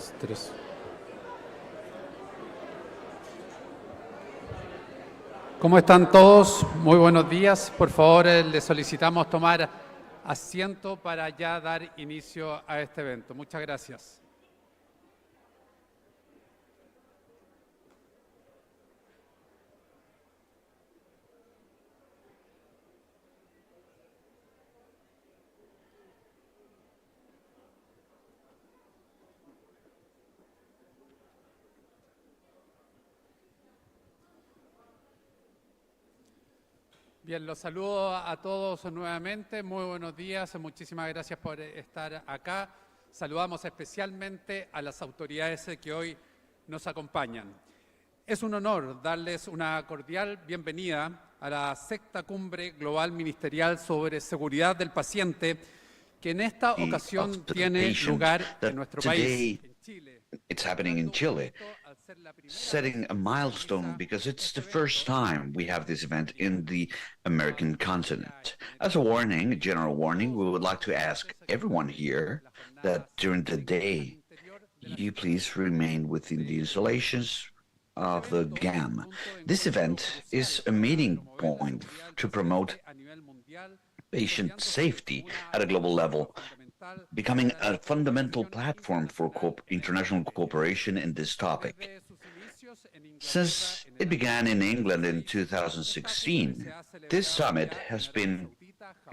dos, tres. ¿Cómo están todos? Muy buenos días. Por favor, les solicitamos tomar asiento para ya dar inicio a este evento. Muchas gracias. Bien, los saludo a todos nuevamente. Muy buenos días. Muchísimas gracias por estar acá. Saludamos especialmente a las autoridades que hoy nos acompañan. Es un honor darles una cordial bienvenida a la sexta cumbre global ministerial sobre seguridad del paciente, que en esta ocasión tiene lugar en nuestro país, en Chile. It's happening in Chile, setting a milestone because it's the first time we have this event in the American continent. As a warning, a general warning, we would like to ask everyone here that during the day, you please remain within the installations of the GAM. This event is a meeting point to promote patient safety at a global level, becoming a fundamental platform for international cooperation in this topic. Since it began in England in 2016, this summit has been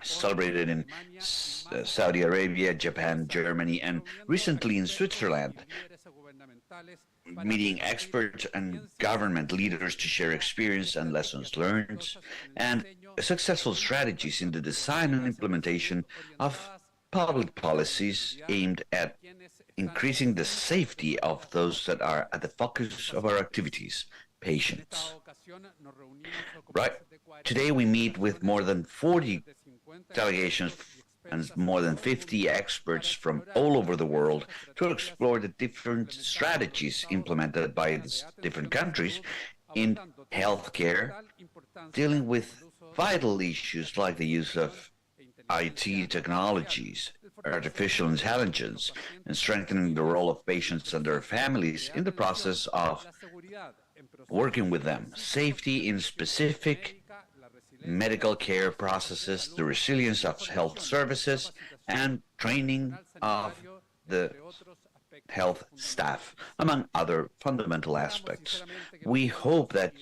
celebrated in Saudi Arabia, Japan, Germany, and recently in Switzerland, meeting experts and government leaders to share experience and lessons learned, and successful strategies in the design and implementation of public policies aimed at increasing the safety of those that are at the focus of our activities, patients. Right. Today we meet with more than 40 delegations and more than 50 experts from all over the world to explore the different strategies implemented by different countries in healthcare, dealing with vital issues like the use of IT technologies, artificial intelligence, and strengthening the role of patients and their families in the process of working with them, safety in specific medical care processes, the resilience of health services, and training of the health staff, among other fundamental aspects. We hope that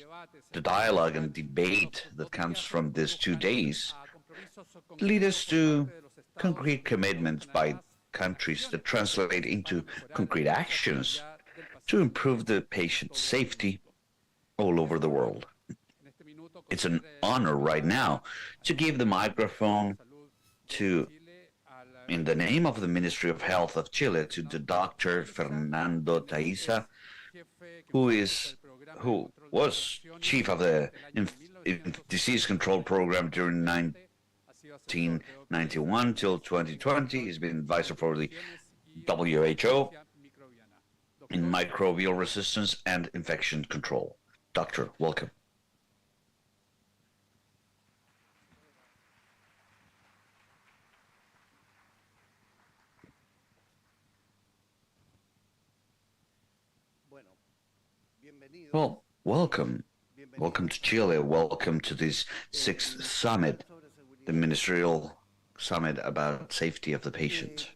the dialogue and debate that comes from these 2 days lead us to concrete commitments by countries that translate into concrete actions to improve the patient safety all over the world. It's an honor right now to give the microphone to, in the name of the Ministry of Health of Chile, to the Dr. Fernando Taiza, who was chief of the disease control program during 1991 till 2020. He's been advisor for the WHO in microbial resistance and infection control. Doctor, welcome. Well, welcome. Welcome to Chile. Welcome to this 6th summit, the ministerial summit about safety of the patient.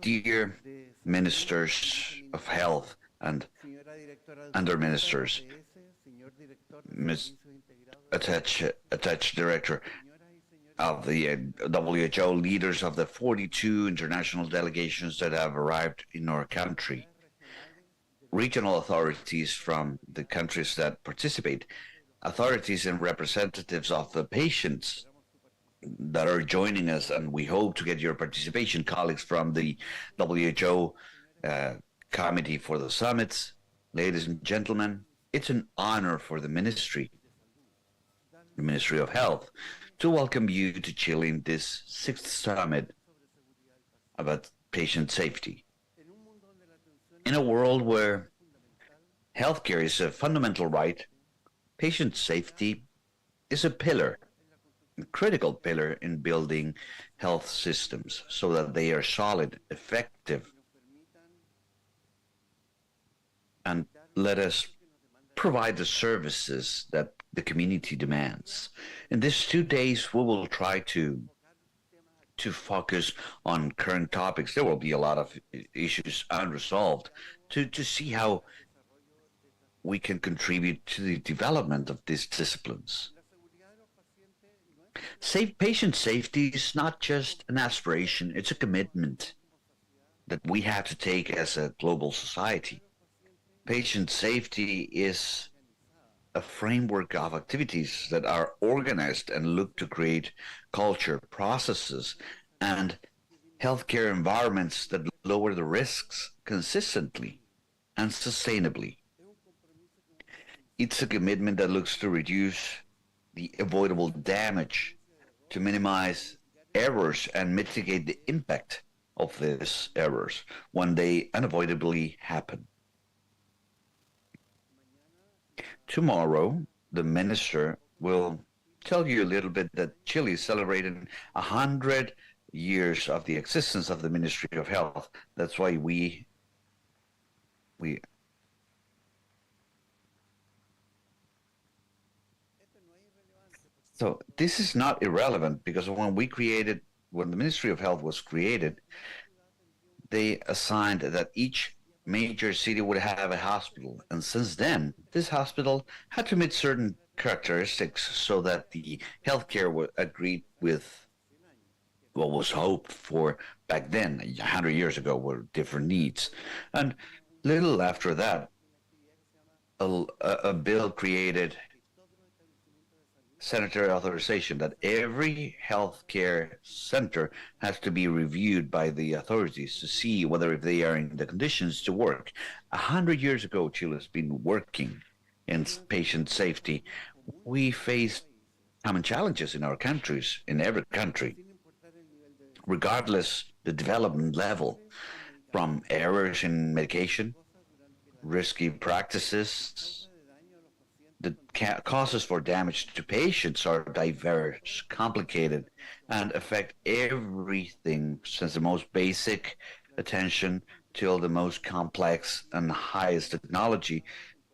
Dear ministers of health and under ministers, attached director of the WHO, leaders of the 42 international delegations that have arrived in our country, regional authorities from the countries that participate, authorities and representatives of the patients that are joining us, and we hope to get your participation, colleagues from the WHO Committee for the Summits. Ladies and gentlemen, it's an honor for the Ministry of Health, to welcome you to Chile in this 6th summit about patient safety. In a world where healthcare is a fundamental right, patient safety is a critical pillar in building health systems so that they are solid, effective, and let us provide the services that the community demands. In these 2 days, we will try to focus on current topics. There will be a lot of issues unresolved to see how we can contribute to the development of these disciplines. Patient safety is not just an aspiration, it's a commitment that we have to take as a global society. Patient safety is a framework of activities that are organized and look to create culture, processes, and healthcare environments that lower the risks consistently and sustainably. It's a commitment that looks to reduce the avoidable damage, to minimize errors and mitigate the impact of these errors when they unavoidably happen. Tomorrow, the minister will tell you a little bit that Chile is celebrating 100 years of the existence of the Ministry of Health. That's why we So this is not irrelevant because when the Ministry of Health was created, they assigned that each major city would have a hospital. And since then, this hospital had to meet certain characteristics so that the healthcare would agree with what was hoped for back then, 100 years ago, were different needs. And little after that, a bill created sanitary authorization that every healthcare center has to be reviewed by the authorities to see whether if they are in the conditions to work. 100 years ago, Chile has been working in patient safety. We faced common challenges in our countries, in every country, regardless the development level, from errors in medication, risky practices. The causes for damage to patients are diverse, complicated, and affect everything since the most basic attention till the most complex and highest technology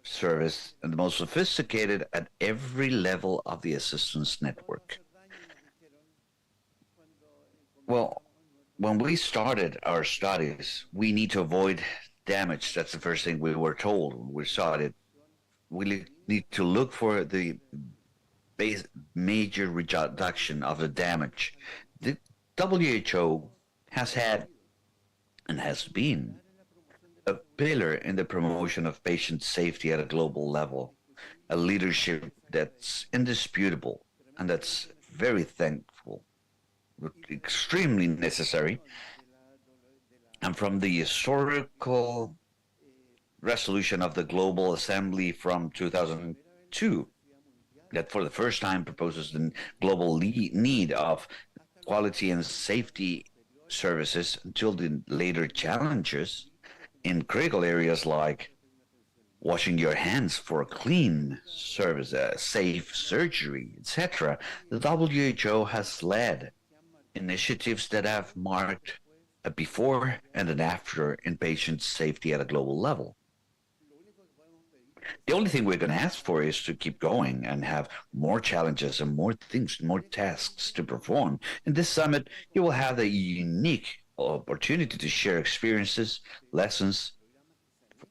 service and the most sophisticated at every level of the assistance network. Well, when we started our studies, we need to avoid damage. That's the first thing we were told when we started. We need to look for the major reduction of the damage. The WHO has had and has been a pillar in the promotion of patient safety at a global level, a leadership that's indisputable and that's very thankful, extremely necessary. And from the historical resolution of the Global Assembly from 2002 that for the first time proposes the global need of quality and safety services until the later challenges in critical areas like washing your hands for a clean service, safe surgery, etc. The WHO has led initiatives that have marked a before and an after in patient safety at a global level. The only thing we're going to ask for is to keep going and have more challenges and more things, more tasks to perform. In this summit, you will have the unique opportunity to share experiences, lessons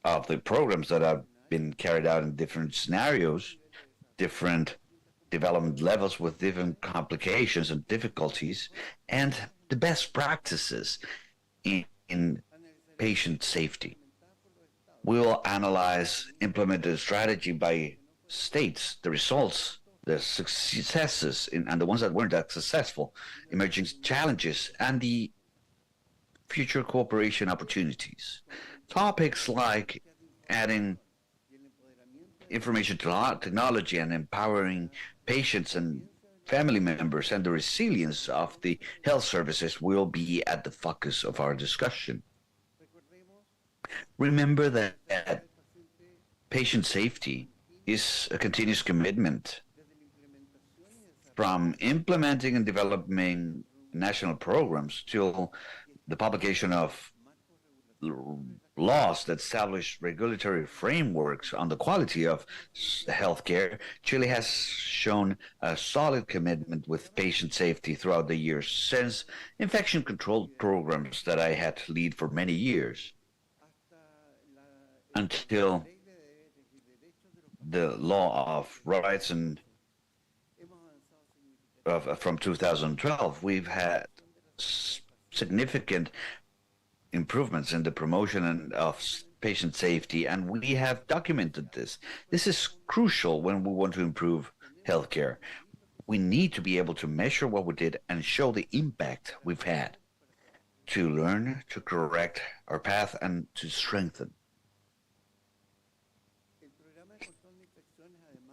of the programs that have been carried out in different scenarios, different development levels with different complications and difficulties, and the best practices in patient safety. We will analyze implemented strategy by states, the results, the successes, and the ones that weren't that successful, emerging challenges, and the future cooperation opportunities. Topics like adding information technology and empowering patients and family members and the resilience of the health services will be at the focus of our discussion. Remember that patient safety is a continuous commitment from implementing and developing national programs till the publication of laws that establish regulatory frameworks on the quality of healthcare, Chile has shown a solid commitment with patient safety throughout the years since infection control programs that I had to lead for many years until the law of rights and from 2012. We've had significant improvements in the promotion of patient safety, and we have documented this. This is crucial when we want to improve healthcare. We need to be able to measure what we did and show the impact we've had to learn, to correct our path, and to strengthen.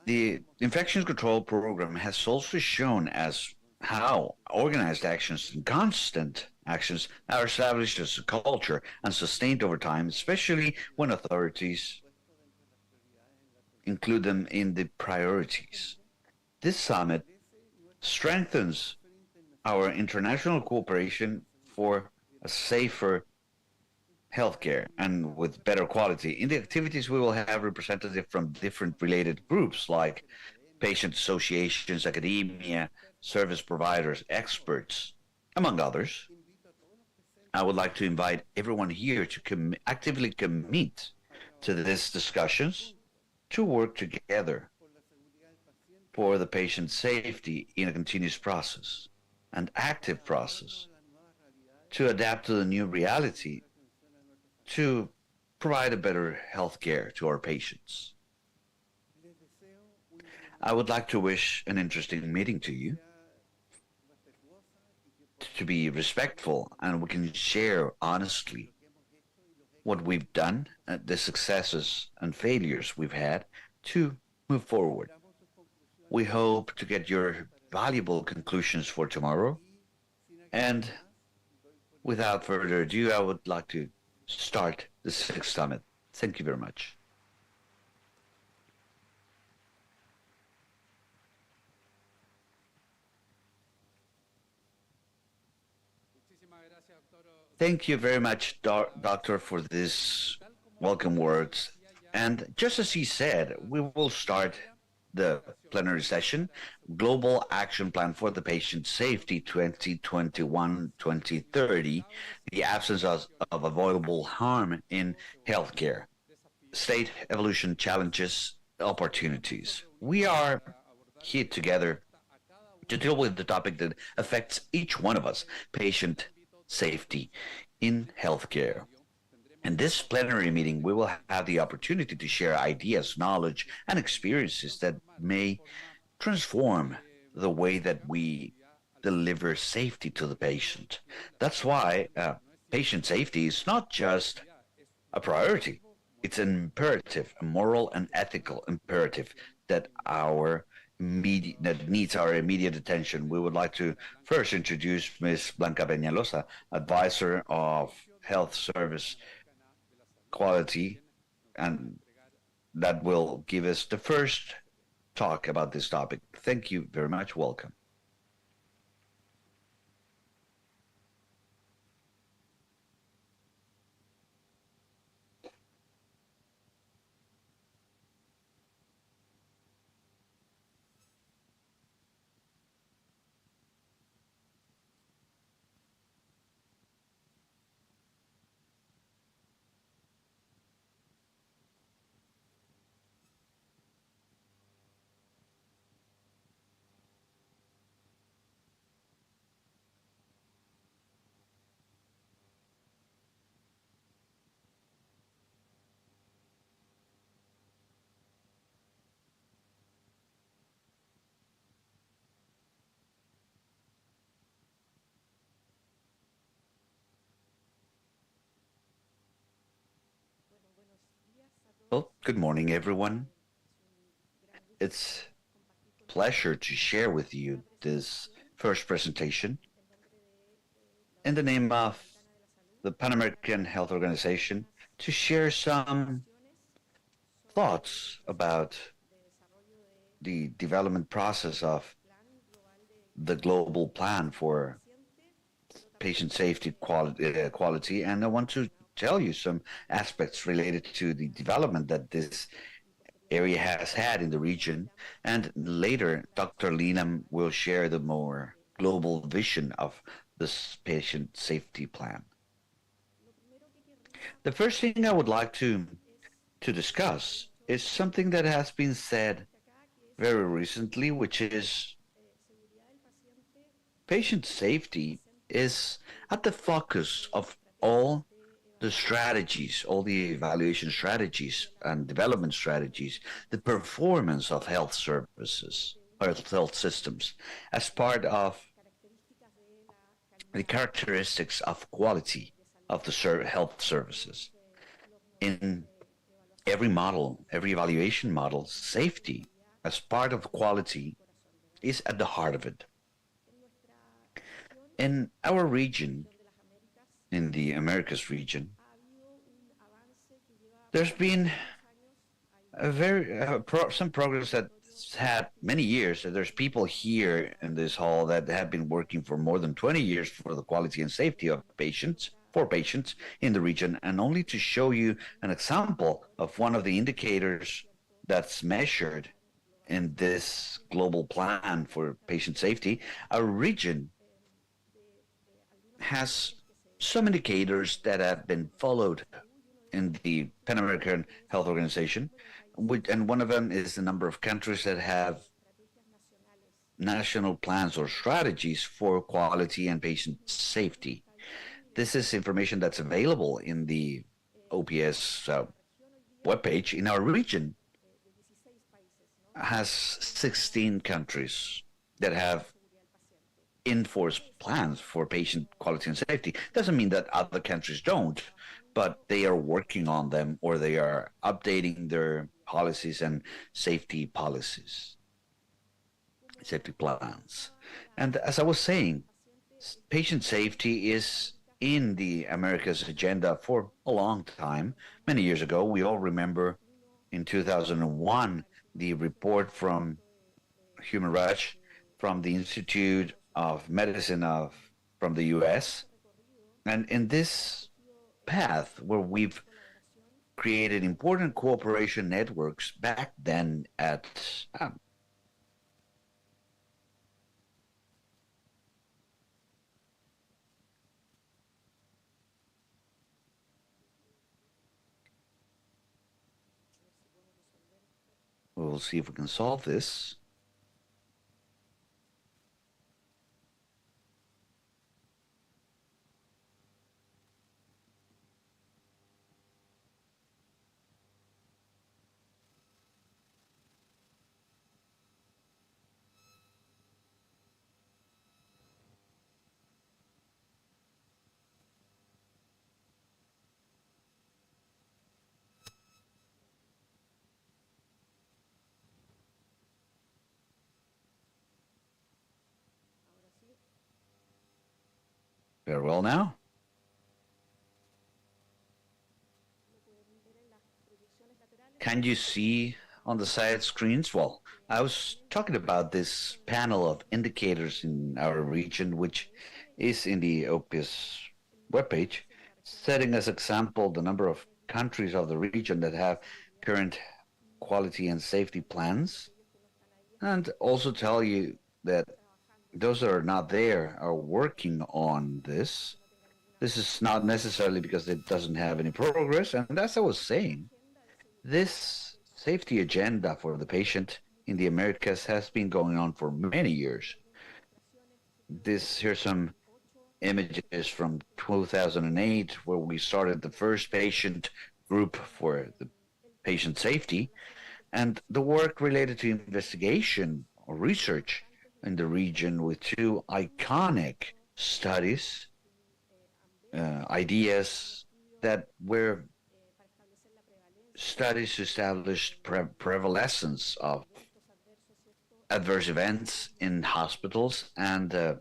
The infection control program has also shown us how organized actions and constant actions are established as a culture and sustained over time, especially when authorities include them in the priorities. This summit strengthens our international cooperation for a safer healthcare and with better quality. In the activities, we will have representatives from different related groups like patient associations, academia, service providers, experts, among others. I would like to invite everyone here to actively commit to these discussions to work together for the patient's safety in a continuous process, an active process, to adapt to the new reality, to provide a better health care to our patients. I would like to wish an interesting meeting to you, to be respectful, and we can share honestly what we've done, the successes and failures we've had to move forward. We hope to get your valuable conclusions for tomorrow. And without further ado, I would like to start the sixth summit. Thank you very much. Thank you very much, Doctor, for this welcome words. And just as he said, we will start the plenary session, Global Action Plan for the Patient Safety 2021-2030, the absence of avoidable harm in healthcare, state evolution challenges, opportunities. We are here together to deal with the topic that affects each one of us, patient safety in healthcare. In this plenary meeting, we will have the opportunity to share ideas, knowledge, and experiences that may transform the way that we deliver safety to the patient. That's why patient safety is not just a priority. It's an imperative, a moral and ethical imperative that needs our immediate attention. We would like to first introduce Ms. Blanca Peñalosa, advisor of Health Service Quality, and that will give us the first talk about this topic. Thank you very much. Welcome. Well, good morning, everyone. It's a pleasure to share with you this first presentation in the name of the Pan American Health Organization to share some thoughts about the development process of the global plan for patient safety quality, and I want to tell you some aspects related to the development that this area has had in the region. And later, Dr. Linam will share the more global vision of this patient safety plan. The first thing I would like to discuss is something that has been said very recently, which is patient safety is at the focus of all the strategies, all the evaluation strategies and development strategies, the performance of health services or health systems as part of the characteristics of quality of the health services. In every model, every evaluation model, safety as part of quality is at the heart of it. In our region, in the Americas region, there's been some progress that's had many years. There's people here in this hall that have been working for more than 20 years for the quality and safety of patients, for patients in the region. And only to show you an example of one of the indicators that's measured in this global plan for patient safety, our region has some indicators that have been followed in the Pan American Health Organization, and one of them is the number of countries that have national plans or strategies for quality and patient safety. This is information that's available in the OPS webpage. In our region, has 16 countries that have enforced plans for patient quality and safety. Doesn't mean that other countries don't, but they are working on them or they are updating their policies and safety policies, safety plans. And as I was saying, patient safety is in the Americas agenda for a long time. Many years ago, we all remember in 2001 the report from Human Rights from the Institute of Medicine from the US. And in this path where we've created important cooperation networks back then at we'll see if we can solve this. Very well now. Can you see on the side screens? Well, I was talking about this panel of indicators in our region, which is in the OPS webpage, setting as example the number of countries of the region that have current quality and safety plans, and also tell you that those that are not there are working on this. This is not necessarily because it doesn't have any progress, and as I was saying, this safety agenda for the patient in the Americas has been going on for many years. Here's some images from 2008 where we started the first patient group for the patient safety, and the work related to investigation or research in the region with two iconic studies, ideas that were studies to establish prevalence of adverse events in hospitals and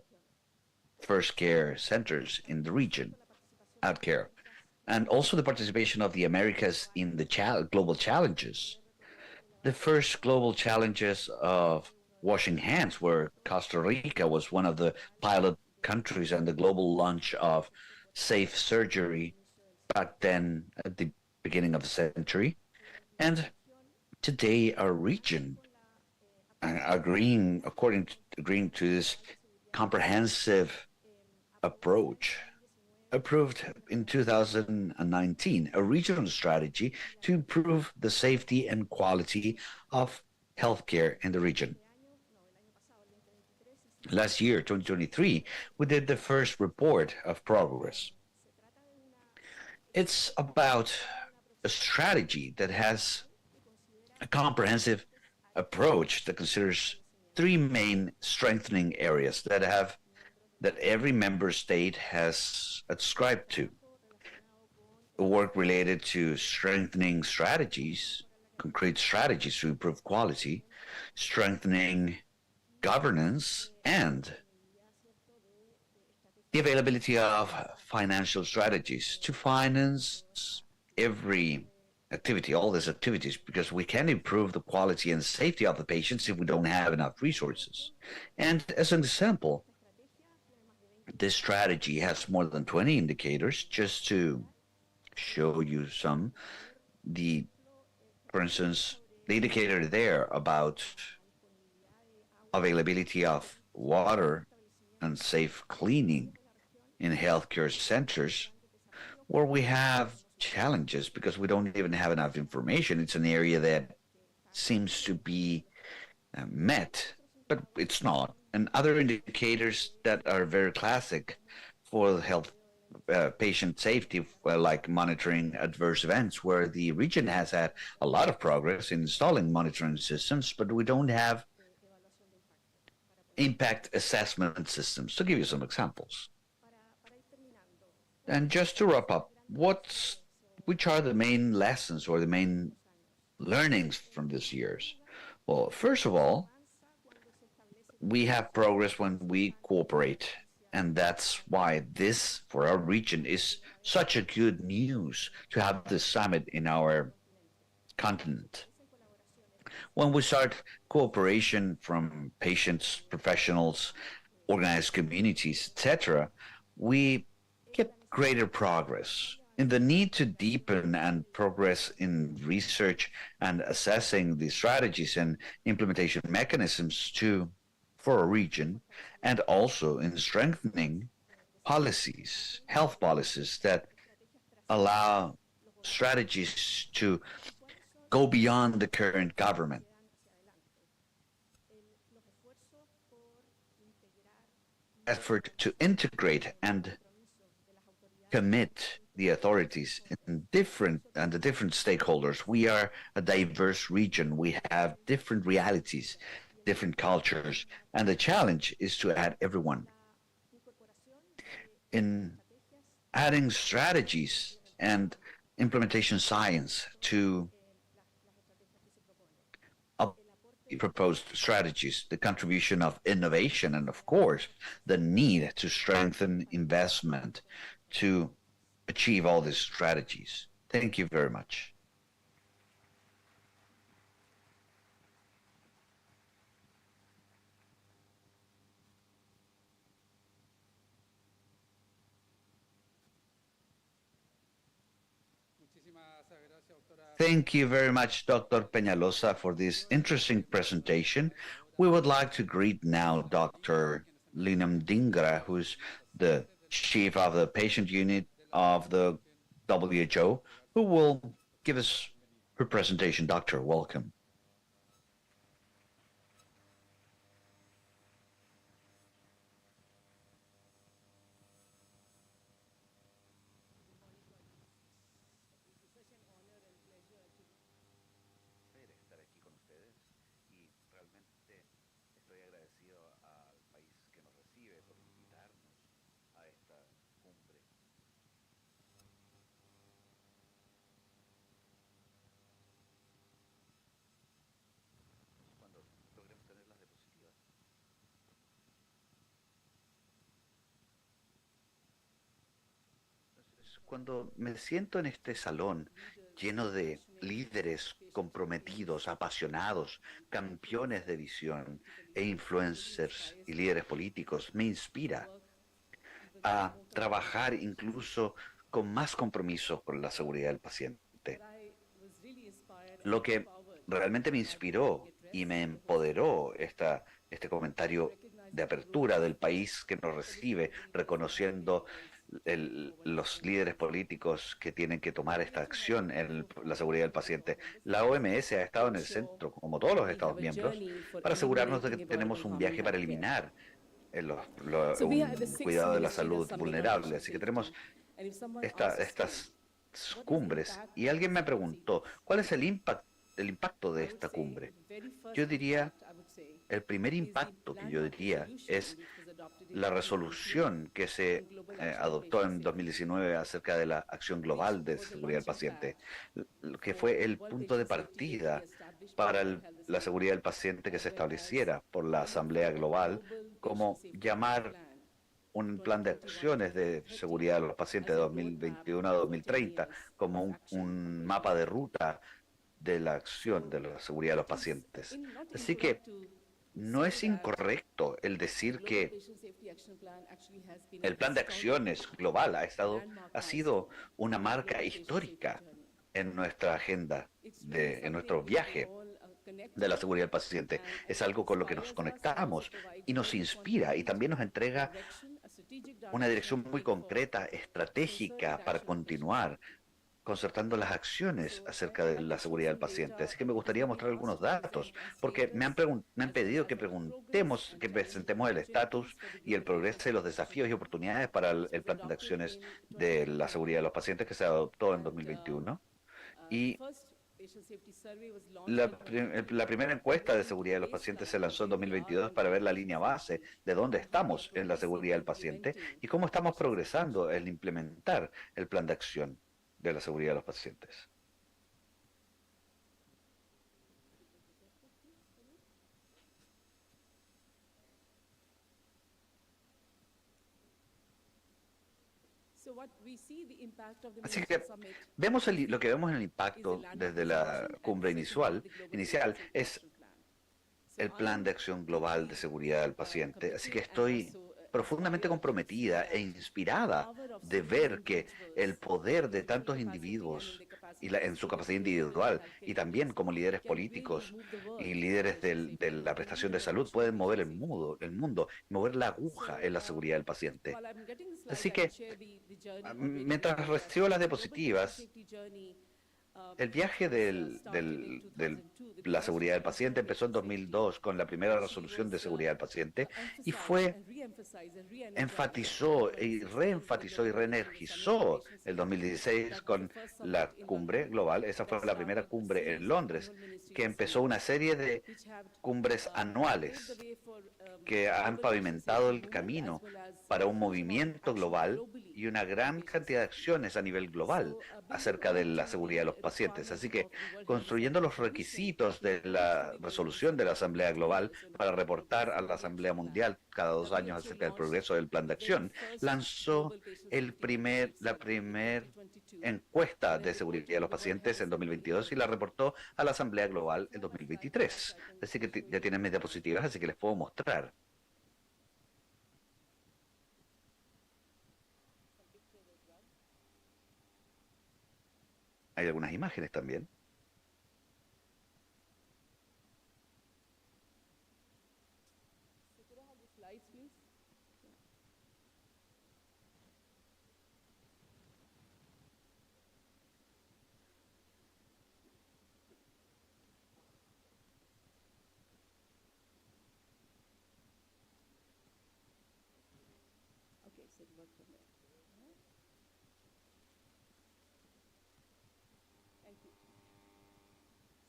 first care centers in the region, outcare, and also the participation of the Americas in the global challenges. The first global challenges of washing hands, where Costa Rica was one of the pilot countries, and the global launch of safe surgery back then at the beginning of the century. And today, our region, agreeing to this comprehensive approach, approved in 2019 a regional strategy to improve the safety and quality of healthcare in the region. Last year, 2023, we did the first report of progress. It's about a strategy that has a comprehensive approach that considers three main strengthening areas that every member state has subscribed to. Work related to strengthening strategies, concrete strategies to improve quality, strengthening governance, and the availability of financial strategies to finance every activity, all these activities, because we can improve the quality and safety of the patients if we don't have enough resources. And as an example, this strategy has more than 20 indicators. Just to show you some, the for instance, the indicator there about availability of water and safe cleaning in healthcare centers, where we have challenges because we don't even have enough information. It's an area that seems to be met, but it's not. And other indicators that are very classic for health patient safety, like monitoring adverse events, where the region has had a lot of progress in installing monitoring systems, but we don't have impact assessment systems. To give you some examples. And just to wrap up, which are the main lessons or the main learnings from this year's? Well, first of all, we have progress when we cooperate. And that's why this, for our region, is such a good news to have this summit in our continent. When we start cooperation from patients, professionals, organized communities, etc., we get greater progress. In the need to deepen and progress in research and assessing the strategies and implementation mechanisms for a region, and also in strengthening policies, health policies that allow strategies to go beyond the current government. Effort to integrate and commit the authorities in the different stakeholders. We are a diverse region. We have different realities, different cultures, and the challenge is to add everyone. In adding strategies and implementation science to proposed strategies, the contribution of innovation, and of course, the need to strengthen investment to achieve all these strategies. Thank you very much. Thank you very much, Dr. Peñalosa, for this interesting presentation. We would like to greet now Dr. Linam Dingra, who's the chief of the patient unit of the WHO, who will give us her presentation. Doctor, welcome. Cuando me siento en este salón lleno de líderes comprometidos, apasionados, campeones de visión e influencers y líderes políticos, me inspira a trabajar incluso con más compromiso con la seguridad del paciente. Lo que realmente me inspiró y me empoderó este comentario de apertura del país que nos recibe, reconociendo los líderes políticos que tienen que tomar esta acción en la seguridad del paciente. La OMS ha estado en el centro, como todos los Estados miembros, para asegurarnos de que tenemos un viaje para eliminar un cuidado de la salud vulnerable. Así que tenemos estas cumbres. Y alguien me preguntó, ¿cuál es el impacto de esta cumbre? Yo diría, el primer impacto que yo diría es la resolución que se adoptó en 2019 acerca de la acción global de seguridad del paciente, que fue el punto de partida para la seguridad del paciente que se estableciera por la Asamblea Global, como llamar un plan de acciones de seguridad de los pacientes de 2021 a 2030 como un mapa de ruta de la acción de la seguridad de los pacientes. Así que no es incorrecto el decir que el plan de acciones global ha sido una marca histórica en nuestra agenda, en nuestro viaje de la seguridad del paciente. Es algo con lo que nos conectamos y nos inspira y también nos entrega una dirección muy concreta, estratégica para continuar concertando las acciones acerca de la seguridad del paciente. Así que me gustaría mostrar algunos datos, porque me han pedido que preguntemos, que presentemos el estatus y el progreso y los desafíos y oportunidades para el plan de acciones de la seguridad de los pacientes que se adoptó en 2021. Y la primera encuesta de seguridad de los pacientes se lanzó en 2022 para ver la línea base de dónde estamos en la seguridad del paciente y cómo estamos progresando en implementar el plan de acción de la seguridad de los pacientes. Así que lo que vemos en el impacto desde la cumbre inicial es el plan de acción global de seguridad del paciente. Así que estoy profundamente comprometida e inspirada de ver que el poder de tantos individuos en su capacidad individual y también como líderes políticos y líderes de la prestación de salud pueden mover el mundo, mover la aguja en la seguridad del paciente. Así que mientras recibo las diapositivas, el viaje de la seguridad del paciente empezó en 2002 con la primera resolución de seguridad del paciente y enfatizó y reenfatizó y reenergizó el 2016 con la cumbre global. Esa fue la primera cumbre en Londres, que empezó una serie de cumbres anuales que han pavimentado el camino para un movimiento global y una gran cantidad de acciones a nivel global acerca de la seguridad de los pacientes. Así que, construyendo los requisitos de la resolución de la Asamblea Global para reportar a la Asamblea Mundial cada 2 años acerca del progreso del plan de acción, lanzó la primera encuesta de seguridad de los pacientes en 2022 y la reportó a la Asamblea Global en 2023. Así que ya tienen mis diapositivas, así que les puedo mostrar. Hay algunas imágenes también.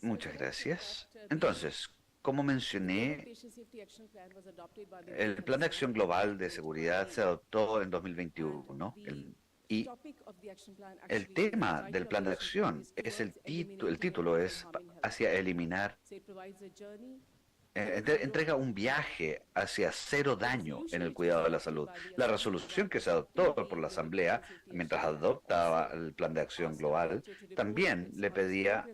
Muchas gracias. Entonces, como mencioné, el Plan de Acción Global de Seguridad se adoptó en 2021 y el tema del Plan de Acción es el título es hacia eliminar entrega un viaje hacia cero daño en el cuidado de la salud. La resolución que se adoptó por la Asamblea, mientras adoptaba el Plan de Acción Global, también le pedía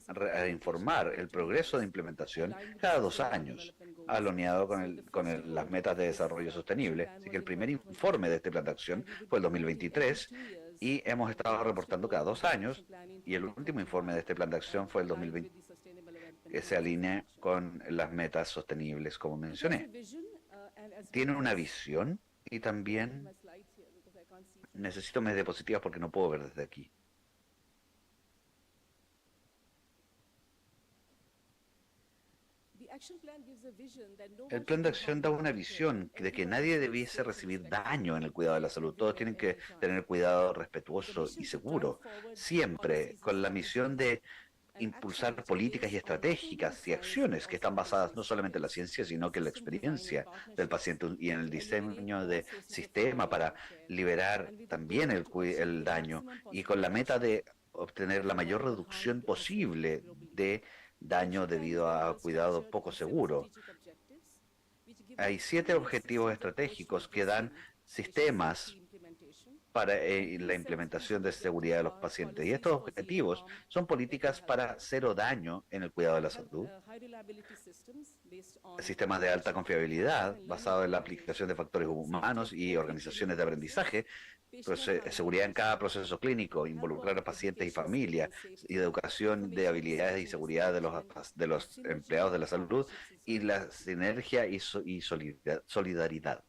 informar el progreso de implementación cada 2 años, alineado con las metas de desarrollo sostenible. Así que el primer informe de este Plan de Acción fue el 2023 y hemos estado reportando cada 2 años, y el último informe de este plan de acción fue el 2020, que se alinea con las metas sostenibles, como mencioné. Tiene una visión y también necesito mis diapositivas porque no puedo ver desde aquí. El plan de acción da una visión de que nadie debiese recibir daño en el cuidado de la salud. Todos tienen que tener cuidado respetuoso y seguro, siempre con la misión de impulsar políticas y estratégicas y acciones que están basadas no solamente en la ciencia, sino que en la experiencia del paciente y en el diseño de sistema para liberar también el daño, y con la meta de obtener la mayor reducción posible de daño debido a cuidado poco seguro. Hay 7 objetivos estratégicos que dan sistemas para la implementación de seguridad de los pacientes. Y estos objetivos son políticas para cero daño en el cuidado de la salud, sistemas de alta confiabilidad basados en la aplicación de factores humanos y organizaciones de aprendizaje, seguridad en cada proceso clínico, involucrar a pacientes y familia, y educación de habilidades y seguridad de los empleados de la salud, y la sinergia y solidaridad.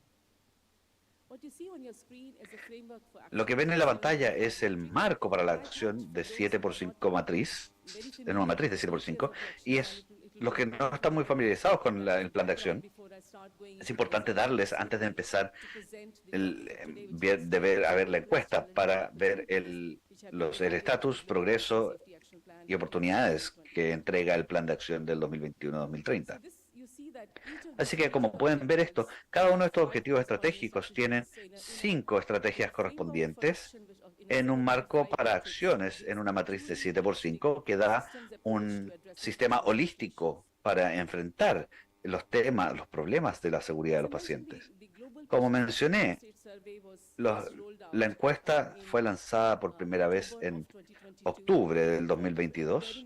Lo que ven en la pantalla es el marco para la acción de 7x5 matriz, en una matriz de 7x5, y es los que no están muy familiarizados con el plan de acción. Es importante darles, antes de empezar, de ver, a ver la encuesta, para ver el estatus, progreso y oportunidades que entrega el plan de acción del 2021-2030. Así que, como pueden ver esto, cada uno de estos objetivos estratégicos tienen 5 estrategias correspondientes en un marco para acciones en una matriz de 7x5 que da un sistema holístico para enfrentar los problemas de la seguridad de los pacientes. Como mencioné, la encuesta fue lanzada por primera vez en octubre del 2022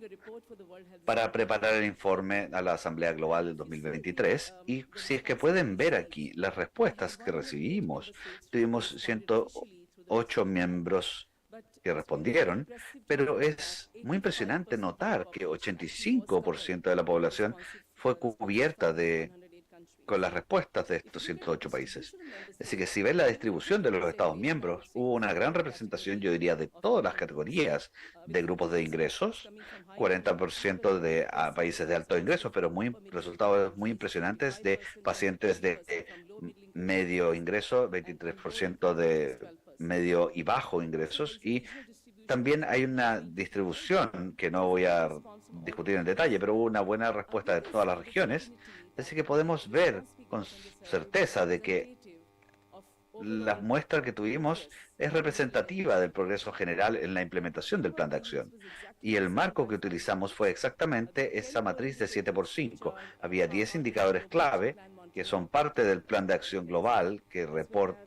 para preparar el informe a la Asamblea Global del 2023, y si es que pueden ver aquí las respuestas que recibimos, tuvimos 108 miembros que respondieron, pero es muy impresionante notar que 85% de la población fue cubierta con las respuestas de estos 108 países. Así que si ven la distribución de los Estados miembros, hubo una gran representación, yo diría, de todas las categorías de grupos de ingresos, 40% de países de altos ingresos, pero resultados muy impresionantes de pacientes de medio ingreso, 23% de medio y bajo ingresos, y también hay una distribución que no voy a discutir en detalle, pero hubo una buena respuesta de todas las regiones. Así que podemos ver con certeza de que la muestra que tuvimos es representativa del progreso general en la implementación del plan de acción. Y el marco que utilizamos fue exactamente esa matriz de 7x5. Había 10 indicadores clave que son parte del plan de acción global,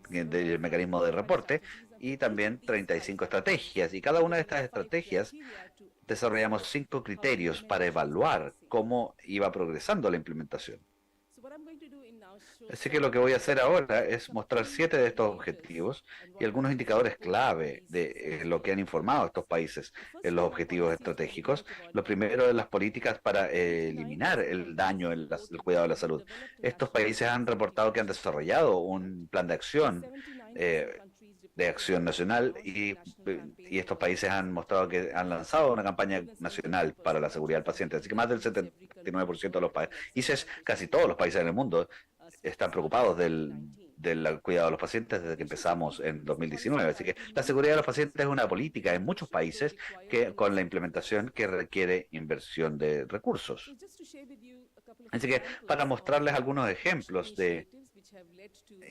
del mecanismo de reporte, y también 35 estrategias. Y cada una de estas estrategias desarrollamos 5 criterios para evaluar cómo iba progresando la implementación. Así que lo que voy a hacer ahora es mostrar 7 de estos objetivos y algunos indicadores clave de lo que han informado estos países en los objetivos estratégicos. Lo primero es las políticas para eliminar el daño en el cuidado de la salud. Estos países han reportado que han desarrollado un plan de acción nacional, y estos países han mostrado que han lanzado una campaña nacional para la seguridad del paciente. Así que más del 79% de los países, casi todos los países en el mundo, están preocupados del cuidado de los pacientes desde que empezamos en 2019. Así que la seguridad de los pacientes es una política en muchos países con la implementación que requiere inversión de recursos. Así que para mostrarles algunos ejemplos de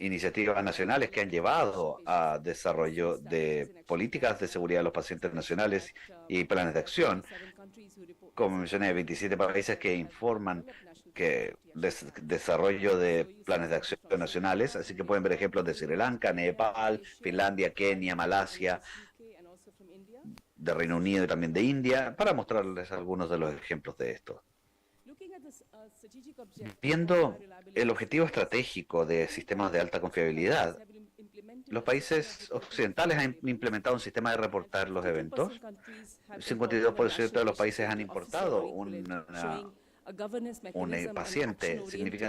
iniciativas nacionales que han llevado a desarrollo de políticas de seguridad de los pacientes nacionales y planes de acción, como mencioné, 27 países que informan que desarrollo de planes de acción nacionales, así que pueden ver ejemplos de Sri Lanka, Nepal, Finlandia, Kenia, Malasia, de Reino Unido y también de India, para mostrarles algunos de los ejemplos de esto. Viendo el objetivo estratégico de sistemas de alta confiabilidad, los países occidentales han implementado un sistema de reportar los eventos. 52% de los países han importado un paciente,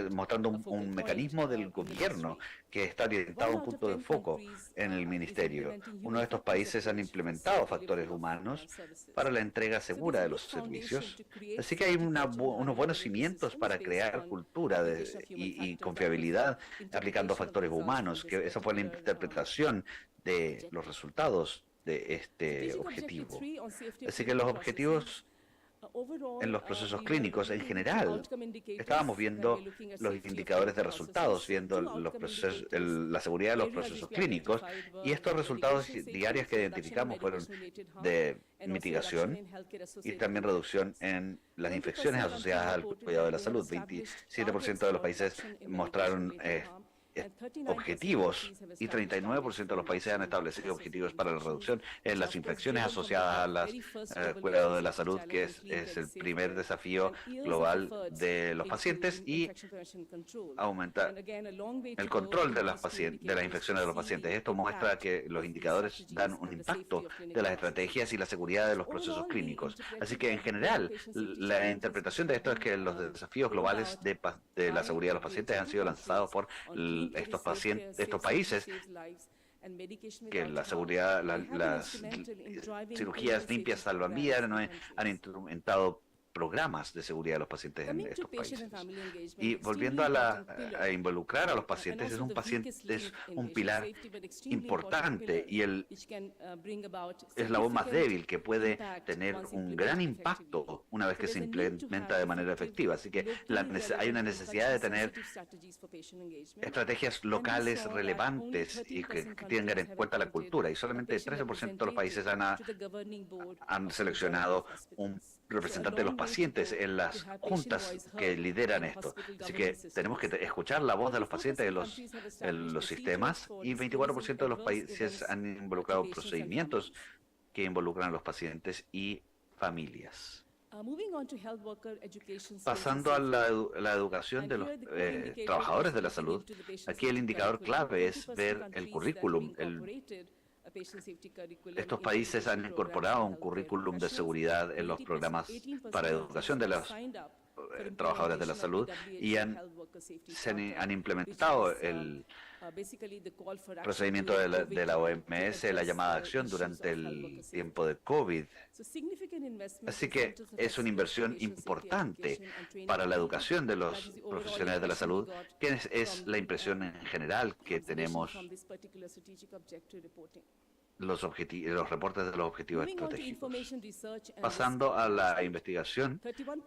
mostrando un mecanismo del gobierno que está orientado a un punto de foco en el ministerio. Uno de estos países han implementado factores humanos para la entrega segura de los servicios. Así que hay unos buenos cimientos para crear cultura y confiabilidad aplicando factores humanos, que esa fue la interpretación de los resultados de este objetivo. Así que los objetivos en los procesos clínicos en general, estábamos viendo los indicadores de resultados, viendo la seguridad de los procesos clínicos, y estos resultados diarios que identificamos fueron de mitigación y también reducción en las infecciones asociadas al cuidado de la salud. 27% de los países mostraron objetivos y 39% de los países han establecido objetivos para la reducción en las infecciones asociadas al cuidado de la salud, que es el primer desafío global de los pacientes, y aumentar el control de las infecciones de los pacientes. Esto muestra que los indicadores dan un impacto de las estrategias y la seguridad de los procesos clínicos. Así que en general, la interpretación de esto es que los desafíos globales de la seguridad de los pacientes han sido lanzados por estos países, que la seguridad, las cirugías limpias salvan vidas, no han implementado programas de seguridad de los pacientes en estos países. Y volviendo a involucrar a los pacientes, es un pilar importante y es la voz más débil que puede tener un gran impacto una vez que se implementa de manera efectiva. Así que hay una necesidad de tener estrategias locales relevantes y que tengan en cuenta la cultura, y solamente 13% de los países han seleccionado un representante de los pacientes en las juntas que lideran esto. Así que tenemos que escuchar la voz de los pacientes en los sistemas, y 24% de los países han involucrado procedimientos que involucran a los pacientes y familias. Pasando a la educación de los trabajadores de la salud, aquí el indicador clave es ver el currículum. Estos países han incorporado un currículum de seguridad en los programas para educación de los trabajadores de la salud, y han implementado el procedimiento de la OMS, la llamada acción durante el tiempo de COVID. Así que es una inversión importante para la educación de los profesionales de la salud, que es la impresión en general que tenemos los reportes de los objetivos estratégicos. Pasando a la investigación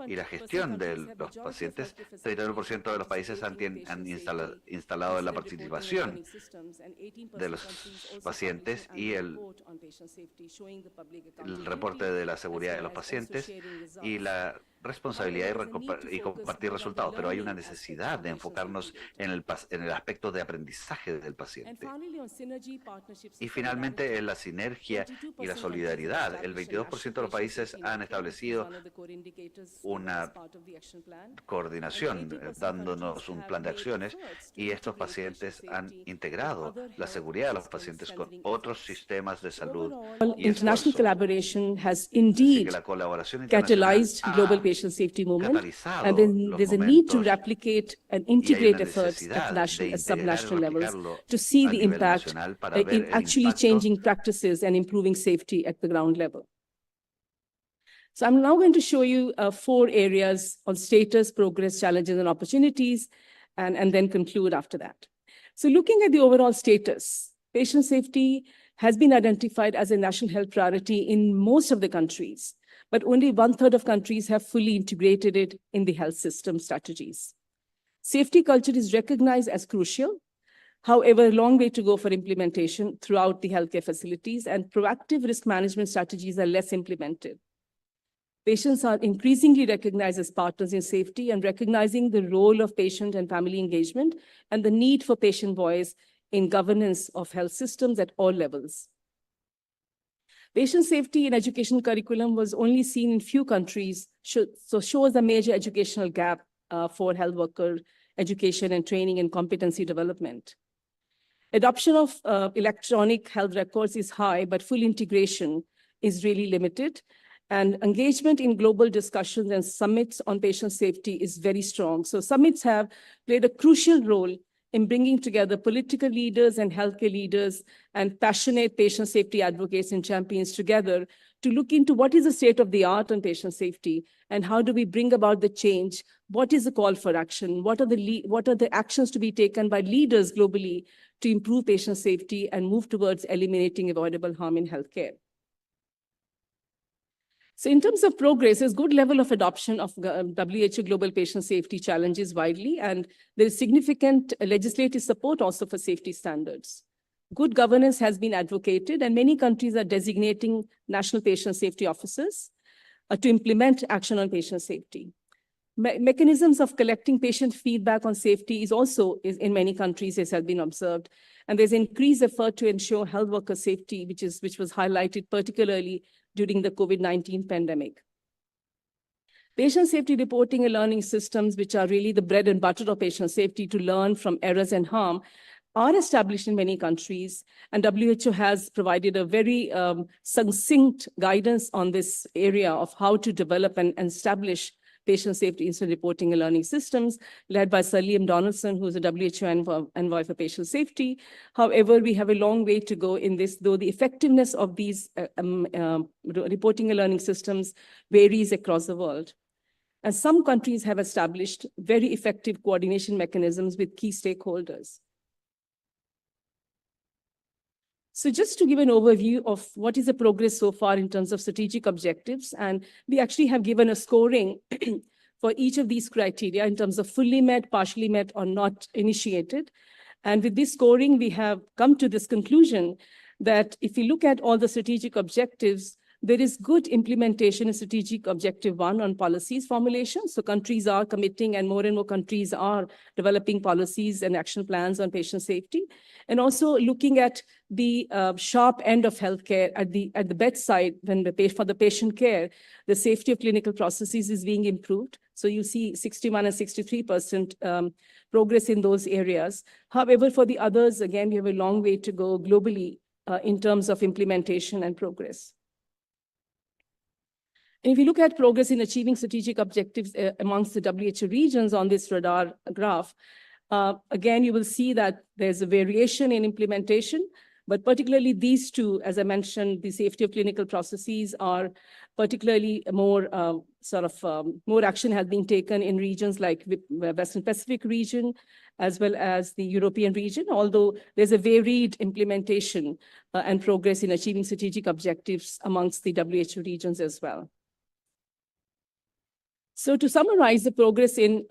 y la gestión de los pacientes, 39% de los países han instalado la participación de los pacientes y el reporte de la seguridad de los pacientes y la responsabilidad y compartir resultados, pero hay una necesidad de enfocarnos en el aspecto de aprendizaje del paciente. Y finalmente, en la sinergia y la solidaridad, el 22% de los países han establecido una coordinación, dándonos un plan de acciones, y estos pacientes han integrado la seguridad de los pacientes con otros sistemas de salud y international collaboration has indeed catalyzed global patient safety movement, and then there's a need to replicate and integrate efforts at national and subnational levels to see the impact in actually changing practices and improving safety at the ground level. So I'm now going to show you 4 areas on status, progress, challenges, and opportunities, and then conclude after that. So looking at the overall status, patient safety has been identified as a national health priority in most of the countries, but only 1/3 of countries have fully integrated it in the health system strategies. Safety culture is recognized as crucial. However, a long way to go for implementation throughout the healthcare facilities, and proactive risk management strategies are less implemented. Patients are increasingly recognized as partners in safety, and recognizing the role of patient and family engagement and the need for patient voice in governance of health systems at all levels. Patient safety in education curriculum was only seen in few countries, so shows a major educational gap for health worker education and training and competency development. Adoption of electronic health records is high, but full integration is really limited. And engagement in global discussions and summits on patient safety is very strong. So summits have played a crucial role in bringing together political leaders and healthcare leaders and passionate patient safety advocates and champions together to look into what is the state of the art on patient safety and how do we bring about the change? What is the call for action? What are the actions to be taken by leaders globally to improve patient safety and move towards eliminating avoidable harm in healthcare? So in terms of progress, there's good level of adoption of WHO global patient safety challenges widely, and there is significant legislative support also for safety standards. Good governance has been advocated, and many countries are designating national patient safety officers to implement action on patient safety. Mechanisms of collecting patient feedback on safety is also in many countries, as has been observed. And there's increased effort to ensure health worker safety, which was highlighted particularly during the COVID-19 pandemic. Patient safety reporting and learning systems, which are really the bread and butter of patient safety to learn from errors and harm, are established in many countries. And WHO has provided a very succinct guidance on this area of how to develop and establish patient safety incident reporting and learning systems, led by Sir Liam Donaldson, who is a WHO envoy for patient safety. However, we have a long way to go in this, though the effectiveness of these reporting and learning systems varies across the world. And some countries have established very effective coordination mechanisms with key stakeholders. So just to give an overview of what is the progress so far in terms of strategic objectives, and we actually have given a scoring for each of these criteria in terms of fully met, partially met, or not initiated. And with this scoring, we have come to this conclusion that if you look at all the strategic objectives, there is good implementation in strategic objective 1 on policies formulation. So countries are committing and more countries are developing policies and action plans on patient safety. And also looking at the sharp end of healthcare at the bedside for the patient care, the safety of clinical processes is being improved. So you see 61 and 63% progress in those areas. However, for the others, again, we have a long way to go globally in terms of implementation and progress. And if you look at progress in achieving strategic objectives amongst the WHO regions on this radar graph, again, you will see that there's a variation in implementation, but particularly these two, as I mentioned, the safety of clinical processes are particularly more more action has been taken in regions like Western Pacific region, as well as the European region, although there's a varied implementation and progress in achieving strategic objectives amongst the WHO regions as well. So to summarize the progress in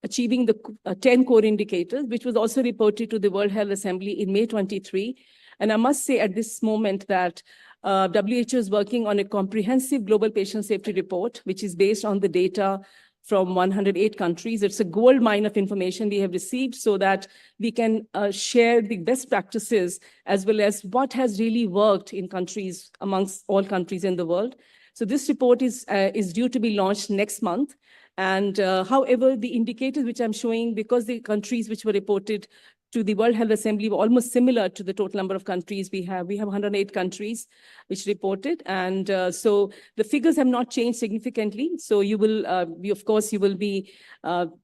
achieving the 10 core indicators, which was also reported to the World Health Assembly in May 23. And I must say at this moment that WHO is working on a comprehensive global patient safety report, which is based on the data from 108 countries. It's a gold mine of information we have received so that we can share the best practices as well as what has really worked in countries amongst all countries in the world. So this report is due to be launched next month. And however, the indicators which I'm showing, because the countries which were reported to the World Health Assembly were almost similar to the total number of countries we have. We have 108 countries which reported. And so the figures have not changed significantly. So you will, of course, you will be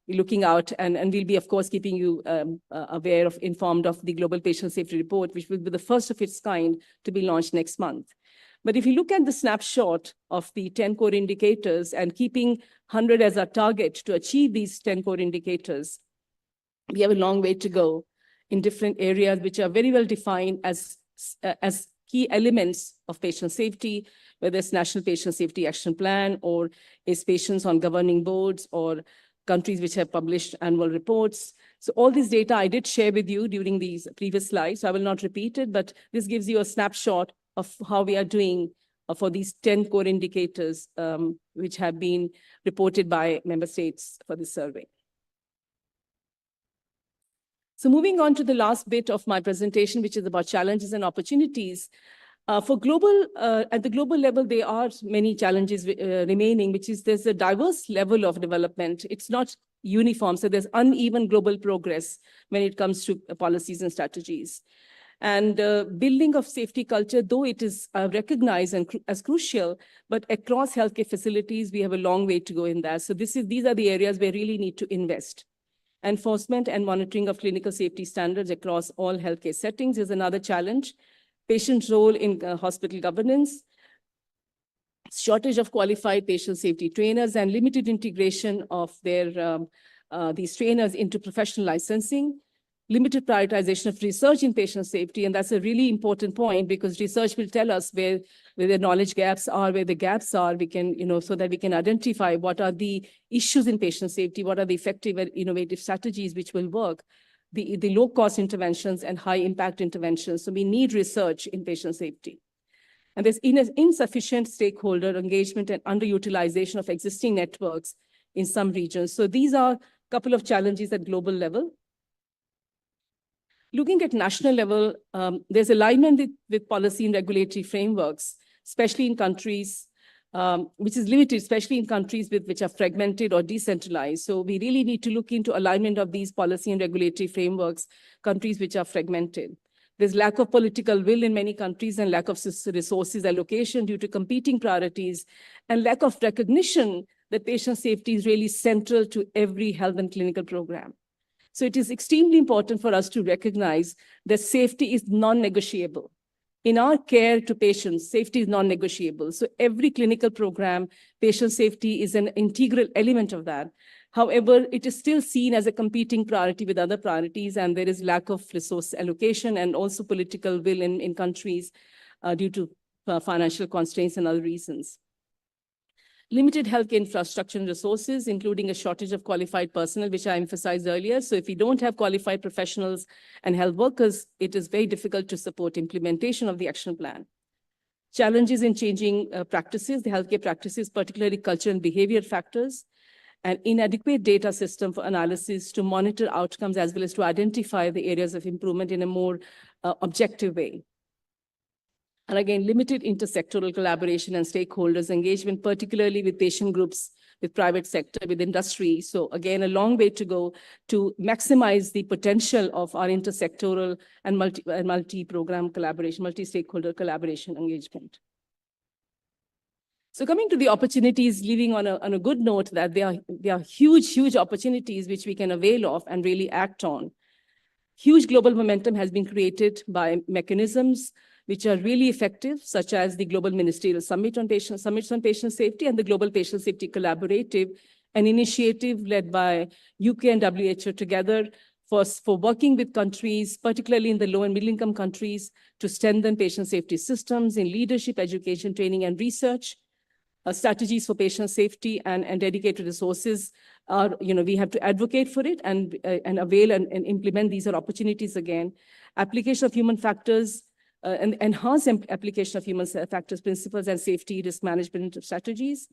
looking out and we'll be, of course, keeping you informed of the Global Patient Safety Report, which will be the first of its kind to be launched next month. But if you look at the snapshot of the 10 core indicators and keeping 100 as our target to achieve these 10 core indicators, we have a long way to go in different areas which are very well defined as key elements of patient safety, whether it's National Patient Safety Action Plan or is patients on governing boards or countries which have published annual reports. So all this data I did share with you during these previous slides, so I will not repeat it, but this gives you a snapshot of how we are doing for these 10 core indicators, which have been reported by member states for this survey. So moving on to the last bit of my presentation, which is about challenges and opportunities. At the global level, there are many challenges remaining, which is there's a diverse level of development. It's not uniform. So there's uneven global progress when it comes to policies and strategies. And building of safety culture, though it is recognized as crucial, but across healthcare facilities, we have a long way to go in that. So these are the areas where we really need to invest. Enforcement and monitoring of clinical safety standards across all healthcare settings is another challenge. Patient role in hospital governance, shortage of qualified patient safety trainers, and limited integration of these trainers into professional licensing, limited prioritization of research in patient safety. And that's a really important point, because research will tell us where the knowledge gaps are, where the gaps are, we can, so that we can identify what are the issues in patient safety, what are the effective and innovative strategies which will work, the low-cost interventions and high-impact interventions. So we need research in patient safety. And there's insufficient stakeholder engagement and underutilization of existing networks in some regions. So these are a couple of challenges at global level. Looking at national level, there's alignment with policy and regulatory frameworks, especially in countries, which is limited, especially in countries which are fragmented or decentralized. So we really need to look into alignment of these policy and regulatory frameworks, countries which are fragmented. There's lack of political will in many countries and lack of resources allocation due to competing priorities, and lack of recognition that patient safety is really central to every health and clinical program. So it is extremely important for us to recognize that safety is non-negotiable. In our care to patients, safety is non-negotiable. So every clinical program, patient safety is an integral element of that. However, it is still seen as a competing priority with other priorities, and there is lack of resource allocation and also political will in countries due to financial constraints and other reasons. Limited healthcare infrastructure and resources, including a shortage of qualified personnel, which I emphasized earlier. So if we don't have qualified professionals and health workers, it is very difficult to support implementation of the action plan. Challenges in changing practices, the healthcare practices, particularly culture and behavior factors, and inadequate data system for analysis to monitor outcomes as well as to identify the areas of improvement in a more objective way. And again, limited intersectoral collaboration and stakeholders engagement, particularly with patient groups, with private sector, with industry. So again, a long way to go to maximize the potential of our intersectoral and multi-program collaboration, multi-stakeholder collaboration engagement. So coming to the opportunities, leaving on a good note that there are huge opportunities which we can avail of and really act on. Huge global momentum has been created by mechanisms which are really effective, such as the Global Ministerial Summits on Patient Safety and the Global Patient Safety Collaborative, an initiative led by UK and WHO together for working with countries, particularly in the low and middle income countries, to strengthen patient safety systems in leadership, education, training, and research. Strategies for patient safety and dedicated resources are, we have to advocate for it and avail and implement. These are opportunities again. Application of human factors, and enhance application of human factors principles and safety risk management strategies,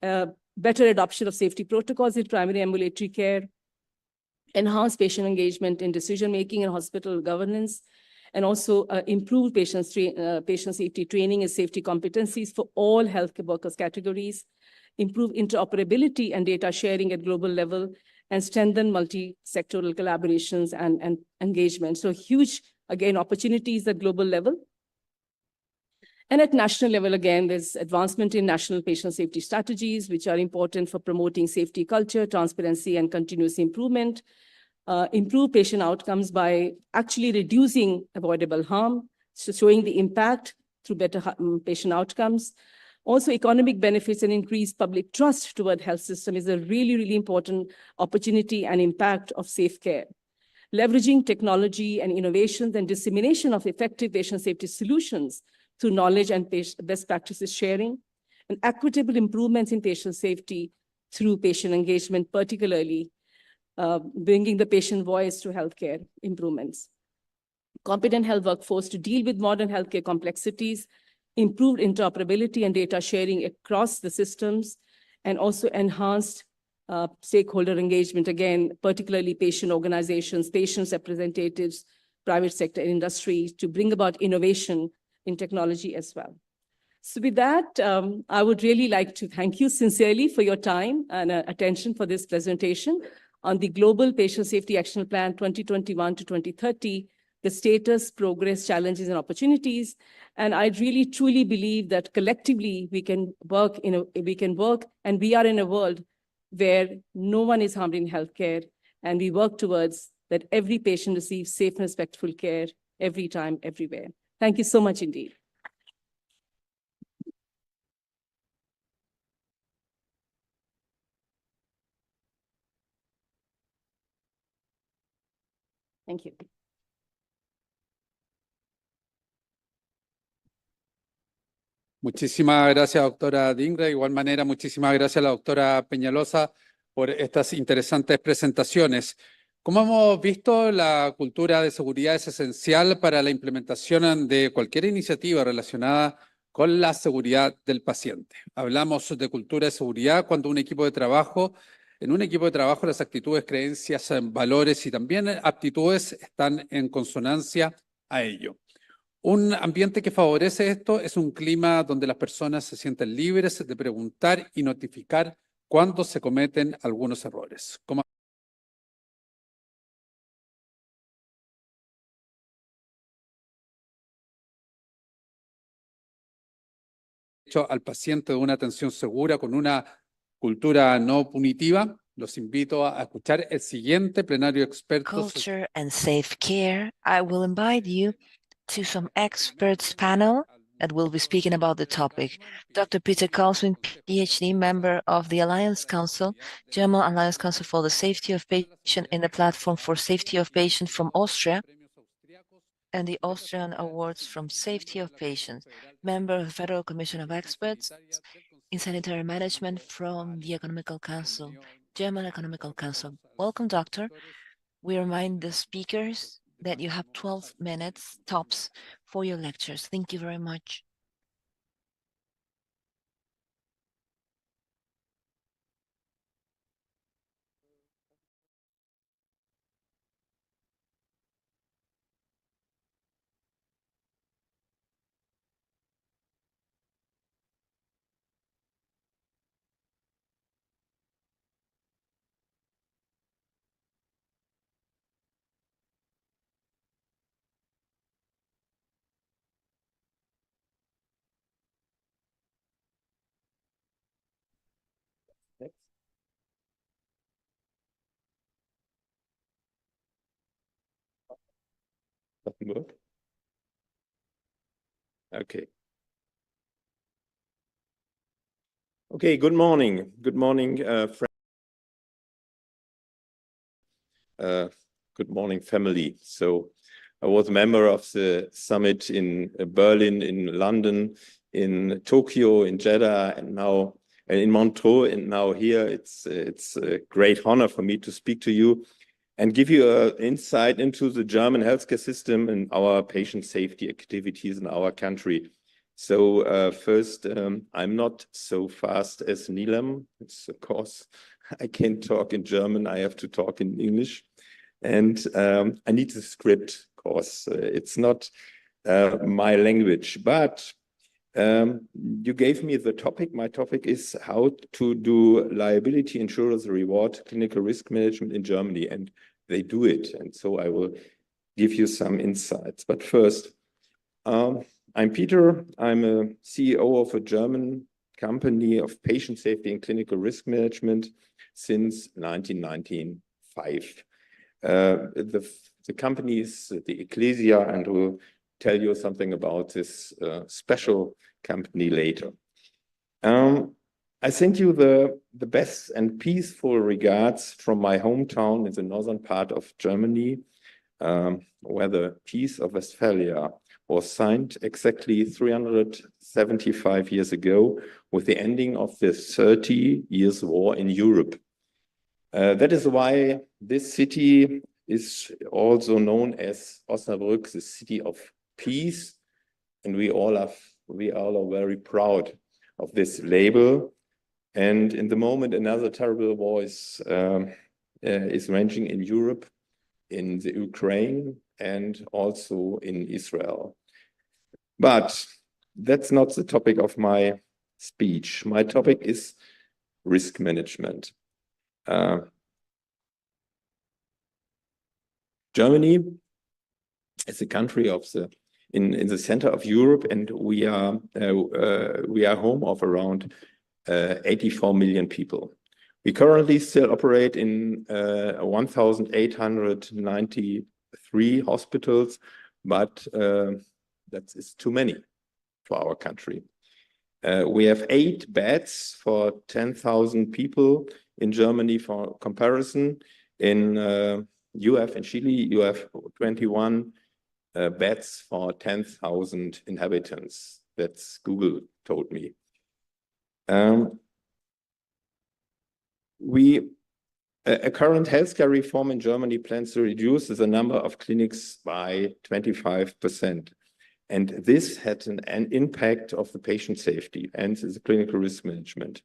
better adoption of safety protocols in primary ambulatory care, enhance patient engagement in decision-making and hospital governance, and also improve patient safety training and safety competencies for all healthcare workers categories, improve interoperability and data sharing at global level, and strengthen multi-sectoral collaborations and engagement. So huge, again, opportunities at global level. And at national level, again, there's advancement in national patient safety strategies, which are important for promoting safety culture, transparency, and continuous improvement. Improve patient outcomes by actually reducing avoidable harm, so showing the impact through better patient outcomes. Also, economic benefits and increased public trust toward health system is a really important opportunity and impact of safe care. Leveraging technology and innovations and dissemination of effective patient safety solutions through knowledge and best practices sharing, and equitable improvements in patient safety through patient engagement, particularly bringing the patient voice to healthcare improvements. Competent health workforce to deal with modern healthcare complexities, improved interoperability and data sharing across the systems, and also enhanced stakeholder engagement, again, particularly patient organizations, patients representatives, private sector and industry, to bring about innovation in technology as well. So with that, I would really like to thank you sincerely for your time and attention for this presentation on the Global Patient Safety Action Plan 2021 to 2030, the status, progress, challenges, and opportunities. And I really truly believe that collectively we can work and we are in a world where no one is harmed in healthcare, and we work towards that every patient receives safe and respectful care every time, everywhere. Thank you so much indeed. Thank you. Muchísimas gracias, doctora Dingra. De igual manera, muchísimas gracias a la doctora Peñalosa por estas interesantes presentaciones. Como hemos visto, la cultura de seguridad es esencial para la implementación de cualquier iniciativa relacionada con la seguridad del paciente. Hablamos de cultura de seguridad cuando en un equipo de trabajo las actitudes, creencias, valores y también aptitudes están en consonancia a ello. Un ambiente que favorece esto es un clima donde las personas se sienten libres de preguntar y notificar cuando se cometen algunos errores. Como al paciente de una atención segura con una cultura no punitiva, los invito a escuchar el siguiente plenario experto. Culture and safe care. I will invite you to some experts panel that will be speaking about the topic. Dr. Peter Carlsson, PhD, member of the Alliance Council, German Alliance Council for the Safety of Patient in the Platform for Safety of Patient from Austria, and the Austrian Awards from Safety of Patients, member of the Federal Commission of Experts in Sanitary Management from the Economical Council, German Economical Council. Welcome, doctor. We remind the speakers that you have 12 minutes tops for your lectures. Thank you very much. Doesn't work? Okay. Okay, good morning. Good morning, good morning, family. So I was a member of the summit in Berlin, in London, in Tokyo, in Jeddah, and now in Montreux, and now here. It's a great honor for me to speak to you and give you an insight into the German healthcare system and our patient safety activities in our country. So first, I'm not so fast as Nilam. It's of course, I can't talk in German. I have to talk in English. And I need the script, of course. It's not my language, but you gave me the topic. My topic is how to do liability insurance reward clinical risk management in Germany, and they do it. And so I will give you some insights. But first, I'm Peter. I'm a CEO of a German company of patient safety and clinical risk management since 1995. The company is the Ecclesia, and we'll tell you something about this special company later. I send you the best and peaceful regards from my hometown in the northern part of Germany, where the Peace of Westphalia was signed exactly 375 years ago with the ending of the 30 Years' War in Europe. That is why this city is also known as Osnabrück, the city of peace, and we all are very proud of this label. And in the moment, another terrible war is raging in Europe, in the Ukraine, and also in Israel. But that's not the topic of my speech. My topic is risk management. Germany is a country of in the center of Europe, and we are home of around 84 million people. We currently still operate in 1,893 hospitals, but that is too many for our country. We have 8 beds for 10,000 people in Germany. For comparison, in Chile, you have 21 beds for 10,000 inhabitants. That's Google told me. A current healthcare reform in Germany plans to reduce the number of clinics by 25%. And this had an impact of the patient safety and the clinical risk management.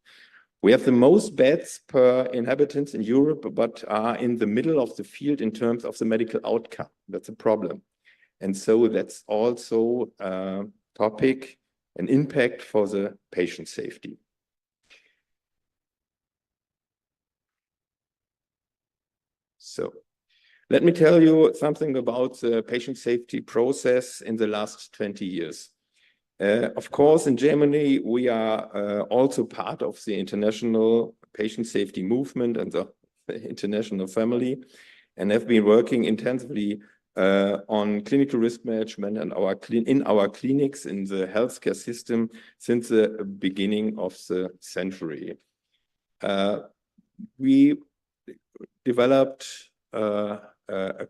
We have the most beds per inhabitants in Europe, but are in the middle of the field in terms of the medical outcome. That's a problem. And so that's also a topic, an impact for the patient safety. So let me tell you something about the patient safety process in the last 20 years. Of course, in Germany, we are also part of the international patient safety movement and the international family, and have been working intensively on clinical risk management and in our clinics in the healthcare system since the beginning of the century. We developed a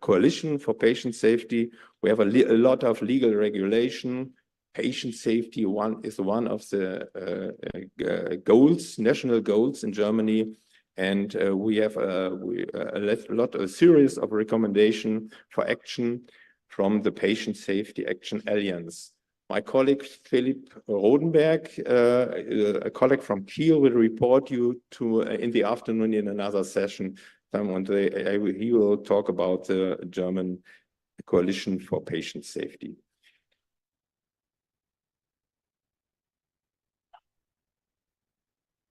coalition for patient safety. We have a lot of legal regulation. Patient safety is one of the goals, national goals in Germany, and we have a series of recommendations for action from the Patient Safety Action Alliance. My colleague Philipp Rodenberg, a colleague from Kiel, will report you to in the afternoon in another session. He will talk about the German Coalition for Patient Safety.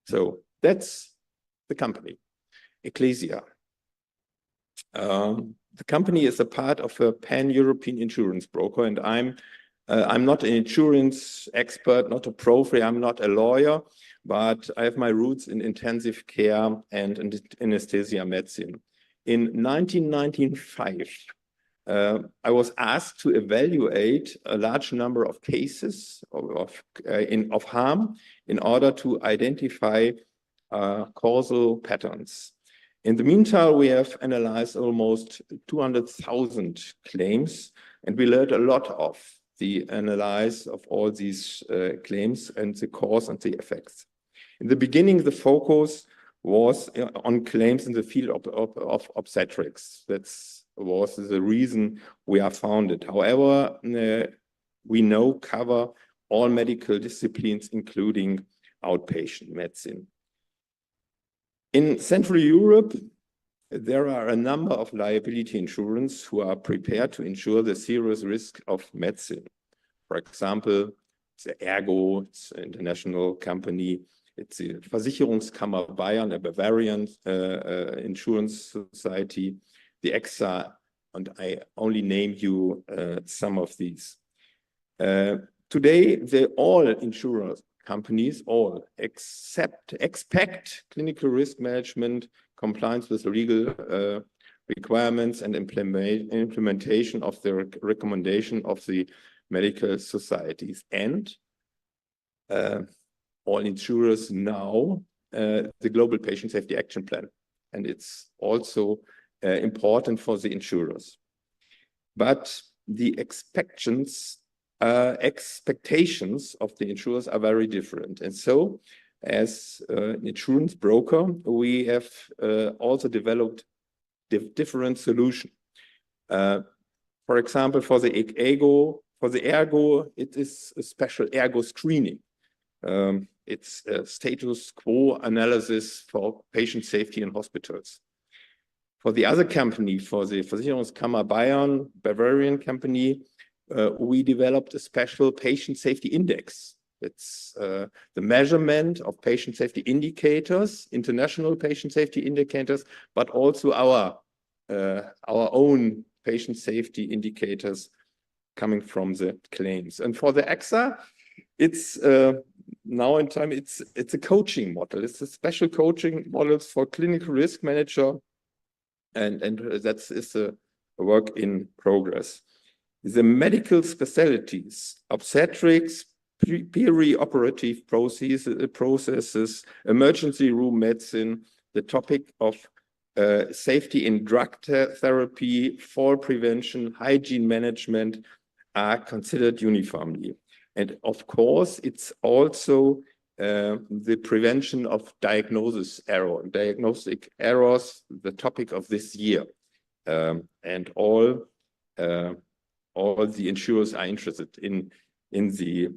So that's the company, Ecclesia. The company is a part of a pan-European insurance broker, and I'm not an insurance expert, not a profi, I'm not a lawyer, but I have my roots in intensive care and in anesthesia medicine. In 1995, I was asked to evaluate a large number of cases of harm in order to identify causal patterns. In the meantime, we have analyzed almost 200,000 claims, and we learned a lot of the analysis of all these claims and the cause and the effects. In the beginning, the focus was on claims in the field of obstetrics. That was the reason we are founded. However, we now cover all medical disciplines, including outpatient medicine. In Central Europe, there are a number of liability insurance who are prepared to insure the serious risk of medicine. For example, the Ergo, it's an international company. It's the Versicherungskammer Bayern, a Bavarian insurance society, the EXA, and I only name you some of these. Today, all insurance companies expect clinical risk management, compliance with legal requirements, and implementation of the recommendation of the medical societies. And all insurers now the Global Patient Safety Action Plan. And it's also important for the insurers. But the expectations of the insurers are very different. And so, as an insurance broker, we have also developed different solutions. For example, for the Ergo, it is a special Ergo screening. It's a status quo analysis for patient safety in hospitals. For the other company, for the Versicherungskammer Bayern, Bavarian company, we developed a special patient safety index. It's the measurement of patient safety indicators, international patient safety indicators, but also our own patient safety indicators coming from the claims. And for the AXA, it's now in time, it's a coaching model. It's a special coaching model for clinical risk manager, and that is a work in progress. The medical specialties, obstetrics, perioperative processes, emergency room medicine, the topic of safety in drug therapy, fall prevention, hygiene management are considered uniformly. And of course, it's also the prevention of diagnostic errors, the topic of this year. And all the insurers are interested in these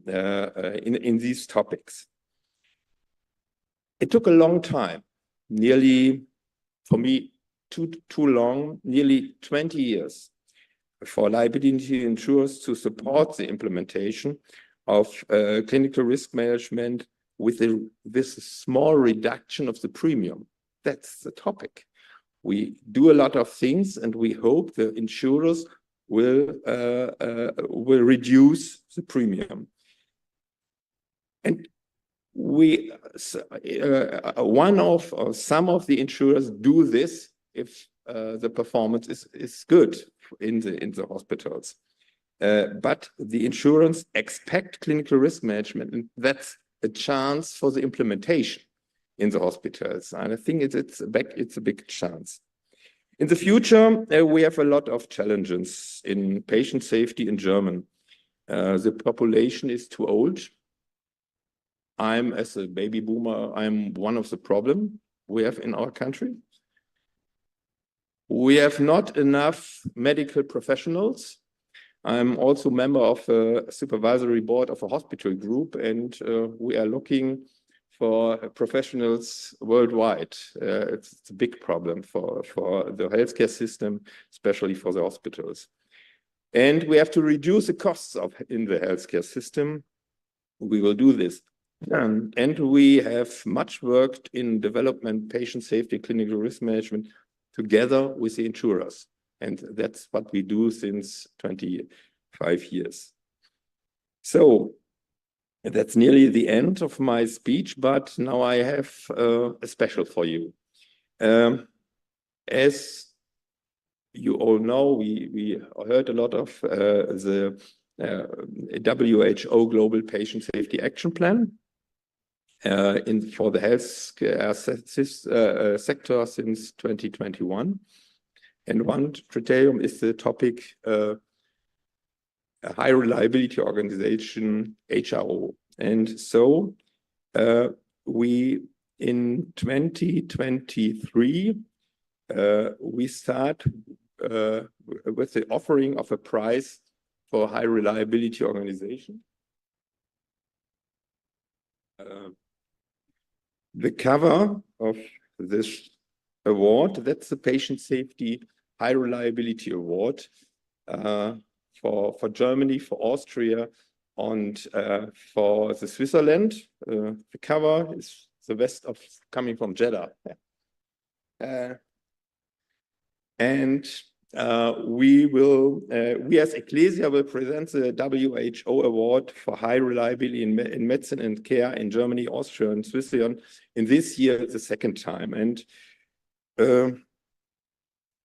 topics. It took a long time, nearly, for me, too long, nearly 20 years, for liability insurers to support the implementation of clinical risk management with this small reduction of the premium. That's the topic. We do a lot of things, and we hope the insurers will reduce the premium. And some of the insurers do this if the performance is good in the hospitals. But the insurance expect clinical risk management, and that's a chance for the implementation in the hospitals. And I think it's a big chance. In the future, we have a lot of challenges in patient safety in Germany. The population is too old. As a baby boomer, I'm one of the problems we have in our country. We have not enough medical professionals. I'm also a member of a supervisory board of a hospital group, and we are looking for professionals worldwide. It's a big problem for the healthcare system, especially for the hospitals. And we have to reduce the costs in the healthcare system. We will do this. And we have much worked in development, patient safety, clinical risk management together with the insurers. And that's what we do since 25 years. So that's nearly the end of my speech, but now I have a special for you. As you all know, we heard a lot of the WHO Global Patient Safety Action Plan for the healthcare sector since 2021. And one criterion is the topic a high reliability organization, HRO. And so we, in 2023, we start with the offering of a prize for high reliability organization. The cover of this award, that's the Patient Safety High Reliability Award for Germany, for Austria, and for the Switzerland. The cover is the west of coming from Jeddah. We as Ecclesia will present the WHO Award for High Reliability in Medicine and Care in Germany, Austria, and Switzerland in this year, the second time. And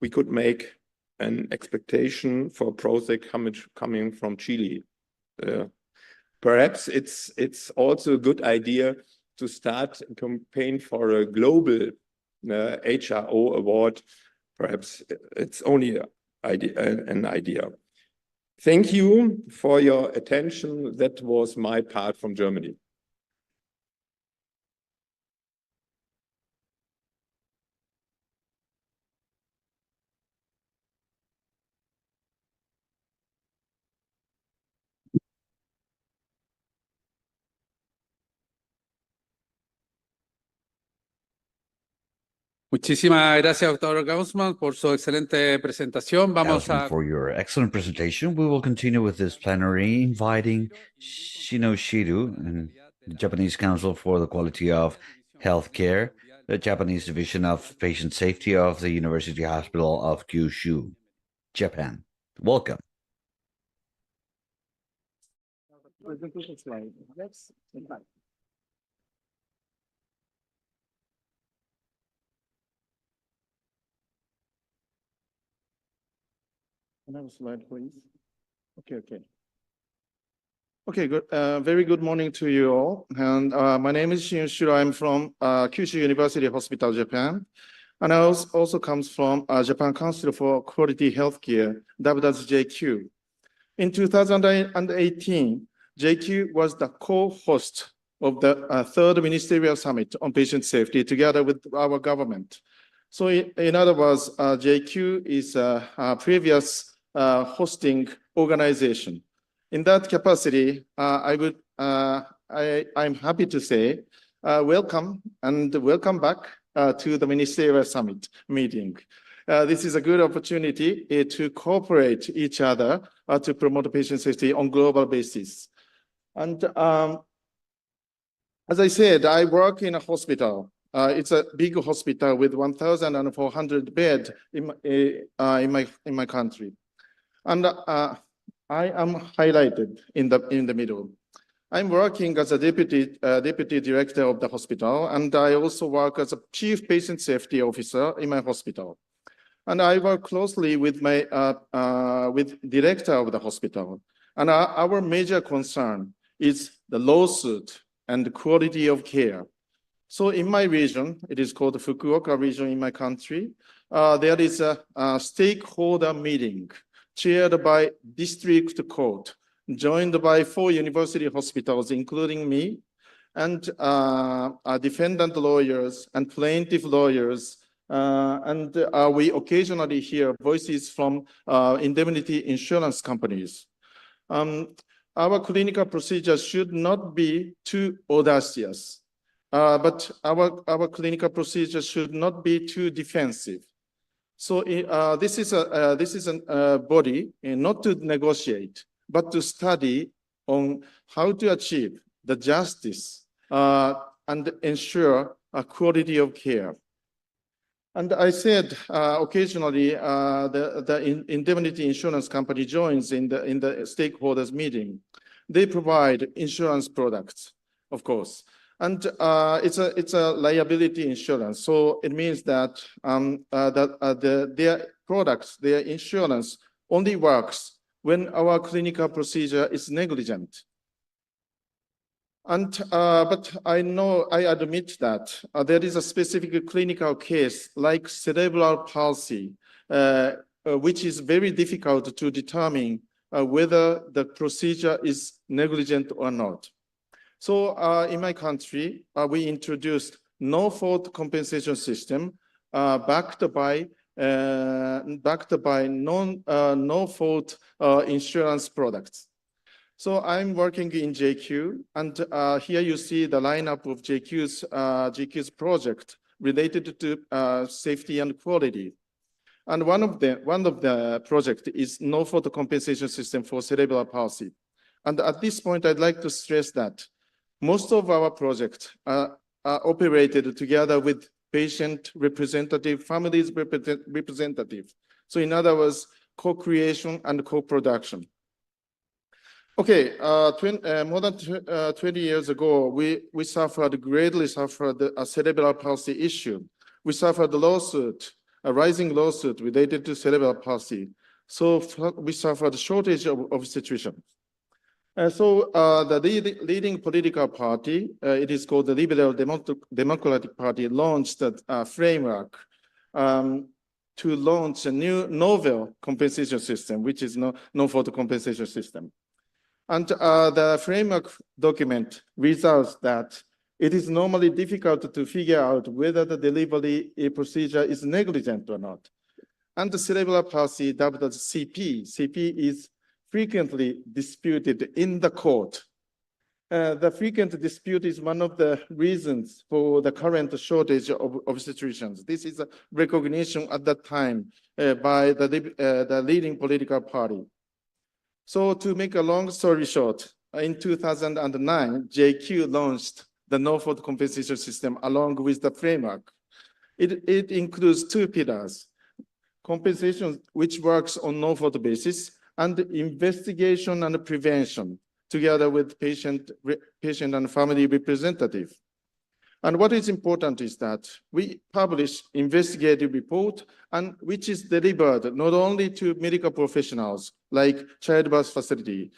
we could make an expectation for a project coming from Chile. Perhaps it's also a good idea to start a campaign for a global HRO award. Perhaps it's only an idea. Thank you for your attention. That was my part from Germany. Muchísimas gracias, doctor Gaussman, por su excelente presentación. Vamos Gaussman, a... for your excellent presentation. We will continue with this plenary, inviting Shino Shiru, and the Japanese Council for the Quality of Healthcare, the Japanese Division of Patient Safety of the University Hospital of Kyushu, Japan. Welcome. Presentation slide. Next. Another slide, please. Okay. Okay, good. Very good morning to you all. And my name is Shin Shiro. I'm from Kyushu University Hospital, Japan. And I also comes from Japan Council for Quality Healthcare, dubbed as JQ. In 2018, JQ was the co-host of the third ministerial summit on patient safety together with our government. So in other words, JQ is a previous hosting organization. In that capacity, I'm happy to say welcome and welcome back to the ministerial summit meeting. This is a good opportunity to cooperate each other to promote patient safety on global basis. And as I said, I work in a hospital. It's a big hospital with 1,400 beds in my country. And I am highlighted in the middle. I'm working as a deputy director of the hospital, and I also work as a chief patient safety officer in my hospital. And I work closely with my with director of the hospital. And our major concern is the lawsuit and the quality of care. So in my region, it is called the Fukuoka region in my country, there is a stakeholder meeting chaired by district court, joined by 4 university hospitals, including me, and defendant lawyers and plaintiff lawyers. And we occasionally hear voices from indemnity insurance companies. Our clinical procedures should not be too audacious, but our clinical procedures should not be too defensive. So this is a body not to negotiate, but to study on how to achieve the justice and ensure a quality of care. And I said occasionally the indemnity insurance company joins in the stakeholders meeting. They provide insurance products, of course. And it's a liability insurance. So it means that, their products, their insurance only works when our clinical procedure is negligent. And but I admit that there is a specific clinical case like cerebral palsy, which is very difficult to determine whether the procedure is negligent or not. So in my country, we introduced no-fault compensation system backed by no-fault insurance products. So I'm working in JQ, and here you see the lineup of JQ's project related to safety and quality. And one of the project is no-fault compensation system for cerebral palsy. And at this point, I'd like to stress that most of our projects are operated together with patient representative, families representative. So in other words, co-creation and co-production. Okay, more than 20 years ago, we greatly suffered a cerebral palsy issue. We suffered a rising lawsuit related to cerebral palsy. So we suffered a shortage of situation. So the leading political party, it is called the Liberal Democratic Party, launched a framework to launch a new novel compensation system, which is no-fault compensation system. And the framework document results that it is normally difficult to figure out whether the delivery procedure is negligent or not. And the cerebral palsy, dubbed as CP is frequently disputed in the court. The frequent dispute is one of the reasons for the current shortage of obstetricians. This is a recognition at that time by the leading political party. So to make a long story short, in 2009, JQ launched the no-fault compensation system along with the framework. It includes two pillars: compensation, which works on no-fault basis, and investigation and prevention, together with patient and family representative. And what is important is that we publish investigative report, and which is delivered not only to medical professionals like childbirth facility,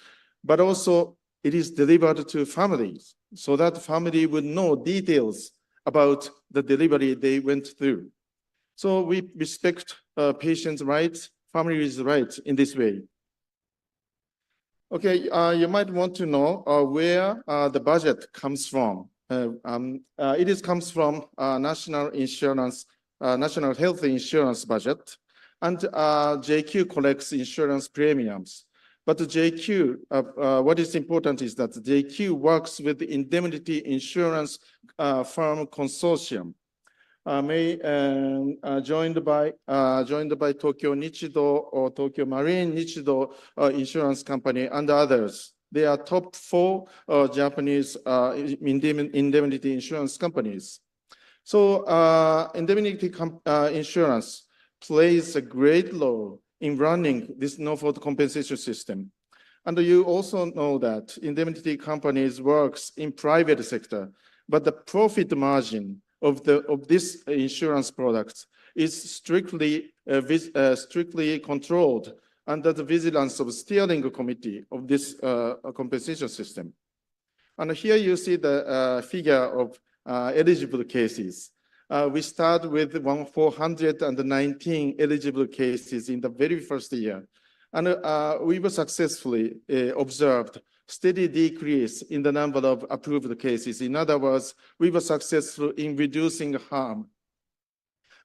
but also it is delivered to families so that family would know details about the delivery they went through. So we respect patients' rights, families' rights in this way. Okay, you might want to know where the budget comes from. It comes from national health insurance budget, and JQ collects insurance premiums. But JQ, what is important is that JQ works with the indemnity insurance firm consortium, joined by Tokyo Nichido or Tokyo Marine Nichido insurance company and others. They are top 4 Japanese indemnity insurance companies. So indemnity insurance plays a great role in running this no-fault compensation system. And you also know that indemnity companies works in private sector, but the profit margin of this insurance products is strictly controlled under the vigilance of steering committee of this compensation system. And here you see the figure of eligible cases. We start with 419 eligible cases in the very first year. And we were successfully observed steady decrease in the number of approved cases. In other words, we were successful in reducing harm.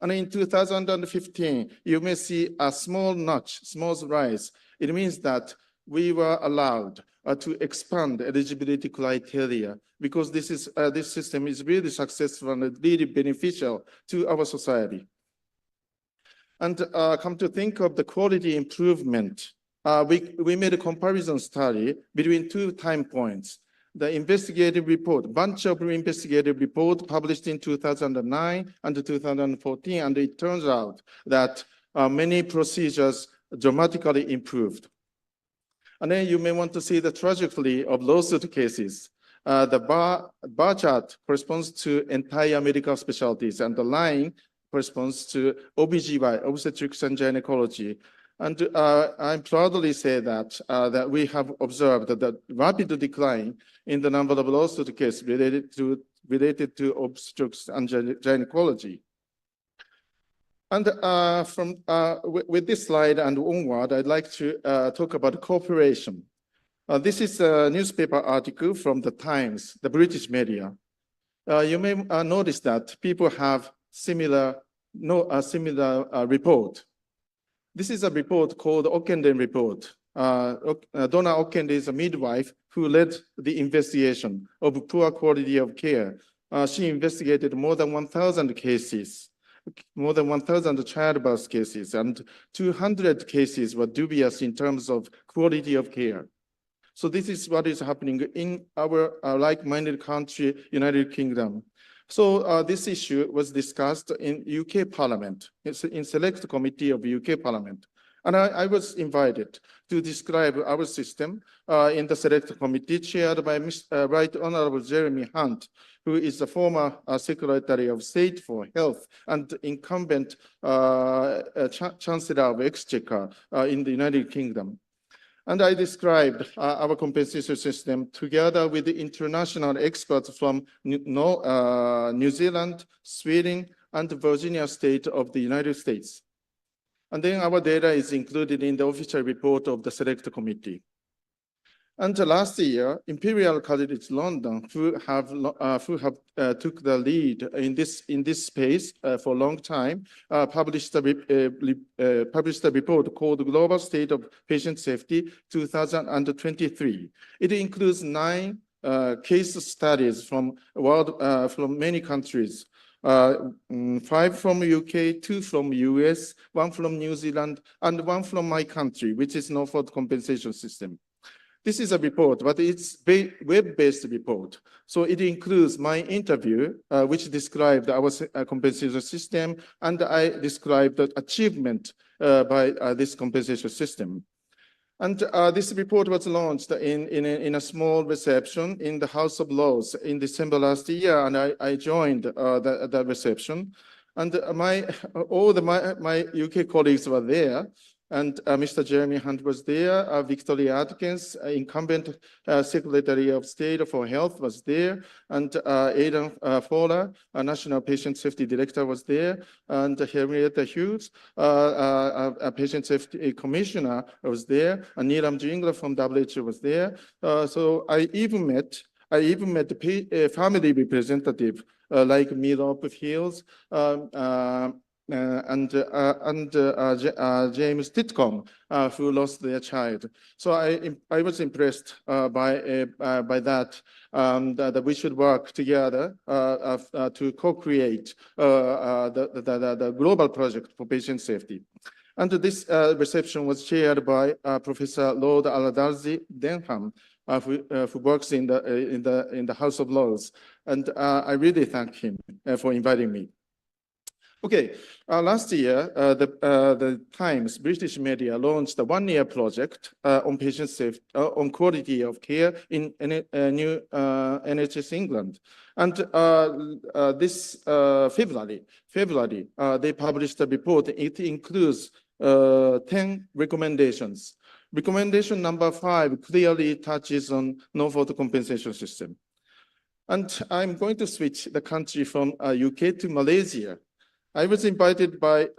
And in 2015, you may see a small notch, small rise. It means that we were allowed to expand eligibility criteria because this system is really successful and really beneficial to our society. And come to think of the quality improvement, we made a comparison study between 2 time points. The investigative report, bunch of investigative report published in 2009 and 2014, and it turns out that many procedures dramatically improved. And then you may want to see the trajectory of lawsuit cases. The bar chart corresponds to entire medical specialties, and the line corresponds to OBGY, obstetrics and gynecology. And I'm proudly say that we have observed the rapid decline in the number of lawsuit cases related to obstetrics and gynecology. And with this slide and onward, I'd like to talk about cooperation. This is a newspaper article from the Times, the British media. You may notice that people have similar report. This is a report called Okenden report. Donna Okende is a midwife who led the investigation of poor quality of care. She investigated more than 1,000 cases, more than 1,000 childbirth cases, and 200 cases were dubious in terms of quality of care. So this is what is happening in our like-minded country, United Kingdom. So this issue was discussed in UK Parliament, in select committee of UK Parliament. And I was invited to describe our system in the select committee chaired by Right Honorable Jeremy Hunt, who is the former Secretary of State for Health and incumbent Chancellor of Exchequer in the United Kingdom. And I described our compensation system together with the international experts from New Zealand, Sweden, and Virginia state of the United States. And then our data is included in the official report of the select committee. And last year, Imperial College London, who have took the lead in this space for a long time, published a report called Global State of Patient Safety 2023. It includes 9 case studies from from many countries. 5 from UK, 2 from US, 1 from New Zealand, and 1 from my country, which is no-fault compensation system. This is a report, but it's web-based report. So it includes my interview, which described our compensation system, and I described the achievement by this compensation system. And this report was launched in a small reception in the House of Lords in December last year, and I joined that reception. And all my UK colleagues were there, and Mr. Jeremy Hunt was there, Victoria Atkins, incumbent Secretary of State for Health was there, and Aidan Fowler, National Patient Safety Director was there, and Henrietta Hughes, a Patient Safety Commissioner was there, and Neelam Jingla from WHO was there. So I even met the family representative like Milop Hills, and James Titcomb, who lost their child. So I was impressed by that, that we should work together to co-create the global project for patient safety. And this reception was chaired by Professor Lord Aladarzi Denham, who works in the House of Lords, and I really thank him for inviting me. Okay, last year, the Times British media launched a one-year project on patient safety, on quality of care in new NHS England. And this February, they published a report. It includes 10 recommendations. Recommendation number 5 clearly touches on no-fault compensation system. And I'm going to switch the country from UK to Malaysia. I was invited by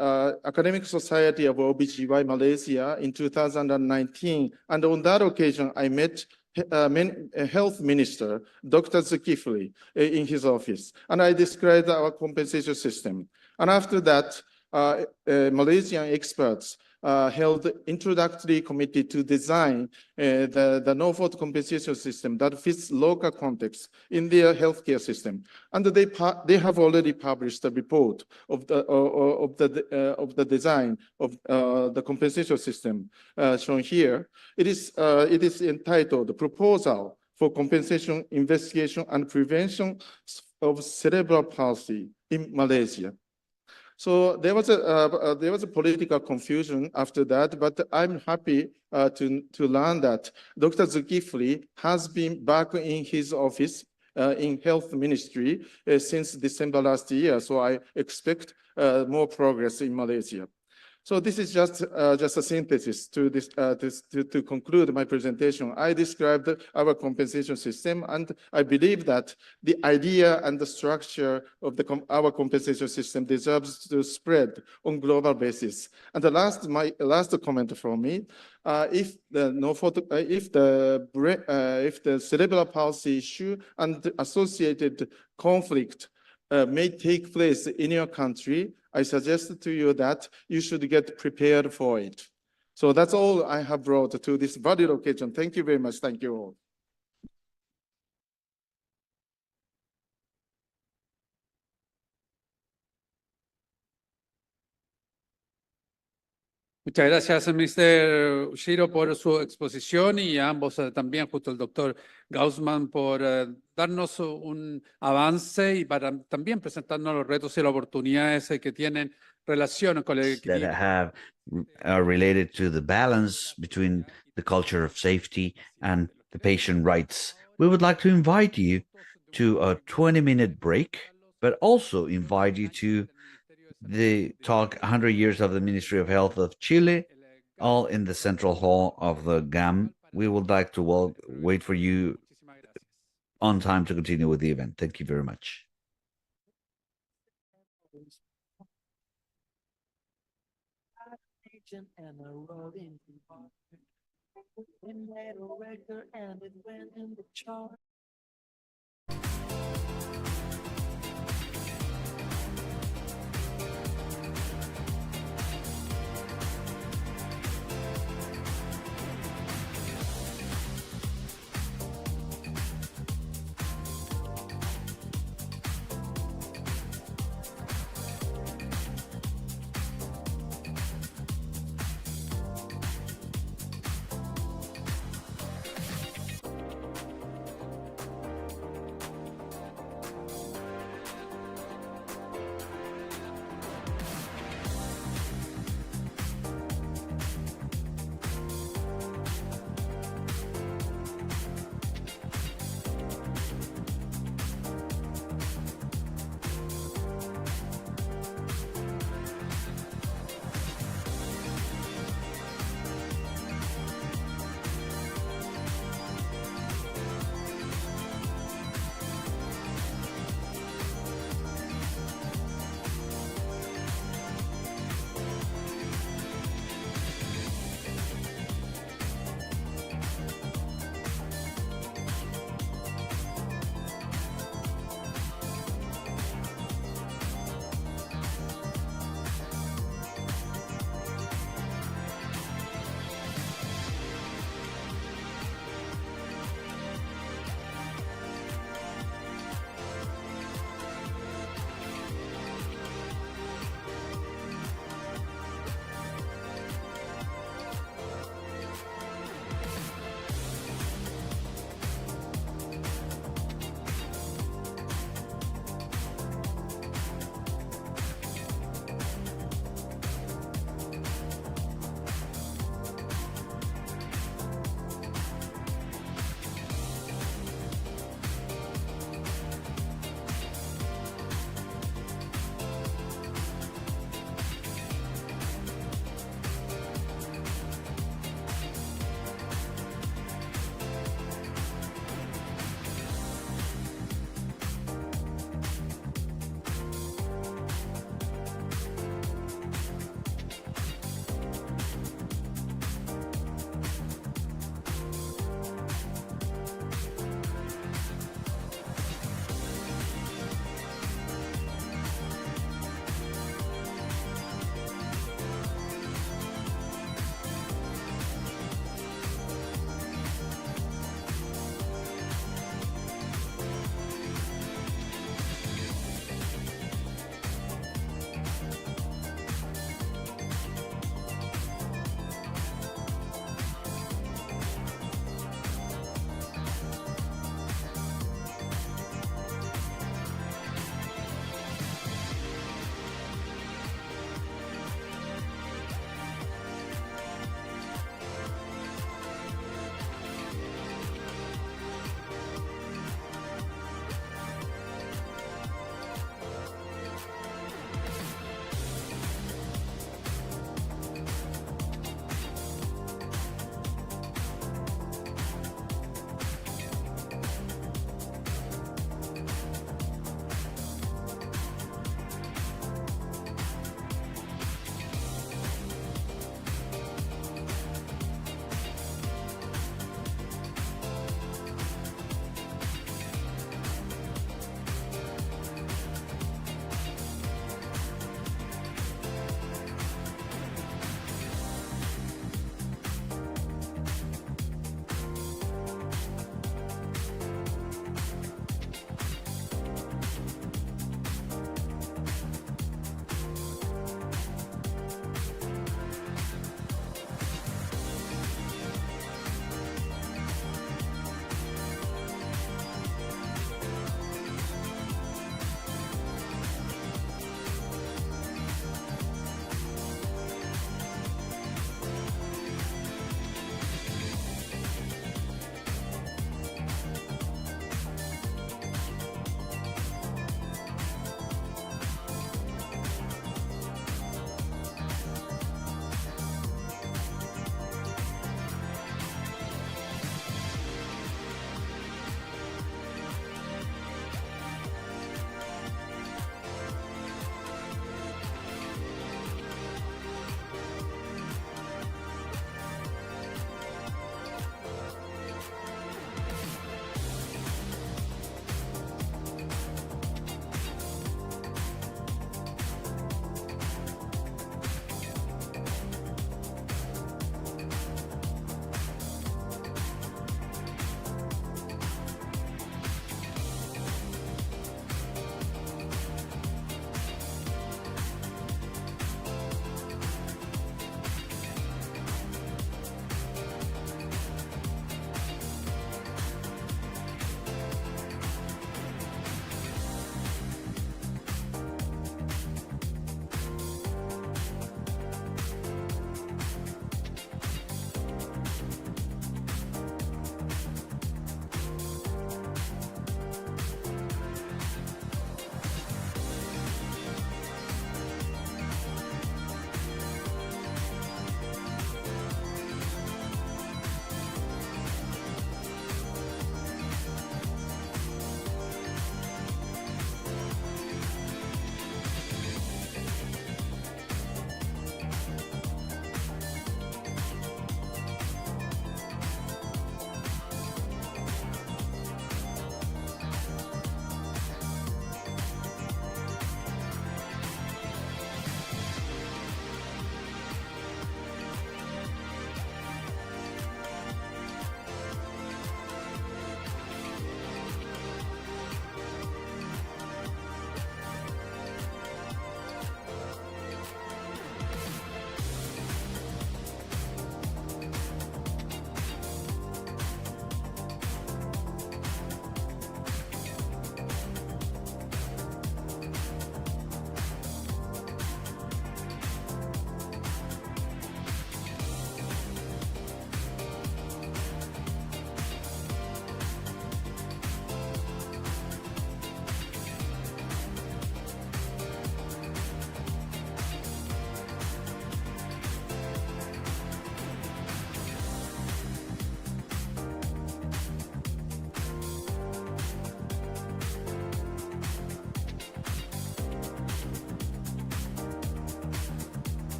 Academic Society of OBGY Malaysia in 2019, and on that occasion, I met Health Minister, Dr. Zulkifli, in his office, and I described our compensation system. And after that, Malaysian experts held introductory committee to design the no-fault compensation system that fits local context in their healthcare system. And they have already published a report of the design of the compensation system shown here. It is entitled "Proposal for Compensation Investigation and Prevention of Cerebral Palsy in Malaysia." So there was a political confusion after that, but I'm happy to learn that Dr. Zulkifli has been back in his office in Health Ministry since December last year. So I expect more progress in Malaysia. So this is just a synthesis to conclude my presentation. I described our compensation system, and I believe that the idea and the structure of our compensation system deserves to spread on global basis. And my last comment from me: if the cerebral palsy issue and associated conflict may take place in your country, I suggest to you that you should get prepared for it. So that's all I have brought to this valued occasion. Thank you very much. Thank you all. Muchas gracias, Mr. Ushiro, por su exposición, y a ambos también, justo el doctor Gaussman, por darnos un avance y para también presentarnos los retos y las oportunidades que tienen relación con el that are related to the balance between the culture of safety and the patient rights. We would like to invite you to a 20-minute break, but also invite you to the talk 100 Years of the Ministry of Health of Chile, all in the central hall of the GAM. We would like to wait for you on time to continue with the event. Thank you very much.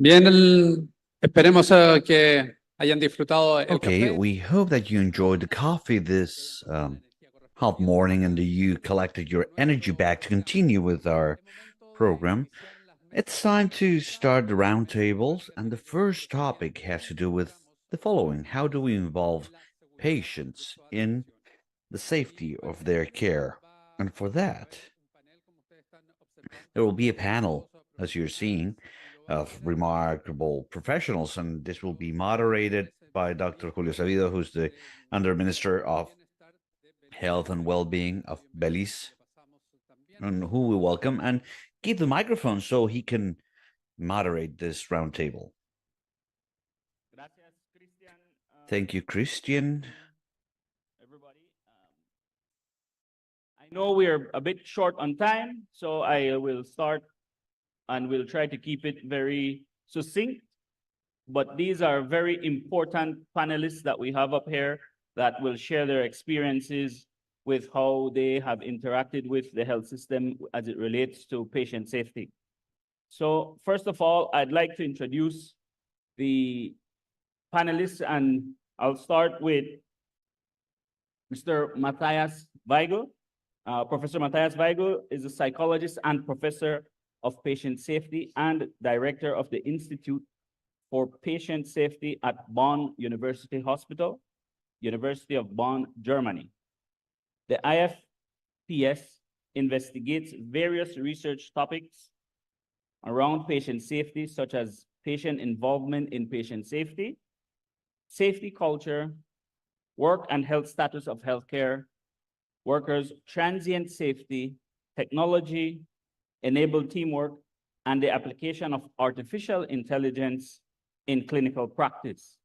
Bien, esperemos que hayan disfrutado el Okay, café. we hope that you enjoyed the coffee this hot morning and that you collected your energy back to continue with our program. It's time to start the roundtables, and the first topic has to do with the following: how do we involve patients in the safety of their care? And for that, there will be a panel, as you're seeing, of remarkable professionals, and this will be moderated by Dr. Julio Sabido, who's the Under Minister of Health and Well-being of Belize, and who we welcome and give the microphone so he can moderate this roundtable. Thank you, Christian. Everybody. I know we're a bit short on time, so I will start and we'll try to keep it very succinct. But these are very important panelists that we have up here that will share their experiences with how they have interacted with the health system as it relates to patient safety. So first of all, I'd like to introduce the panelists, and I'll start with Mr. Matthias Weigel. Professor Matthias Weigel is a psychologist and professor of patient safety and director of the Institute for Patient Safety at Bonn University Hospital, University of Bonn, Germany. The IFPS investigates various research topics around patient safety, such as patient involvement in patient safety, safety culture, work and health status of healthcare workers, transient safety, technology, enabled teamwork, and the application of artificial intelligence in clinical practice.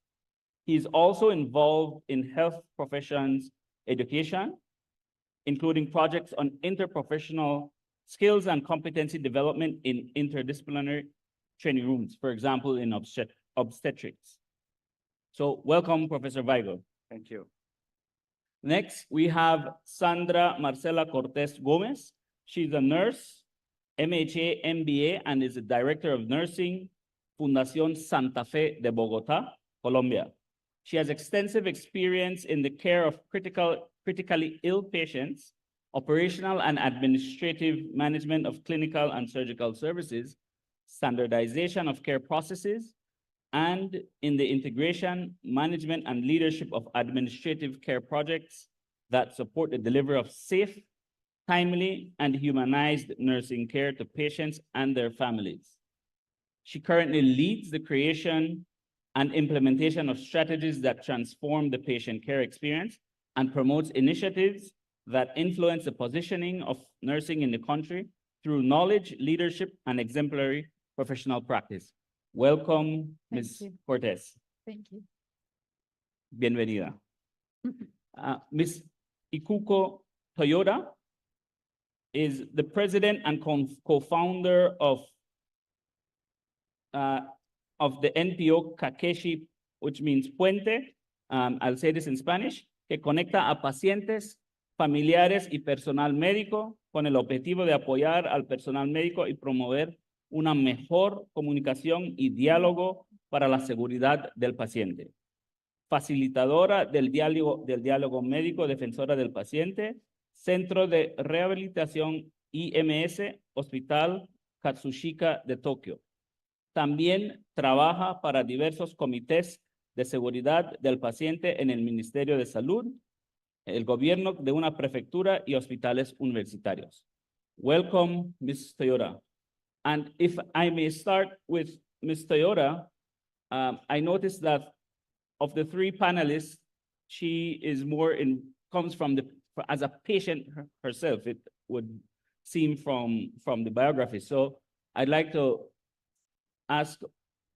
He's also involved in health professions education, including projects on interprofessional skills and competency development in interdisciplinary training rooms, for example, in obstetrics. So welcome, Professor Weigel. Thank you. Next, we have Sandra Marcela Cortez Gomez. She's a nurse, MHA, MBA, and is the Director of Nursing, Fundación Santa Fe de Bogotá, Colombia. She has extensive experience in the care of critically ill patients, operational and administrative management of clinical and surgical services, standardization of care processes, and in the integration, management, and leadership of administrative care projects that support the delivery of safe, timely, and humanized nursing care to patients and their families. She currently leads the creation and implementation of strategies that transform the patient care experience and promotes initiatives that influence the positioning of nursing in the country through knowledge, leadership, and exemplary professional practice. Welcome, Ms. Cortez. Thank you. Bienvenida. Ms. Ikuko Toyoda is the president and co-founder of the NPO Kakeshi, which means Puente. I'll say this in Spanish, que conecta a pacientes, familiares y personal médico con el objetivo de apoyar al personal médico y promover una mejor comunicación y diálogo para la seguridad del paciente. Facilitadora del diálogo médico, defensora del paciente, Centro de Rehabilitación IMS, Hospital Katsushika de Tokio. También trabaja para diversos comités de seguridad del paciente en el Ministerio de Salud, el gobierno de una prefectura y hospitales universitarios. Welcome, Ms. Toyoda. And if I may start with Ms. Toyoda, I noticed that of the three panelists, she is comes from as a patient herself, it would seem from the biography. So I'd like to ask,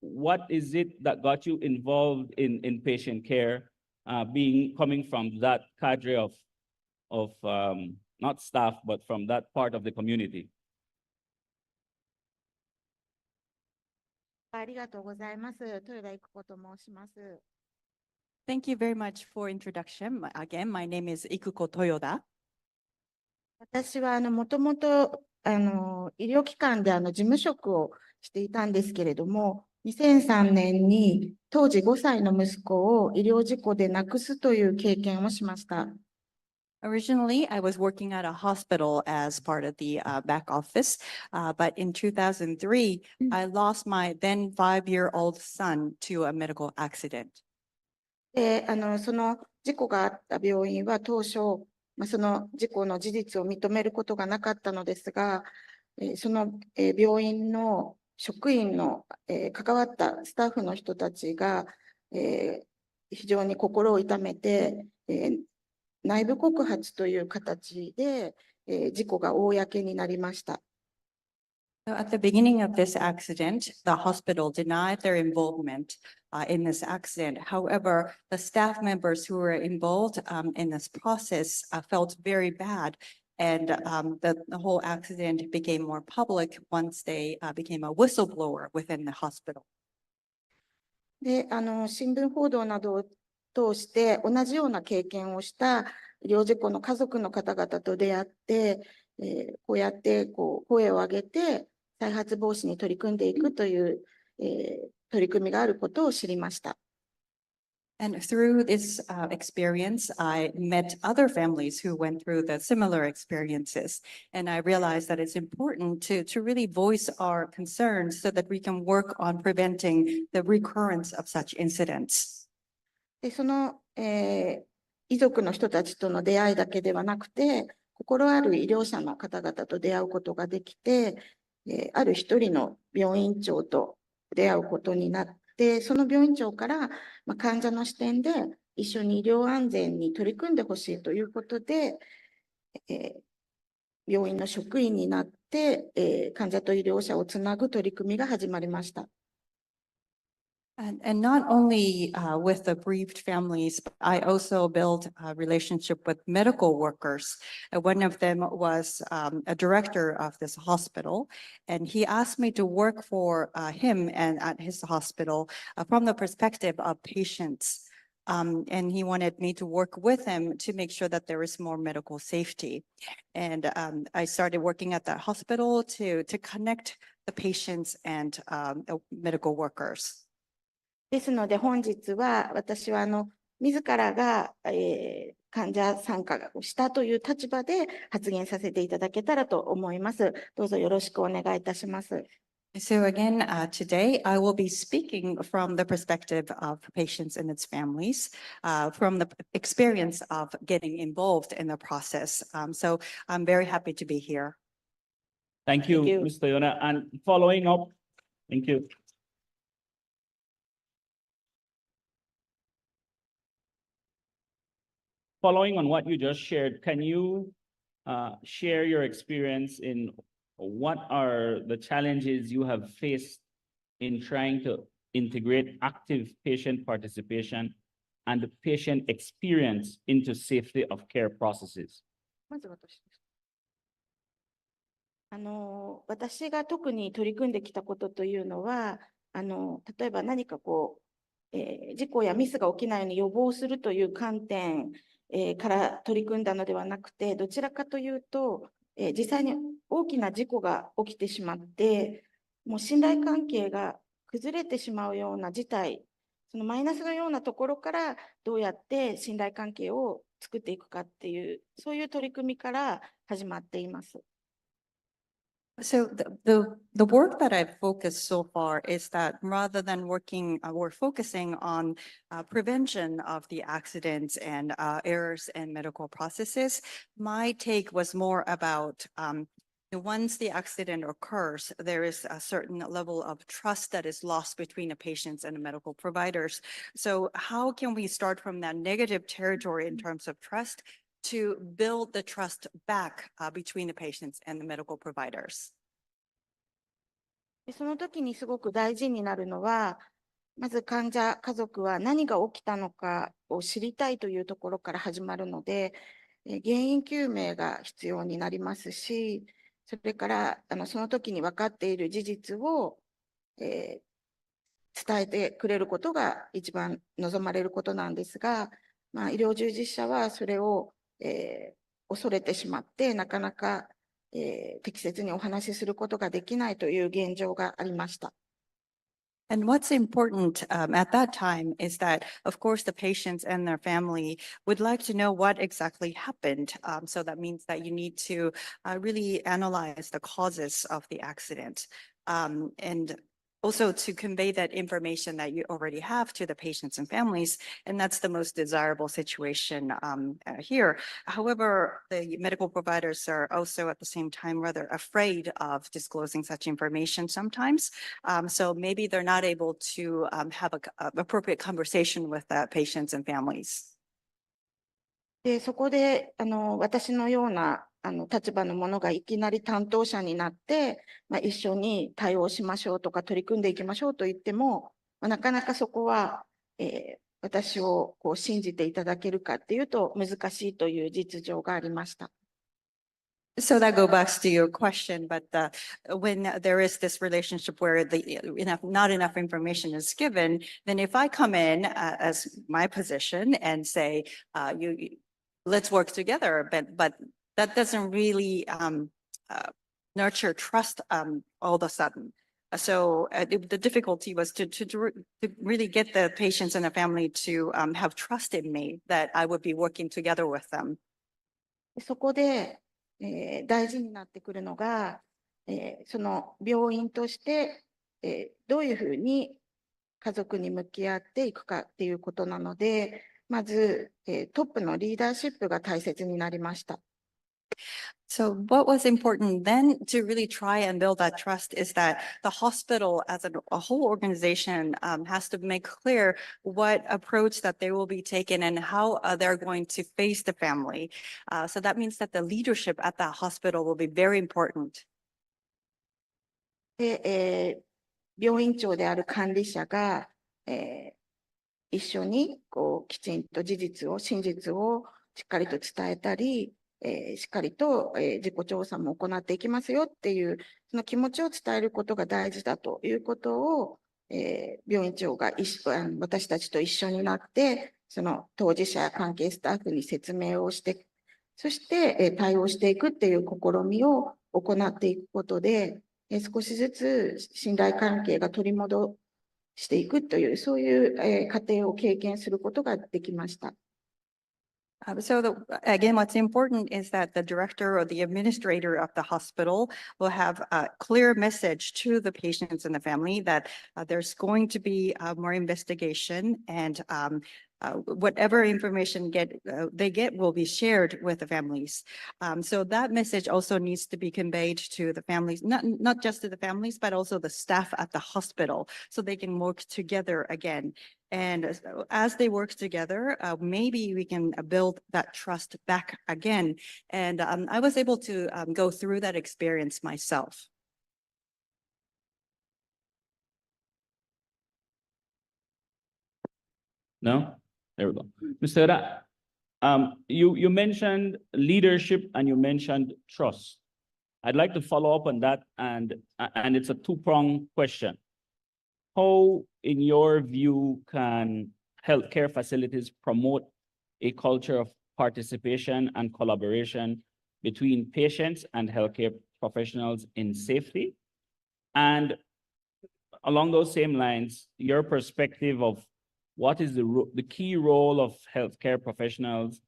what is it that got you involved in patient care, coming from that cadre of not staff, but from that part of the community? Thank you very much for introduction. Again, my name is Ikuko Toyoda. 私はもともと医療機関で事務職をしていたんですけれども、2003年に当時5歳の息子を医療事故で亡くすという経験をしました。Originally, I was working at a hospital as part of the back office, but in 2003, I lost my then 5-year-old son to a medical accident. で、その事故があった病院は当初、その事故の事実を認めることがなかったのですが、その病院の職員の関わったスタッフの人たちが非常に心を痛めて、内部告発という形で事故が公になりました。So at the beginning of this accident, the hospital denied their involvement in this accident. However, the staff members who were involved in this process felt very bad. And the whole accident became more public once they became a whistleblower within the hospital. で、新聞報道などを通して同じような経験をした医療事故の家族の方々と出会って、こうやって声を上げて再発防止に取り組んでいくという、取り組みがあることを知りました。And through this experience, I met other families who went through the similar experiences. And I realized that it's important to really voice our concerns so that we can work on preventing the recurrence of such incidents. で、その、遺族の人たちとの出会いだけではなくて、心ある医療者の方々と出会うことができて、ある一人の病院長と出会うことになって、その病院長から、患者の視点で一緒に医療安全に取り組んでほしいということで、病院の職員になって、患者と医療者をつなぐ取り組みが始まりました。And not only with the bereaved families, but I also built a relationship with medical workers. One of them was a director of this hospital, and he asked me to work for him and at his hospital from the perspective of patients. And he wanted me to work with him to make sure that there is more medical safety. And I started working at that hospital to connect the patients and the medical workers. ですので本日は私は自らが、患者参加をしたという立場で発言させていただけたらと思います。どうぞよろしくお願いいたします。So again, today I will be speaking from the perspective of patients and its families, from the experience of getting involved in the process. So I'm very happy to be here. Thank you, Thank you. Ms. Toyona. And following up, thank you. Following on what you just shared, can you share your experience in what are the challenges you have faced in trying to integrate active patient participation and the patient experience into safety of care processes? まず私です。私が特に取り組んできたことというのは、例えば何か事故やミスが起きないように予防するという観点から取り組んだのではなくて、どちらかというと、実際に大きな事故が起きてしまって、もう信頼関係が崩れてしまうような事態、そのマイナスのようなところからどうやって信頼関係を作っていくかっていう、そういう取り組みから始まっています。So the work that I've focused so far is that rather than working, we're focusing on prevention of the accidents and errors in medical processes. My take was more about once the accident occurs, there is a certain level of trust that is lost between the patients and the medical providers. So how can we start from that negative territory in terms of trust to build the trust back between the patients and the medical providers? その時にすごく大事になるのは、まず患者、家族は何が起きたのかを知りたいというところから始まるので、原因究明が必要になりますし、それからその時に分かっている事実を、伝えてくれることが一番望まれることなんですが、医療従事者はそれを、恐れてしまって、なかなか、適切にお話しすることができないという現状がありました。And what's important at that time is that, of course, the patients and their family would like to know what exactly happened. So that means that you need to really analyze the causes of the accident. And also to convey that information that you already have to the patients and families, and that's the most desirable situation here. However, the medical providers are also at the same time rather afraid of disclosing such information sometimes. So maybe they're not able to have a appropriate conversation with patients and families. で、そこで、私のような、立場の者がいきなり担当者になって、一緒に対応しましょうとか取り組んでいきましょうと言っても、なかなかそこは、私をこう信じていただけるかっていうと難しいという実情がありました。So that goes back to your question, but when there is this relationship where not enough information is given, then if I come in as my position and say, let's work together, but that doesn't really nurture trust all of a sudden. So the difficulty was to really get the patients and the family to have trust in me that I would be working together with them. そこで、大事になってくるのが、その病院として、どういうふうに家族に向き合っていくかっていうことなので、まず、トップのリーダーシップが大切になりました。So what was important then to really try and build that trust is that the hospital as a whole organization has to make clear what approach that they will be taking and how they're going to face the family. So that means that the leadership at that hospital will be very important. で、病院長である管理者が、一緒にこうきちんと真実をしっかりと伝えたり、しっかりと、自己調査も行っていきますよっていう、その気持ちを伝えることが大事だということを、病院長が私たちと一緒になって、その当事者や関係スタッフに説明をして、そして、対応していくっていう試みを行っていくことで、少しずつ信頼関係が取り戻していくという、そういう、過程を経験することができました。So again, what's important is that the director or the administrator of the hospital will have a clear message to the patients and the family that there's going to be more investigation and whatever information they get will be shared with the families. So that message also needs to be conveyed to the families, not just to the families, but also the staff at the hospital, so they can work together again. And as they work together, maybe we can build that trust back again. And I was able to go through that experience myself. No? There we go. Mr. Ra, you mentioned leadership and you mentioned trust. I'd like to follow up on that, and it's a two-pronged question. How, in your view, can healthcare facilities promote a culture of participation and collaboration between patients and healthcare professionals in safety? And along those same lines, your perspective of what is the key role of healthcare professionals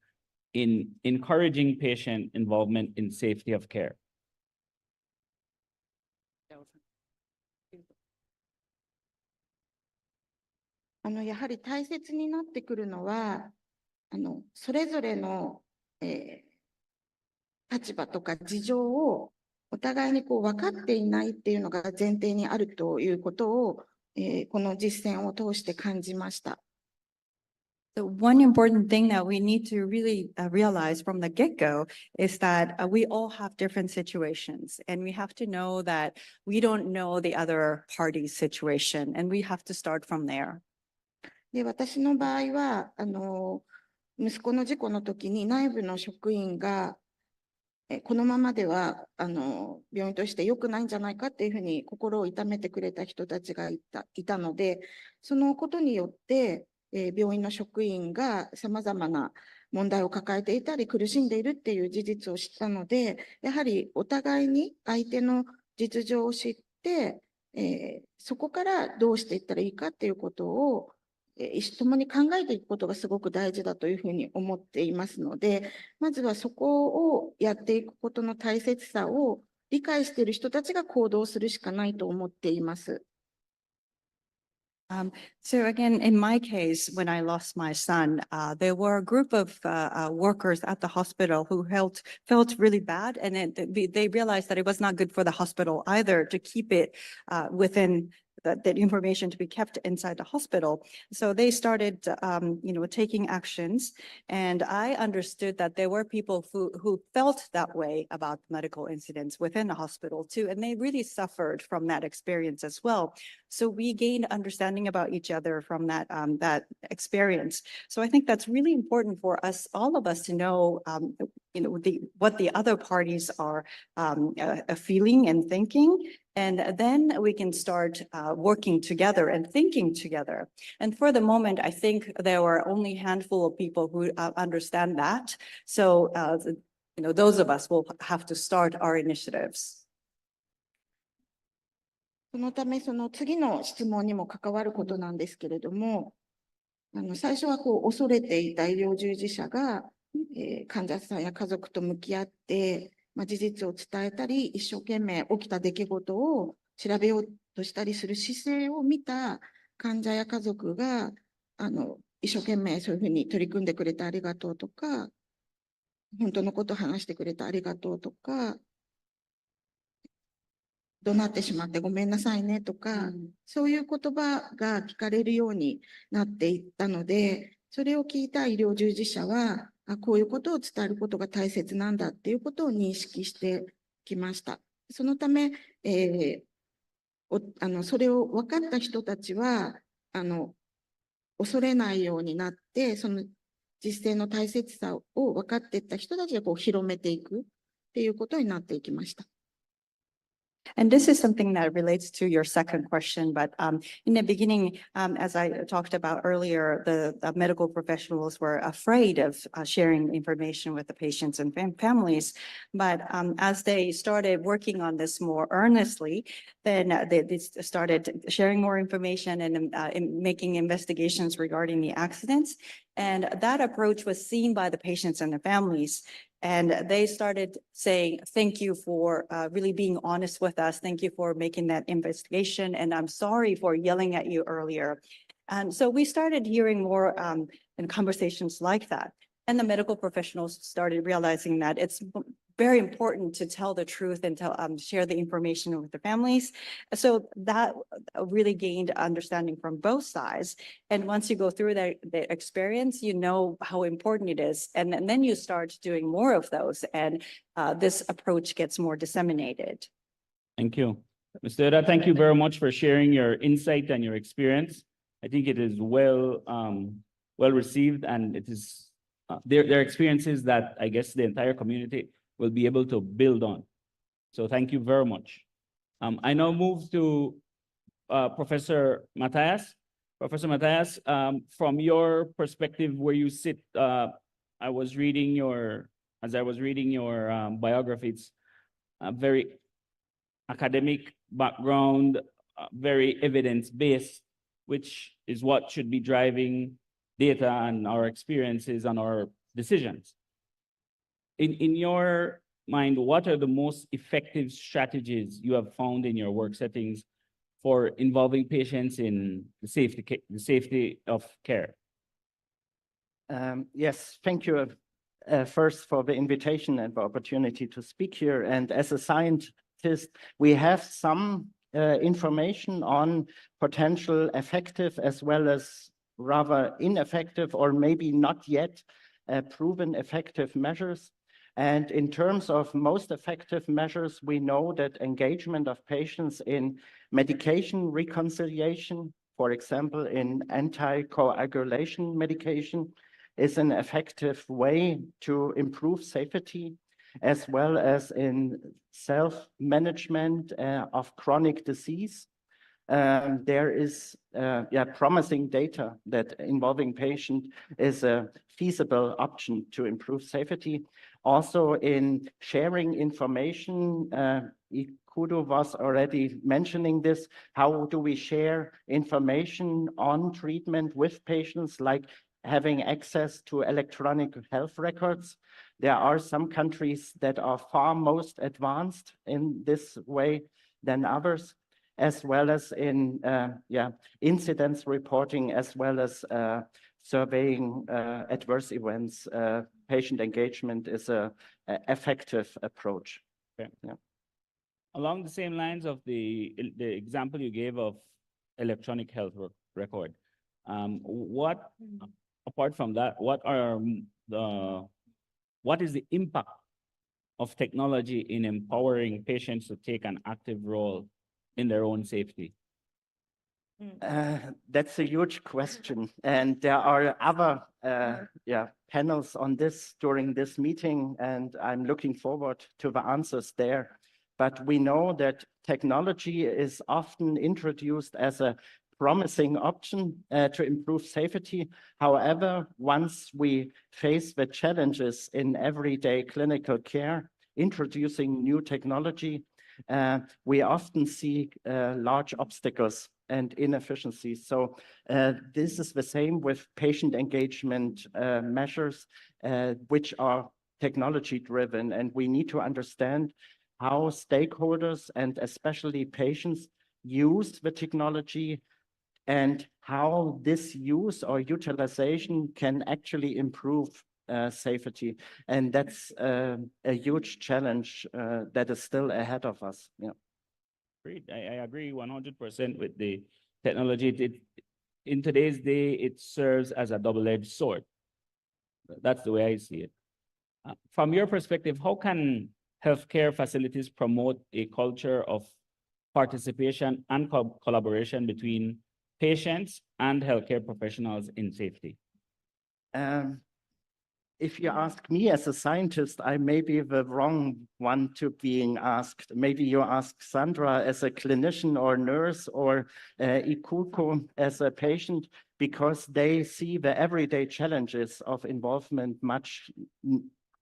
in encouraging patient involvement in safety of care? やはり大切になってくるのは、それぞれの、立場とか事情をお互いにこう分かっていないっていうのが前提にあるということを、この実践を通して感じました。The one important thing that we need to really realize from the get-go is that we all have different situations, and we have to know that we don't know the other party's situation, and we have to start from there. で、私の場合は、息子の事故の時に内部の職員が、このままでは病院として良くないんじゃないかっていうふうに心を痛めてくれた人たちがいたので、そのことによって、病院の職員がさまざまな問題を抱えていたり苦しんでいるっていう事実を知ったので、やはりお互いに相手の実情を知って、そこからどうしていったらいいかっていうことを、共に考えていくことがすごく大事だというふうに思っていますので、まずはそこをやっていくことの大切さを理解している人たちが行動するしかないと思っています。So again, in my case, when I lost my son, there were a group of workers at the hospital who felt really bad, and they realized that it was not good for the hospital either to keep it within that information to be kept inside the hospital. So they started, taking actions, and I understood that there were people who felt that way about medical incidents within the hospital too, and they really suffered from that experience as well. So we gained understanding about each other from that experience. So I think that's really important for us, all of us, to know, what the other parties are feeling and thinking. And then we can start working together and thinking together. And for the moment, I think there were only a handful of people who understand that. So, those of us will have to start our initiatives. そのため、その次の質問にも関わることなんですけれども、最初は恐れていた医療従事者が、患者さんや家族と向き合って、事実を伝えたり、一生懸命起きた出来事を調べようとしたりする姿勢を見た患者や家族が、一生懸命そういうふうに取り組んでくれてありがとうとか、本当のことを話してくれてありがとうとか、怒鳴ってしまってごめんなさいねとか、そういう言葉が聞かれるようになっていったので、それを聞いた医療従事者は、こういうことを伝えることが大切なんだっていうことを認識してきました。そのため、それを分かった人たちは、恐れないようになって、その実践の大切さを分かっていった人たちが広めていくっていうことになっていきました。And this is something that relates to your second question, but in the beginning, as I talked about earlier, the medical professionals were afraid of sharing information with the patients and families. But as they started working on this more earnestly, then they started sharing more information and making investigations regarding the accidents. And that approach was seen by the patients and the families. And they started saying, thank you for really being honest with us. Thank you for making that investigation. And I'm sorry for yelling at you earlier. And so we started hearing more in conversations like that. And the medical professionals started realizing that it's very important to tell the truth and share the information with the families. So that really gained understanding from both sides. And once you go through the experience, you know how important it is. And then you start doing more of those, and this approach gets more disseminated. Thank you. Mr. Ura, thank you very much for sharing your insight and your experience. I think it is well received, and it is their experiences that I guess the entire community will be able to build on. So thank you very much. I now move to Professor Matthias. Professor Matthias, from your perspective where you sit, as I was reading your biography, it's a very academic background, very evidence-based, which is what should be driving data and our experiences and our decisions. In your mind, what are the most effective strategies you have found in your work settings for involving patients in the safety of care? Yes, thank you first for the invitation and the opportunity to speak here. And as a scientist, we have some information on potential effective as well as rather ineffective or maybe not yet proven effective measures. And in terms of most effective measures, we know that engagement of patients in medication reconciliation, for example, in anticoagulation medication, is an effective way to improve safety, as well as in self-management of chronic disease. There is promising data that involving patient is a feasible option to improve safety. Also in sharing information, Kudo was already mentioning this. How do we share information on treatment with patients, like having access to electronic health records? There are some countries that are far most advanced in this way than others, as well as in incidence reporting, as well as surveying adverse events. Patient engagement is a effective approach. Okay. Yeah. Along the same lines of the example you gave of electronic health record, what, apart from that, what is the impact of technology in empowering patients to take an active role in their own safety? That's a huge question, and there are other panels on this during this meeting, and I'm looking forward to the answers there. But we know that technology is often introduced as a promising option to improve safety. However, once we face the challenges in everyday clinical care, introducing new technology, we often see large obstacles and inefficiencies. So this is the same with patient engagement measures, which are technology driven, and we need to understand how stakeholders and especially patients use the technology and how this use or utilization can actually improve safety. And that's a huge challenge that is still ahead of us. Yeah. Great. I agree 100% with the technology. In today's day, it serves as a double-edged sword. That's the way I see it. From your perspective, how can healthcare facilities promote a culture of participation and collaboration between patients and healthcare professionals in safety? If you ask me as a scientist, I may be the wrong one to being asked. Maybe you ask Sandra as a clinician or nurse, or Ikuko as a patient, because they see the everyday challenges of involvement much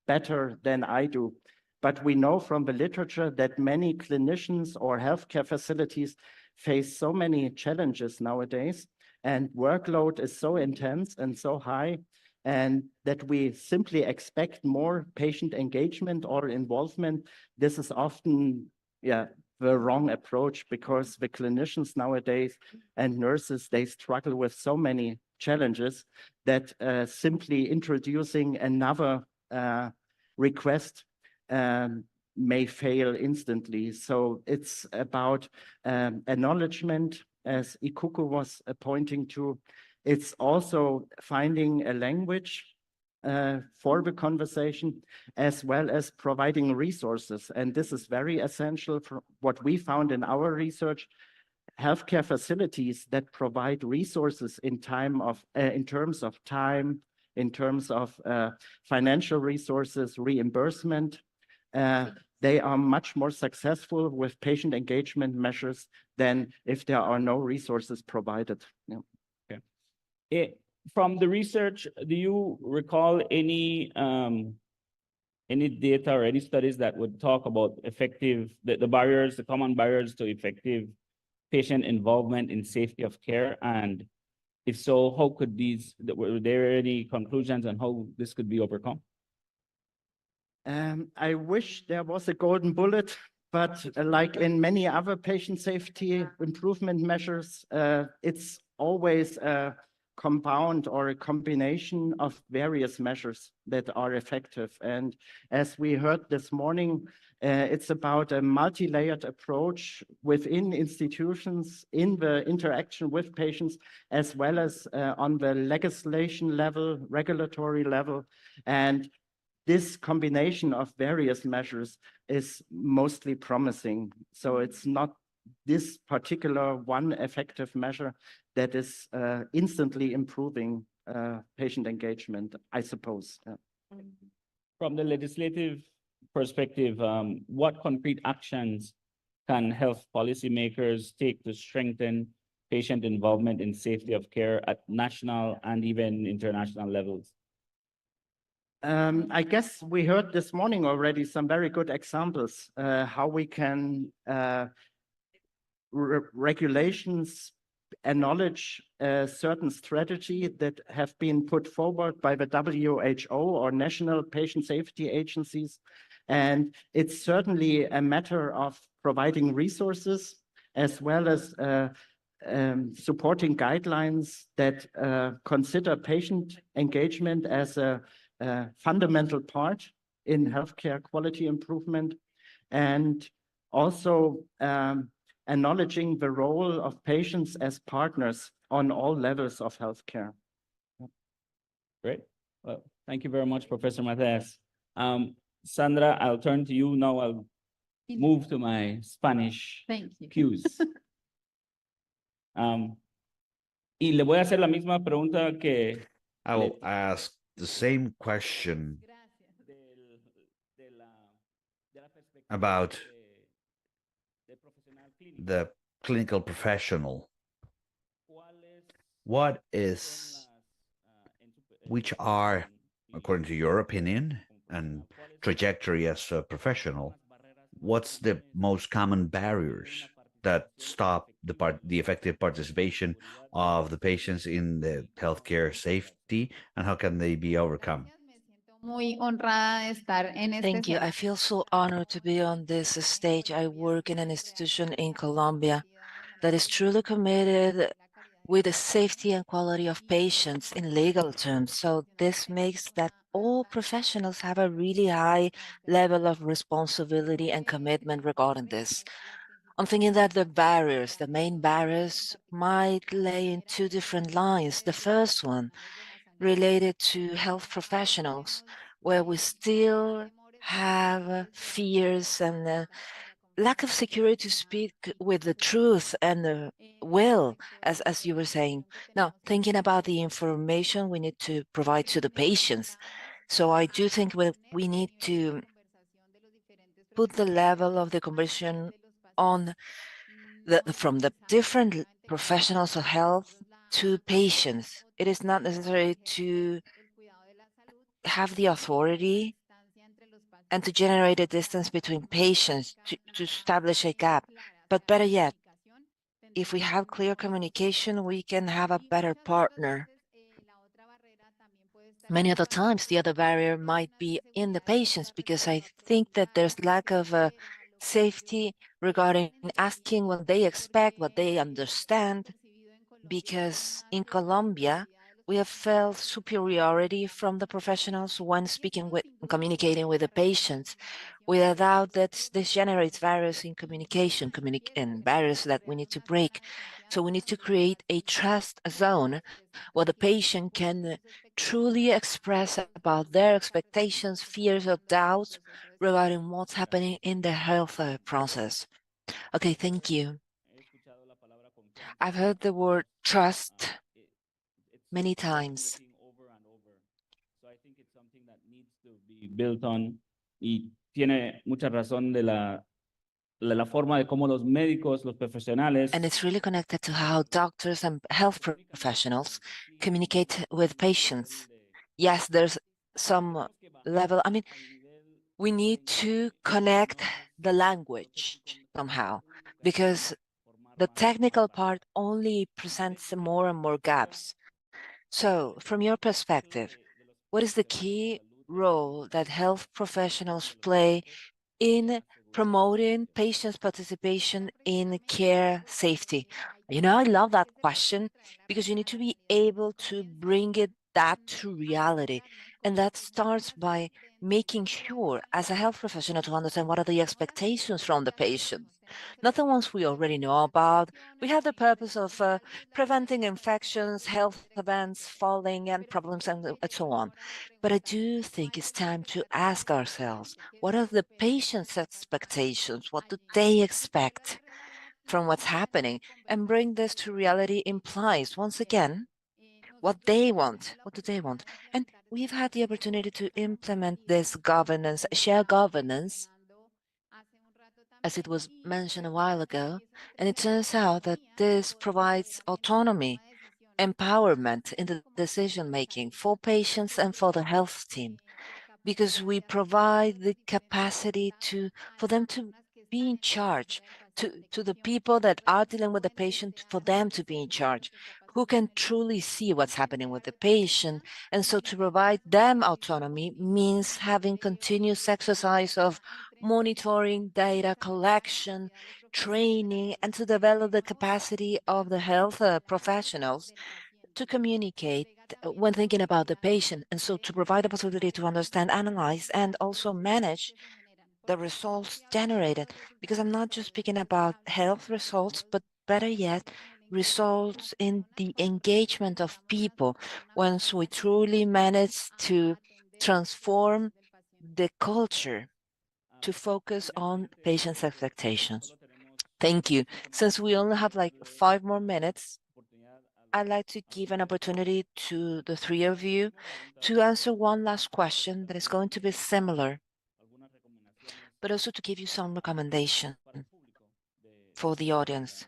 better than I do. But we know from the literature that many clinicians or healthcare facilities face so many challenges nowadays, and workload is so intense and so high, and that we simply expect more patient engagement or involvement. This is often the wrong approach, because the clinicians nowadays and nurses, they struggle with so many challenges that simply introducing another request may fail instantly. So it's about acknowledgement, as Ikuko was pointing to. It's also finding a language for the conversation, as well as providing resources. And this is very essential for what we found in our research. Healthcare facilities that provide resources in terms of time, in terms of financial resources, reimbursement, they are much more successful with patient engagement measures than if there are no resources provided. Yeah. From the research, do you recall any data or any studies that would talk about the barriers, the common barriers to effective patient involvement in safety of care? And if so, how could were there any conclusions on how this could be overcome? I wish there was a golden bullet, but like in many other patient safety improvement measures, it's always a compound or a combination of various measures that are effective. And as we heard this morning, it's about a multi-layered approach within institutions, in the interaction with patients, as well as on the legislation level, regulatory level. And this combination of various measures is mostly promising. So it's not this particular one effective measure that is instantly improving patient engagement, I suppose. Yeah. From the legislative perspective, what concrete actions can health policymakers take to strengthen patient involvement in safety of care at national and even international levels? I guess we heard this morning already some very good examples how we can regulations acknowledge a certain strategy that have been put forward by the WHO or national patient safety agencies. And it's certainly a matter of providing resources as well as supporting guidelines that consider patient engagement as a fundamental part in healthcare quality improvement, and also acknowledging the role of patients as partners on all levels of healthcare. Great. Well, thank you very much, Professor Matthias. Sandra, I'll turn to you now. I'll move to my Spanish cues. Y le voy a hacer la misma pregunta que I will ask the same question about the clinical professional. Which are, according to your opinion and trajectory as a professional, what's the most common barriers that stop the effective participation of the patients in the healthcare safety, and how can they be overcome? Thank you. I feel so honored to be on this stage. I work in an institution in Colombia that is truly committed with the safety and quality of patients in legal terms. So this makes that all professionals have a really high level of responsibility and commitment regarding this. I'm thinking that the main barriers might lay in two different lines. The first one related to health professionals, where we still have fears and lack of security to speak with the truth and the will, as you were saying. Now, thinking about the information we need to provide to the patients. So I do think we need to put the level of the conversation on from the different professionals of health to patients. It is not necessary to have the authority and to generate a distance between patients to establish a gap. But better yet, if we have clear communication, we can have a better partner. Many other times, the other barrier might be in the patients, because I think that there's lack of safety regarding asking what they expect, what they understand, because in Colombia, we have felt superiority from the professionals when speaking with, communicating with the patients. Without doubt, that this generates barriers in communication, and barriers that we need to break. So we need to create a trust zone where the patient can truly express about their expectations, fears, or doubts regarding what's happening in the health process. Okay, thank you. I've heard the word trust many times. So I think it's something that needs to be built on, y tiene mucha razón de la forma de cómo los médicos, los profesionales. And it's really connected to how doctors and health professionals communicate with patients. Yes, there's some level, I mean, we need to connect the language somehow, because the technical part only presents more and more gaps. So from your perspective, what is the key role that health professionals play in promoting patients' participation in care safety? You know, I love that question, because you need to be able to bring that to reality. And that starts by making sure, as a health professional, to understand what are the expectations from the patients. Not the ones we already know about. We have the purpose of preventing infections, health events, falling, and problems, and so on. But I do think it's time to ask ourselves, what are the patients' expectations? What do they expect from what's happening? And bring this to reality implies, once again, what they want. What do they want? And we've had the opportunity to implement this governance, share governance, as it was mentioned a while ago. And it turns out that this provides autonomy, empowerment in the decision-making for patients and for the health team. because we provide the capacity for them to be in charge, to the people that are dealing with the patient, for them to be in charge, who can truly see what's happening with the patient. And so to provide them autonomy means having continuous exercise of monitoring, data collection, training, and to develop the capacity of the health professionals to communicate when thinking about the patient. And so to provide the possibility to understand, analyze, and also manage the results generated, because I'm not just speaking about health results, but better yet, results in the engagement of people. Once we truly manage to transform the culture to focus on patients' expectations. Thank you. Since we only have like 5 more minutes, I'd like to give an opportunity to the three of you to answer one last question that is going to be similar, but also to give you some recommendation for the audience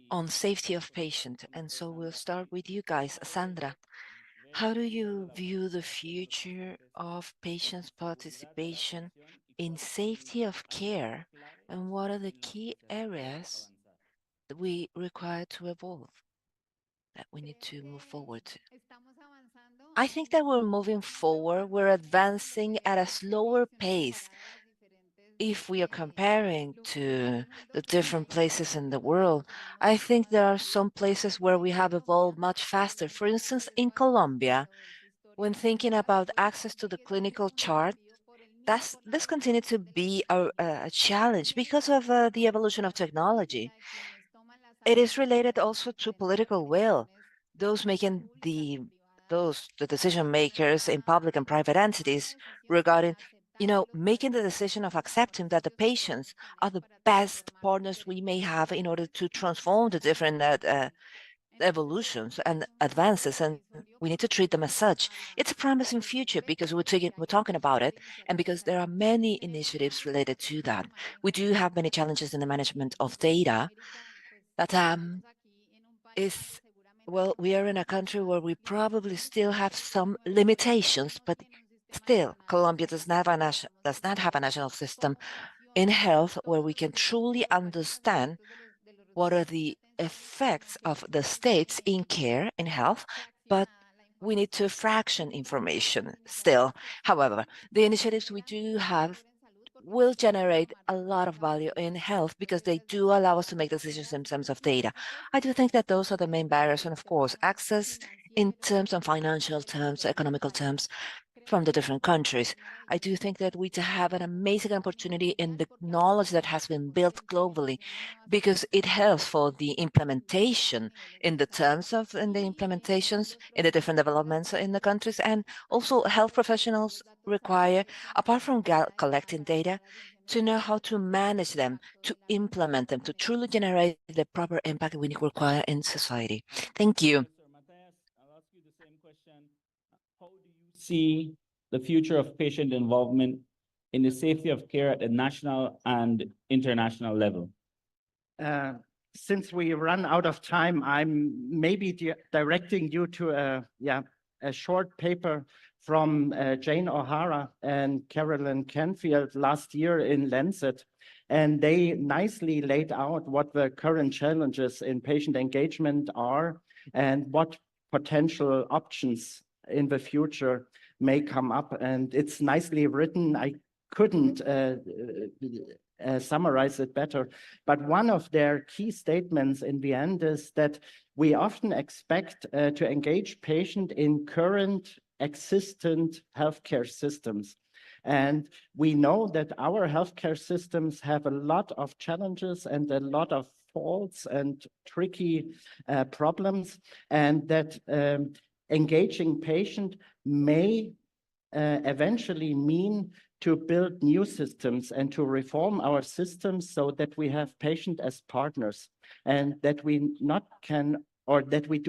on safety of patient. And so we'll start with you guys. Sandra, how do you view the future of patients' participation in safety of care, and what are the key areas that we require to evolve, that we need to move forward to? I think that we're moving forward. We're advancing at a slower pace if we are comparing to the different places in the world. I think there are some places where we have evolved much faster. For instance, in Colombia, when thinking about access to the clinical chart, this continues to be a challenge because of the evolution of technology. It is related also to political will. Those making the decision makers in public and private entities regarding, making the decision of accepting that the patients are the best partners we may have in order to transform the different evolutions and advances, and we need to treat them as such. It's a promising future because we're talking about it, and because there are many initiatives related to that. We do have many challenges in the management of data that well, we are in a country where we probably still have some limitations, but still, Colombia does not have a national system in health where we can truly understand what are the effects of the states in care, in health, but we need to fraction information still. However, the initiatives we do have will generate a lot of value in health because they do allow us to make decisions in terms of data. I do think that those are the main barriers, and of course, access in terms of financial terms, economical terms, from the different countries. I do think that we have an amazing opportunity in the knowledge that has been built globally, because it helps for the implementation in the terms of in the implementations in the different developments in the countries. And also health professionals require, apart from collecting data, to know how to manage them, to implement them, to truly generate the proper impact we require in society. Thank you. I'll ask you the same question. How do you see the future of patient involvement in the safety of care at the national and international level? Since we run out of time, I'm maybe directing you to a short paper from Jane O'Hara and Carolyn Canfield last year in Lancet. And they nicely laid out what the current challenges in patient engagement are and what potential options in the future may come up. And it's nicely written. I couldn't summarize it better. But one of their key statements in the end is that we often expect to engage patient in current existent healthcare systems. And we know that our healthcare systems have a lot of challenges and a lot of faults and tricky problems, and that engaging patient may eventually mean to build new systems and to reform our systems so that we have patient as partners, and that we do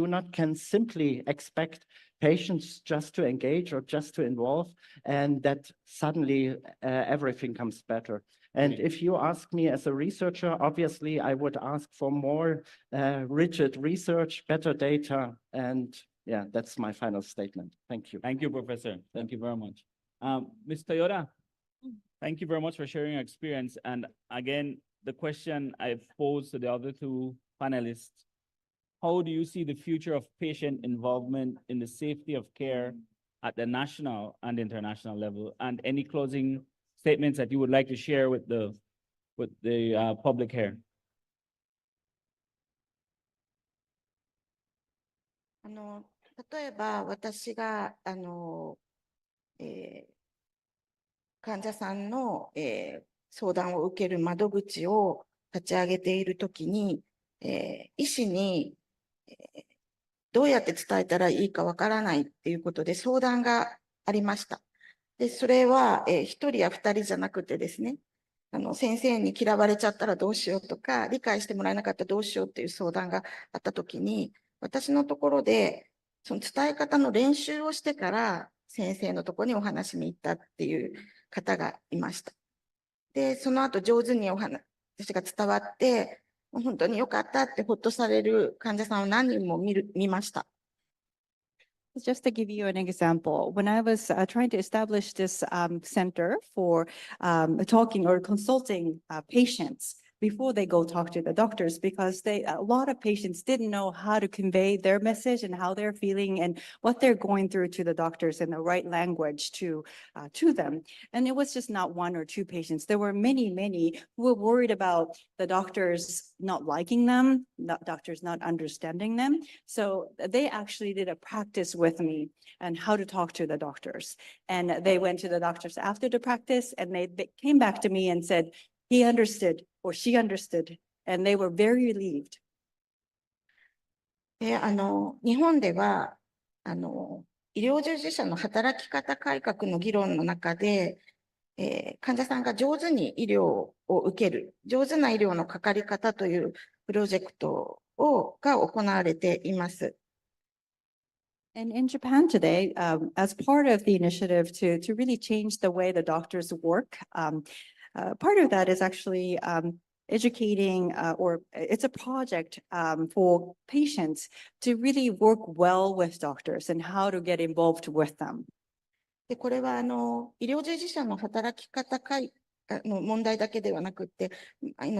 not can simply expect patients just to engage or just to involve, and that suddenly everything comes better. And if you ask me as a researcher, obviously I would ask for more rigid research, better data, and yeah, that's my final statement. Thank you. Thank you, Professor. Thank you very much. Ms. Toyota, thank you very much for sharing your experience. And again, the question I've posed to the other two panelists, how do you see the future of patient involvement in the safety of care at the national and international level? And any closing statements that you would like to share with the public here? 例えば私が患者さんの、相談を受ける窓口を立ち上げているときに、医師に、どうやって伝えたらいいかわからないっていうことで相談がありました。で、それは、1人や2人じゃなくてですね、先生に嫌われちゃったらどうしようとか、理解してもらえなかったらどうしようっていう相談があったときに、私のところで、その伝え方の練習をしてから先生のところにお話に行ったっていう方がいました。で、その後上手にお話が伝わって、本当に良かったってほっとされる患者さんを何人も見ました。Just to give you an example, when I was trying to establish this center for talking or consulting patients before they go talk to the doctors, because a lot of patients didn't know how to convey their message and how they're feeling and what they're going through to the doctors in the right language to them. And it was just not one or two patients. There were many who were worried about the doctors not liking them, doctors not understanding them. So they actually did a practice with me and how to talk to the doctors. And they went to the doctors after the practice and they came back to me and said, he understood or she understood, and they were very relieved. で、日本では、医療従事者の働き方改革の議論の中で、患者さんが上手に医療を受ける、上手な医療のかかり方というプロジェクトが行われています。And in Japan today, as part of the initiative to really change the way the doctors work, part of that is actually educating, or it's a project for patients to really work well with doctors and how to get involved with them. で、これは医療従事者の働き方の問題だけではなくて、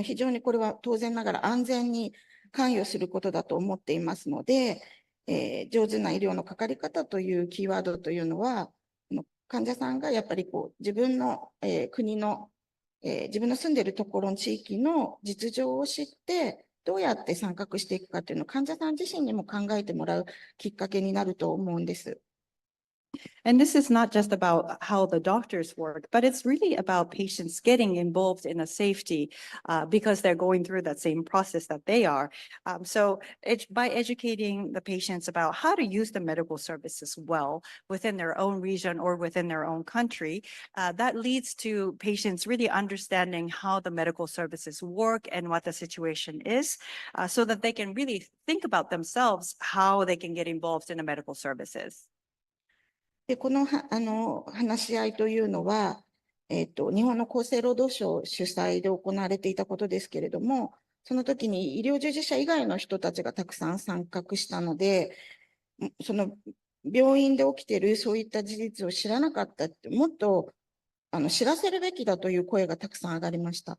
非常にこれは当然ながら安全に関与することだと思っていますので、上手な医療のかかり方というキーワードというのは、患者さんがやっぱり自分の、国の、自分の住んでいるところの地域の実情を知って、どうやって参画していくかというのを患者さん自身にも考えてもらうきっかけになると思うんです。And this is not just about how the doctors work, but it's really about patients getting involved in a safety because they're going through that same process that they are. So by educating the patients about how to use the medical services well within their own region or within their own country, that leads to patients really understanding how the medical services work and what the situation is, so that they can really think about themselves how they can get involved in the medical services. で、この話し合いというのは、日本の厚生労働省主催で行われていたことですけれども、その時に医療従事者以外の人たちがたくさん参画したので、その病院で起きているそういった事実を知らなかったって、もっと知らせるべきだという声がたくさん上がりました。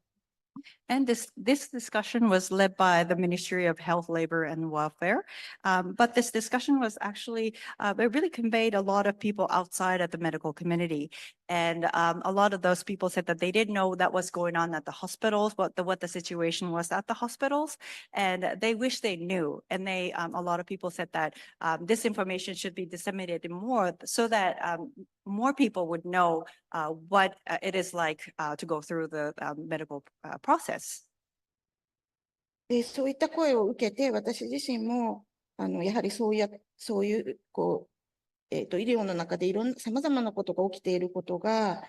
And this discussion was led by the Ministry of Health, Labor and Welfare. But this discussion was actually, it really conveyed a lot of people outside of the medical community. And a lot of those people said that they didn't know that was going on at the hospitals, what the situation was at the hospitals. And they wish they knew. And a lot of people said that this information should be disseminated more so that more people would know what it is like to go through the medical process. で、そういった声を受けて、私自身もやはりそういう医療の中でさまざまなことが起きていることが、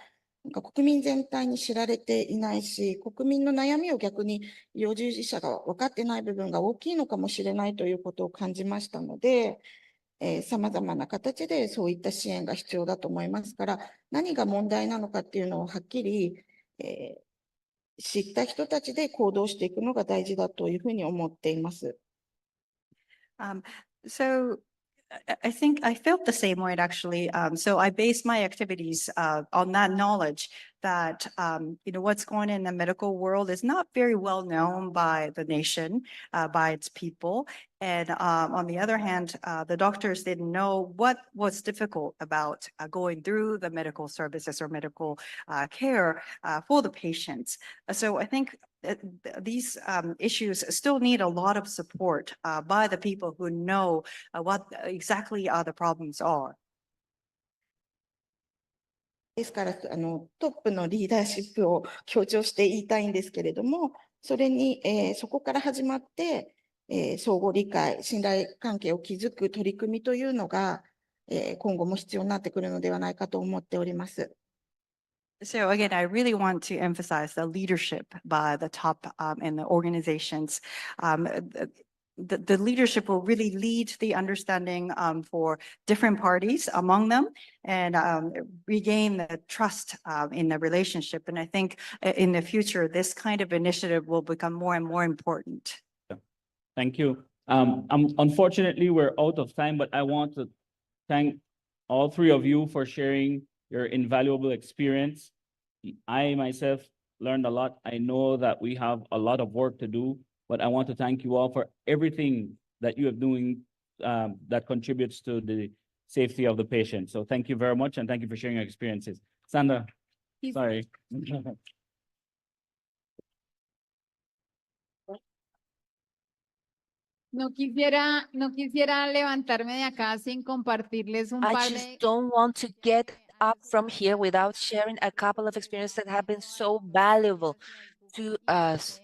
国民全体に知られていないし、国民の悩みを逆に医療従事者が分かってない部分が大きいのかもしれないということを感じましたので、さまざまな形でそういった支援が必要だと思いますから、何が問題なのかっていうのをはっきり、知った人たちで行動していくのが大事だというふうに思っています。So I think I felt the same way actually. So I based my activities on that knowledge that what's going on in the medical world is not very well known by the nation, by its people. And on the other hand, the doctors didn't know what was difficult about going through the medical services or medical care for the patients. So I think these issues still need a lot of support by the people who know what exactly the problems are. ですから、トップのリーダーシップを強調して言いたいんですけれども、それに、そこから始まって、相互理解、信頼関係を築く取り組みというのが、今後も必要になってくるのではないかと思っております。So again, I really want to emphasize the leadership by the top in the organizations. The leadership will really lead the understanding for different parties among them and regain the trust in the relationship. And I think in the future, this kind of initiative will become more and more important. Thank you. Unfortunately, we're out of time, but I want to thank all three of you for sharing your invaluable experience. I myself learned a lot. I know that we have a lot of work to do, but I want to thank you all for everything that you are doing that contributes to the safety of the patient. So thank you very much, and thank you for sharing your experiences. Sandra, sorry. No quisiera levantarme de acá sin compartirles un I par just de... don't want to get up from here without sharing a couple of experiences that have been so valuable to us.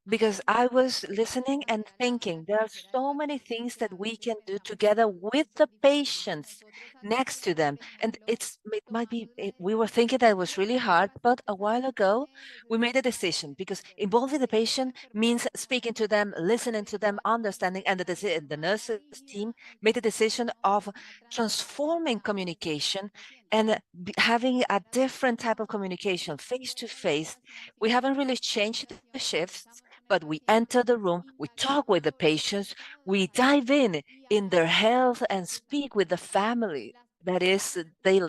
Because I was listening and thinking there are so many things that we can do together with the patients next to them. And it might be, we were thinking that it was really hard, but a while ago we made a decision because involving the patient means speaking to them, listening to them, understanding, and the nurses team made a decision of transforming communication and having a different type of communication face to face. We haven't really changed the shifts, but we enter the room, we talk with the patients, we dive in their health and speak with the family that is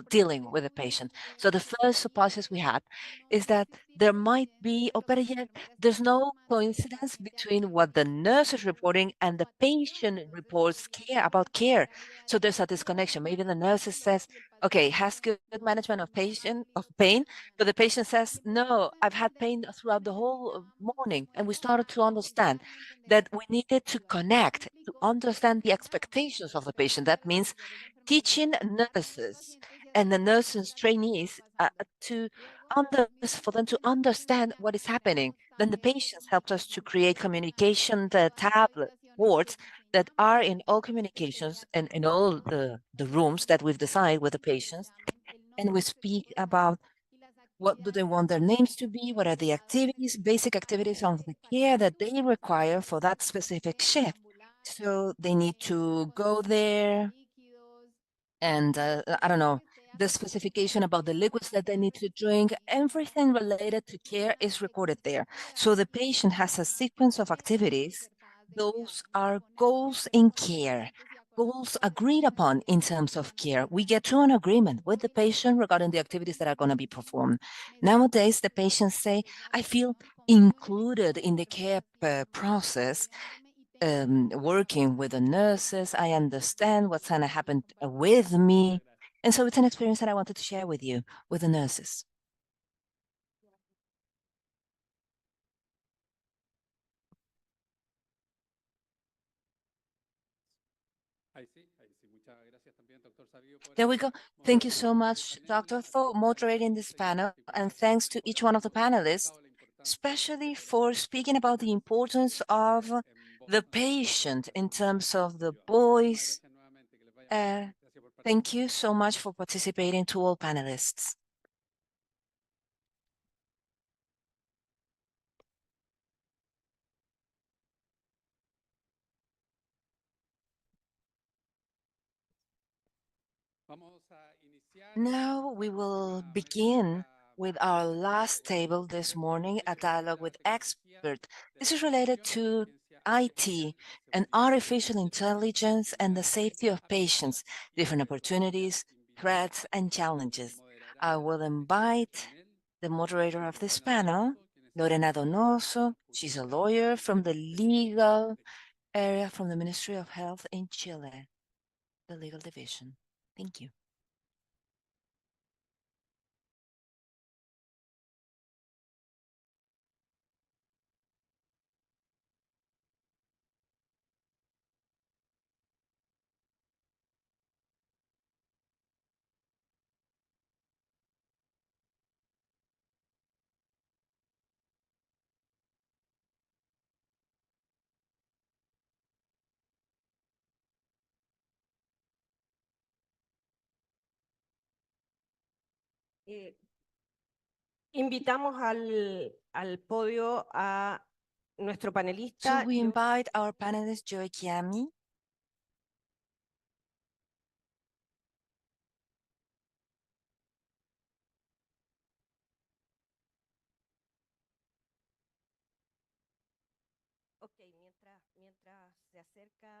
dealing with the patient. So the first hypothesis we had is that there might be, or better yet, there's no coincidence between what the nurse is reporting and the patient reports about care. So there's a disconnection. Maybe the nurse says, okay, has good management of pain, but the patient says, no, I've had pain throughout the whole morning. And we started to understand that we needed to connect, to understand the expectations of the patient. That means teaching nurses and the nurses trainees for them to understand what is happening. Then the patients helped us to create communication, the tablet boards that are in all communications and in all the rooms that we've designed with the patients. And we speak about what do they want their names to be, what are the activities, basic activities of the care that they require for that specific shift. So they need to go there, and I don't know, the specification about the liquids that they need to drink, everything related to care is recorded there. So the patient has a sequence of activities. Those are goals in care, goals agreed upon in terms of care. We get to an agreement with the patient regarding the activities that are going to be performed. Nowadays, the patients say, I feel included in the care process. Working with the nurses, I understand what's going to happen with me. And so it's an experience that I wanted to share with you, with the nurses. There we go. Thank you so much, Doctor, for moderating this panel. And thanks to each one of the panelists, especially for speaking about the importance of the patient in terms of the voice. Thank you so much for participating to all panelists. Now we will begin with our last table this morning, a dialogue with experts. This is related to IT and artificial intelligence and the safety of patients, different opportunities, threats, and challenges. I will invite the moderator of this panel, Lorena Donoso. She's a lawyer from the legal area from the Ministry of Health in Chile, the legal division. Thank you. Invitamos al podio a nuestro panelista. So we invite our panelist, Joy Kiami.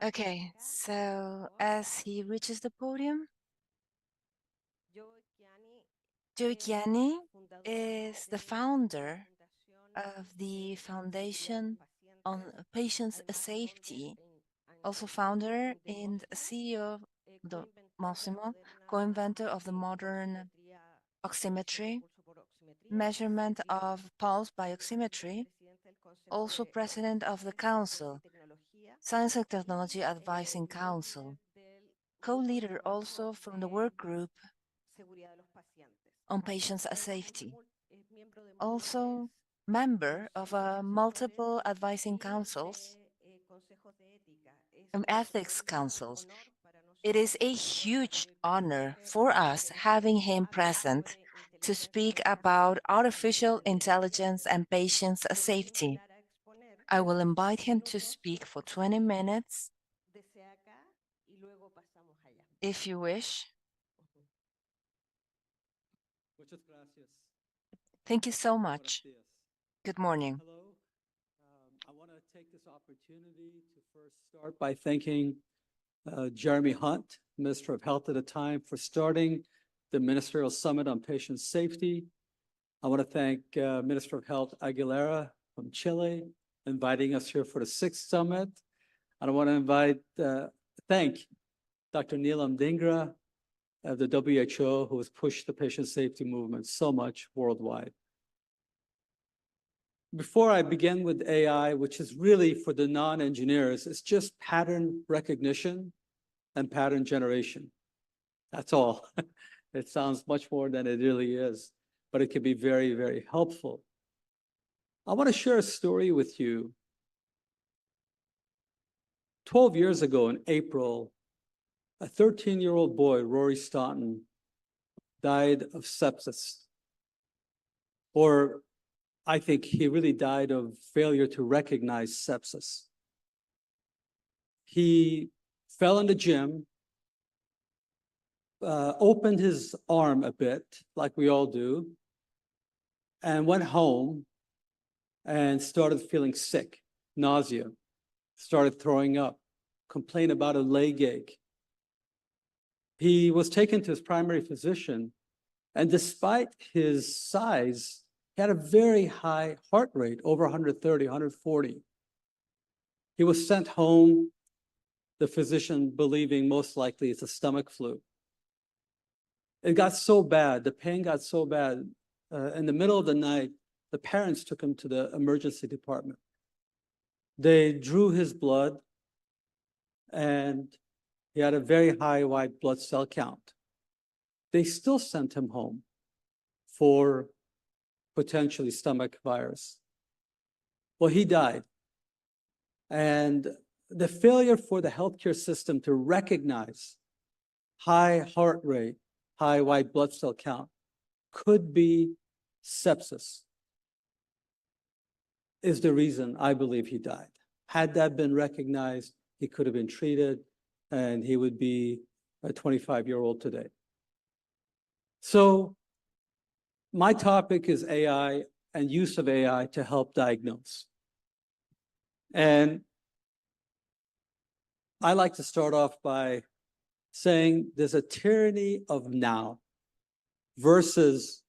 Okay, so as he reaches the podium, Joy Kiani is the founder of the Foundation on Patient Safety, also founder and CEO of the Massimo, co-inventor of the modern oximetry, measurement of pulse by oximetry, also president of the Council, Science and Technology Advising Council, co-leader also from the work group on patient safety, also member of multiple advising councils and ethics councils. It is a huge honor for us having him present to speak about artificial intelligence and patient safety. I will invite him to speak for 20 minutes, if you wish. Thank you so much. Good morning. Hello. I want to take this opportunity to first start by thanking Jeremy Hunt, Minister of Health at the time, for starting the Ministerial Summit on Patient Safety. I want to thank Minister of Health Aguilera from Chile, inviting us here for the 6th summit. And I want to thank Dr. Neelam Dhingra of the WHO, who has pushed the patient safety movement so much worldwide. Before I begin with AI, which is really for the non-engineers, it's just pattern recognition and pattern generation. That's all. It sounds much more than it really is, but it can be very, very helpful. I want to share a story with you. 12 years ago in April, a 13-year-old boy, Rory Staunton, died of sepsis. Or I think he really died of failure to recognize sepsis. He fell in the gym, opened his arm a bit, like we all do, and went home and started feeling sick, nausea, started throwing up, complained about a leg ache. He was taken to his primary physician, and despite his size, he had a very high heart rate, over 130, 140. He was sent home, the physician believing most likely it's a stomach flu. It got so bad, the pain got so bad, in the middle of the night, the parents took him to the emergency department. They drew his blood, and he had a very high white blood cell count. They still sent him home for potentially stomach virus. Well, he died. And the failure for the healthcare system to recognize high heart rate, high white blood cell count could be sepsis is the reason I believe he died. Had that been recognized, he could have been treated, and he would be a 25-year-old today. So my topic is AI and use of AI to help diagnose. And I like to start off by saying there's a tyranny of now versus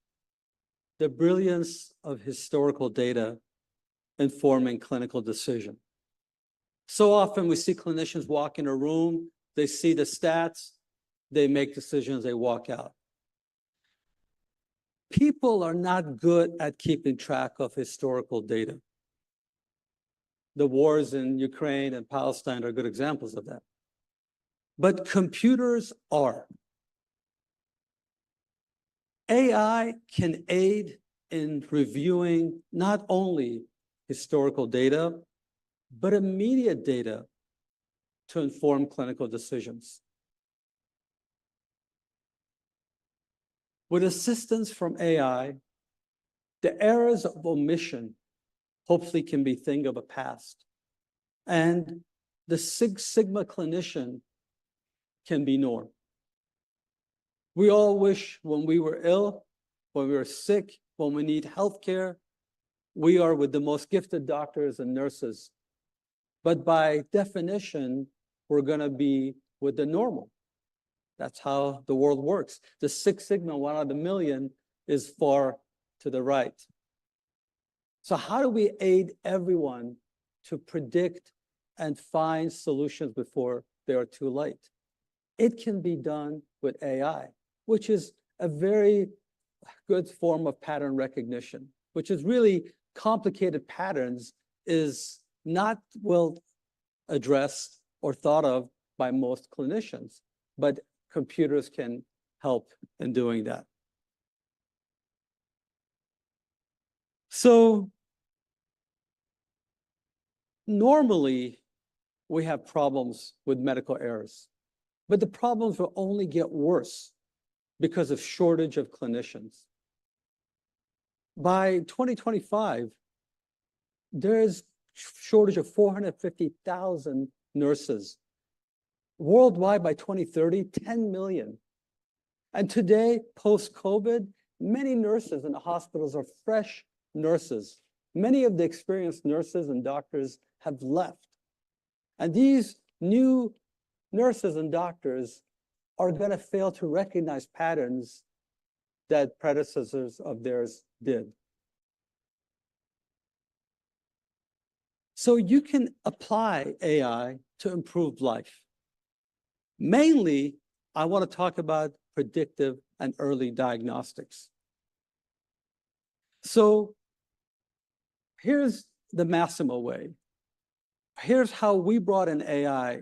the brilliance of historical data informing clinical decision. So often we see clinicians walk in a room, they see the stats, they make decisions, they walk out. People are not good at keeping track of historical data. The wars in Ukraine and Palestine are good examples of that. But computers are. AI can aid in reviewing not only historical data, but immediate data to inform clinical decisions. With assistance from AI, the errors of omission hopefully can be a thing of a past. And the Six Sigma clinician can be norm. We all wish when we were ill, when we were sick, when we need healthcare, we are with the most gifted doctors and nurses. But by definition, we're going to be with the normal. That's how the world works. The Six Sigma, 1 out of a million, is far to the right. So how do we aid everyone to predict and find solutions before they are too late? It can be done with AI, which is a very good form of pattern recognition, which is really complicated patterns is not well addressed or thought of by most clinicians, but computers can help in doing that. So normally we have problems with medical errors, but the problems will only get worse because of shortage of clinicians. By 2025, there's shortage of 450,000 nurses. Worldwide by 2030, 10 million. And today, post-COVID, many nurses in the hospitals are fresh nurses. Many of the experienced nurses and doctors have left. And these new nurses and doctors are going to fail to recognize patterns that predecessors of theirs did. So you can apply AI to improve life. Mainly, I want to talk about predictive and early diagnostics. So here's the Massimo way. Here's how we brought in AI.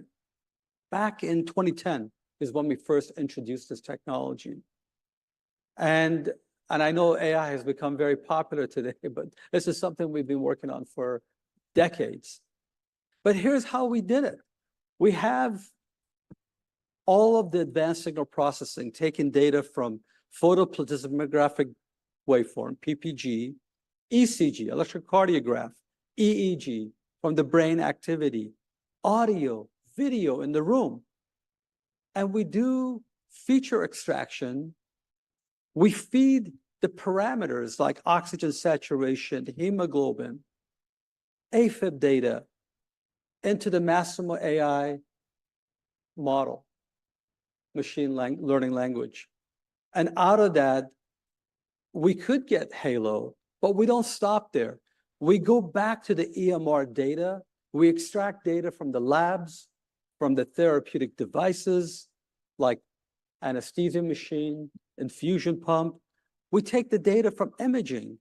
Back in 2010 is when we first introduced this technology. And I know AI has become very popular today, but this is something we've been working on for decades. But here's how we did it. We have all of the advanced signal processing, taking data from photoplethysmographic waveform, PPG, ECG, electrocardiograph, EEG, from the brain activity, audio, video in the room. And we do feature extraction. We feed the parameters like oxygen saturation, hemoglobin, AFib data into the Massimo AI model, machine learning language. And out of that, we could get Halo, but we don't stop there. We go back to the EMR data. We extract data from the labs, from the therapeutic devices, like anesthesia machine, infusion pump. We take the data from imaging.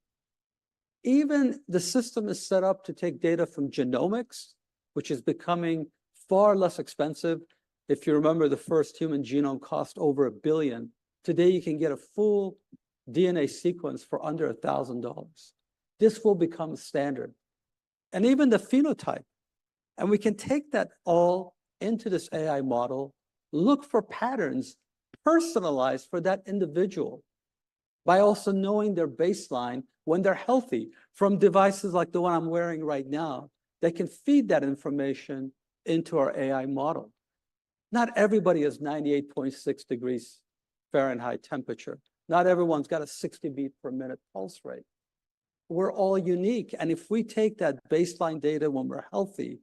Even the system is set up to take data from genomics, which is becoming far less expensive. If you remember, the first human genome cost over $1 billion. Today, you can get a full DNA sequence for under $1,000. This will become standard. And even the phenotype. And we can take that all into this AI model, look for patterns personalized for that individual by also knowing their baseline when they're healthy from devices like the one I'm wearing right now. They can feed that information into our AI model. Not everybody has 98.6 degrees Fahrenheit temperature. Not everyone's got a 60 beat per minute pulse rate. We're all unique. And if we take that baseline data when we're healthy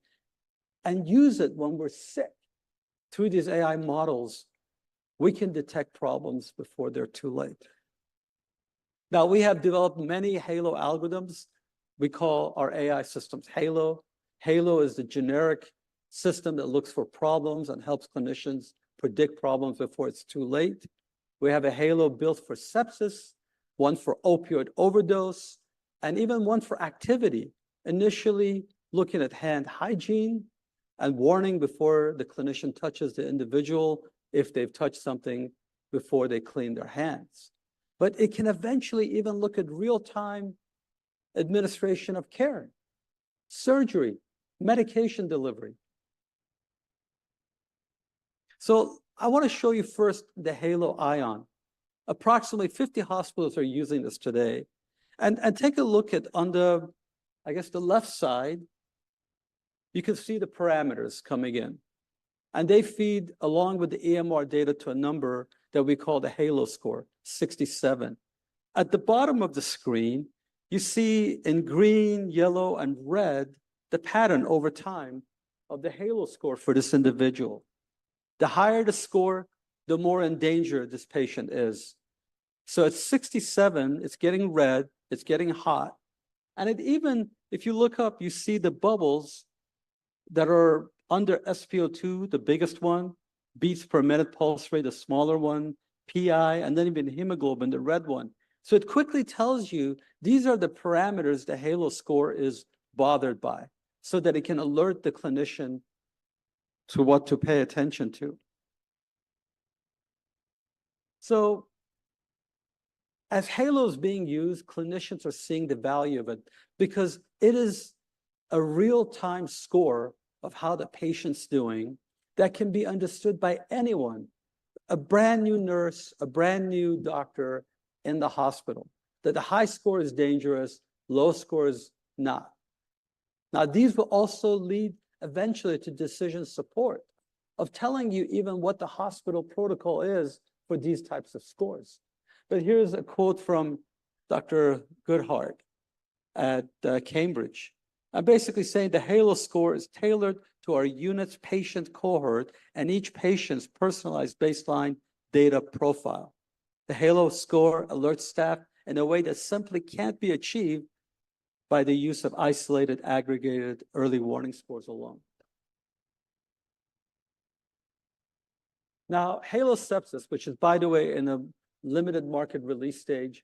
and use it when we're sick, through these AI models, we can detect problems before they're too late. Now, we have developed many HALO algorithms. We call our AI systems HALO. HALO is the generic system that looks for problems and helps clinicians predict problems before it's too late. We have a HALO built for sepsis, one for opioid overdose, and even one for activity, initially looking at hand hygiene and warning before the clinician touches the individual if they've touched something before they clean their hands. But it can eventually even look at real-time administration of care, surgery, medication delivery. So I want to show you first the HALO Ion. Approximately 50 hospitals are using this today. And take a look at on the, I guess, the left side, you can see the parameters coming in. And they feed along with the EMR data to a number that we call the HALO score, 67. At the bottom of the screen, you see in green, yellow, and red, the pattern over time of the HALO score for this individual. The higher the score, the more in danger this patient is. So at 67, it's getting red, it's getting hot. And it even, if you look up, you see the bubbles that are under SpO2, the biggest one, beats per minute pulse rate, the smaller one, PI, and then even hemoglobin, the red one. So it quickly tells you these are the parameters the HALO score is bothered by, so that it can alert the clinician to what to pay attention to. So as HALO is being used, clinicians are seeing the value of it because it is a real-time score of how the patient's doing that can be understood by anyone, a brand new nurse, a brand new doctor in the hospital, that the high score is dangerous, low score is not. Now, these will also lead eventually to decision support of telling you even what the hospital protocol is for these types of scores. But here's a quote from Dr. Goodhart at Cambridge. I'm basically saying the HALO score is tailored to our unit's patient cohort and each patient's personalized baseline data profile. The HALO score alerts staff in a way that simply can't be achieved by the use of isolated, aggregated early warning scores alone. Now, HALO sepsis, which is, by the way, in a limited market release stage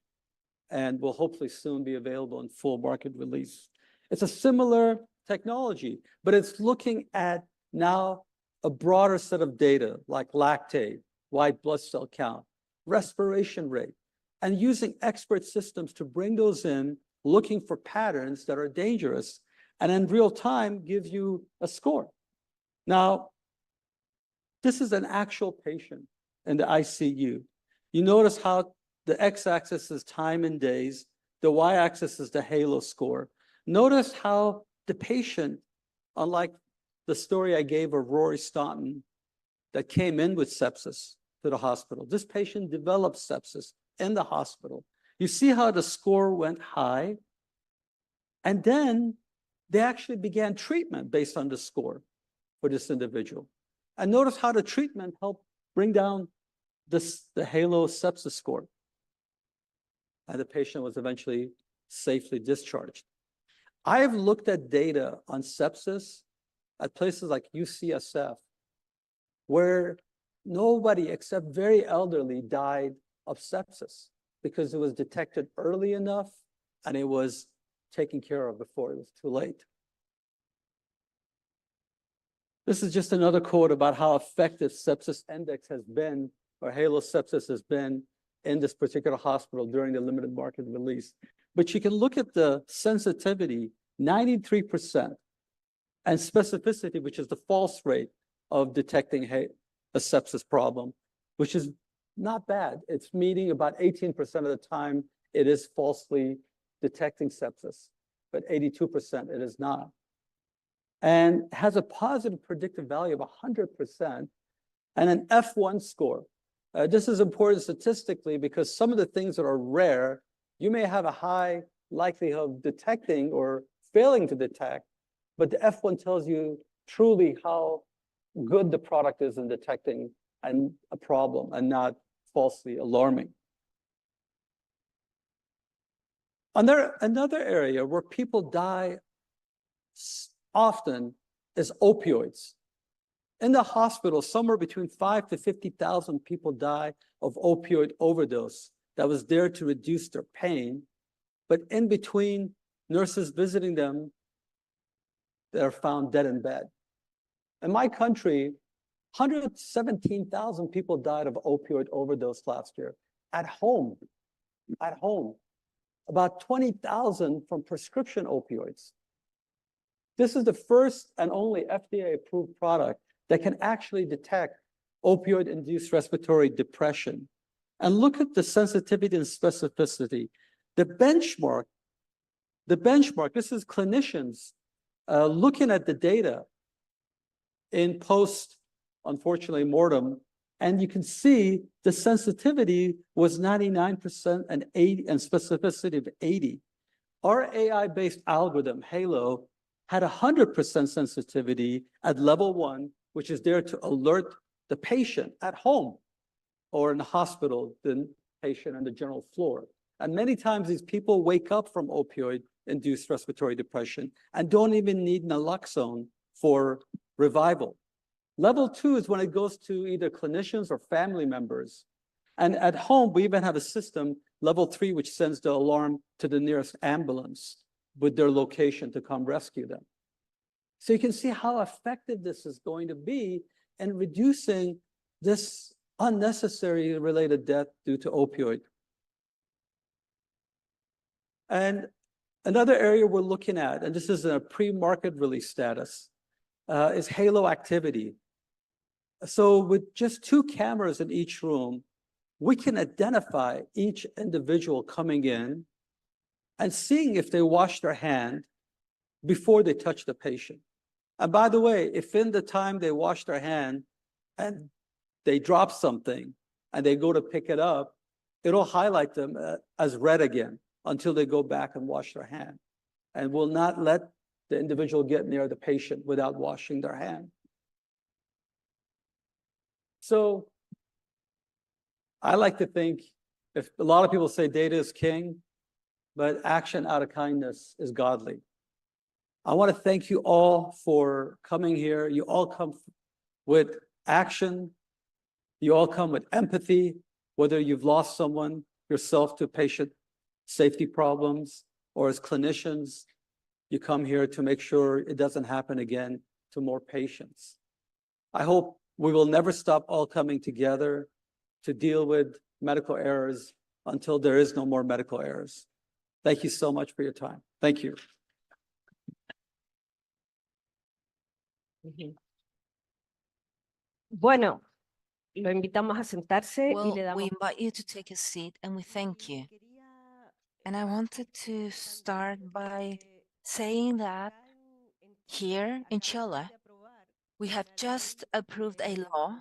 and will hopefully soon be available in full market release. It's a similar technology, but it's looking at now a broader set of data like lactate, white blood cell count, respiration rate, and using expert systems to bring those in, looking for patterns that are dangerous, and in real time gives you a score. Now, this is an actual patient in the ICU. You notice how the x-axis is time in days, the y-axis is the HALO score. Notice how the patient, unlike the story I gave of Rory Staunton that came in with sepsis to the hospital, this patient developed sepsis in the hospital. You see how the score went high, and then they actually began treatment based on the score for this individual. And notice how the treatment helped bring down the HALO sepsis score. And the patient was eventually safely discharged. I have looked at data on sepsis at places like UCSF, where nobody except very elderly died of sepsis because it was detected early enough and it was taken care of before it was too late. This is just another quote about how effective sepsis index has been, or HALO sepsis has been in this particular hospital during the limited market release. But you can look at the sensitivity, 93%, and specificity, which is the false rate of detecting a sepsis problem, which is not bad. It's meeting about 18% of the time it is falsely detecting sepsis, but 82% it is not. And has a positive predictive value of 100% and an F1 score. This is important statistically because some of the things that are rare, you may have a high likelihood of detecting or failing to detect, but the F1 tells you truly how good the product is in detecting a problem and not falsely alarming. Another area where people die often is opioids. In the hospital, somewhere between 5 to 50,000 people die of opioid overdose that was there to reduce their pain. But in between nurses visiting them, they're found dead in bed. In my country, 117,000 people died of opioid overdose last year at home. At home. About 20,000 from prescription opioids. This is the first and only FDA-approved product that can actually detect opioid-induced respiratory depression. And look at the sensitivity and specificity. The benchmark, this is clinicians looking at the data in post, unfortunately, mortem, and you can see the sensitivity was 99% and specificity of 80. Our AI-based algorithm, HALO, had 100% sensitivity at level 1, which is there to alert the patient at home or in the hospital, the patient on the general floor. And many times these people wake up from opioid-induced respiratory depression and don't even need naloxone for revival. Level 2 is when it goes to either clinicians or family members. And at home, we even have a system, level 3, which sends the alarm to the nearest ambulance with their location to come rescue them. So you can see how effective this is going to be in reducing this unnecessary related death due to opioid. And another area we're looking at, and this is a pre-market release status, is halo activity. So with just 2 cameras in each room, we can identify each individual coming in and seeing if they wash their hand before they touch the patient. And by the way, if in the time they wash their hand and they drop something and they go to pick it up, it'll highlight them as red again until they go back and wash their hand, and will not let the individual get near the patient without washing their hand. So I like to think, if a lot of people say data is king, but action out of kindness is godly. I want to thank you all for coming here. You all come with action. You all come with empathy, whether you've lost someone yourself to patient safety problems, or as clinicians, you come here to make sure it doesn't happen again to more patients. I hope we will never stop all coming together to deal with medical errors until there is no more medical errors. Thank you so much for your time. Thank you. Bueno, lo invitamos a sentarse y le Well, we damos. invite you to take a seat and we thank you. And I wanted to start by saying that here in Chile, we have just approved a law.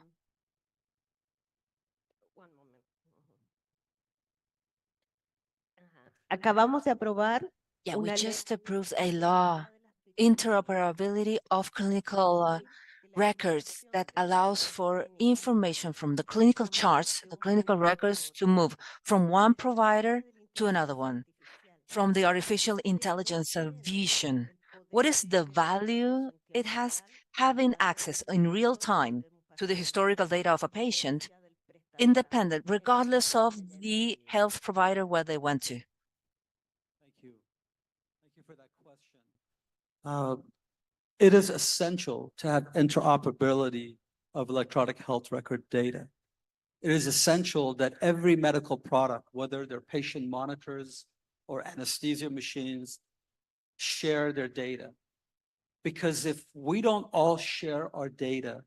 Acabamos de aprobar. Yeah, we just approved a law, interoperability of clinical records, that allows for information from the clinical charts, the clinical records, to move from one provider to another one, from the artificial intelligence vision. What is the value it has? Having access in real time to the historical data of a patient, independent, regardless of the health provider where they went to. Thank you. Thank you for that question. It is essential to have interoperability of electronic health record data. It is essential that every medical product, whether they're patient monitors or anesthesia machines, share their data. Because if we don't all share our data,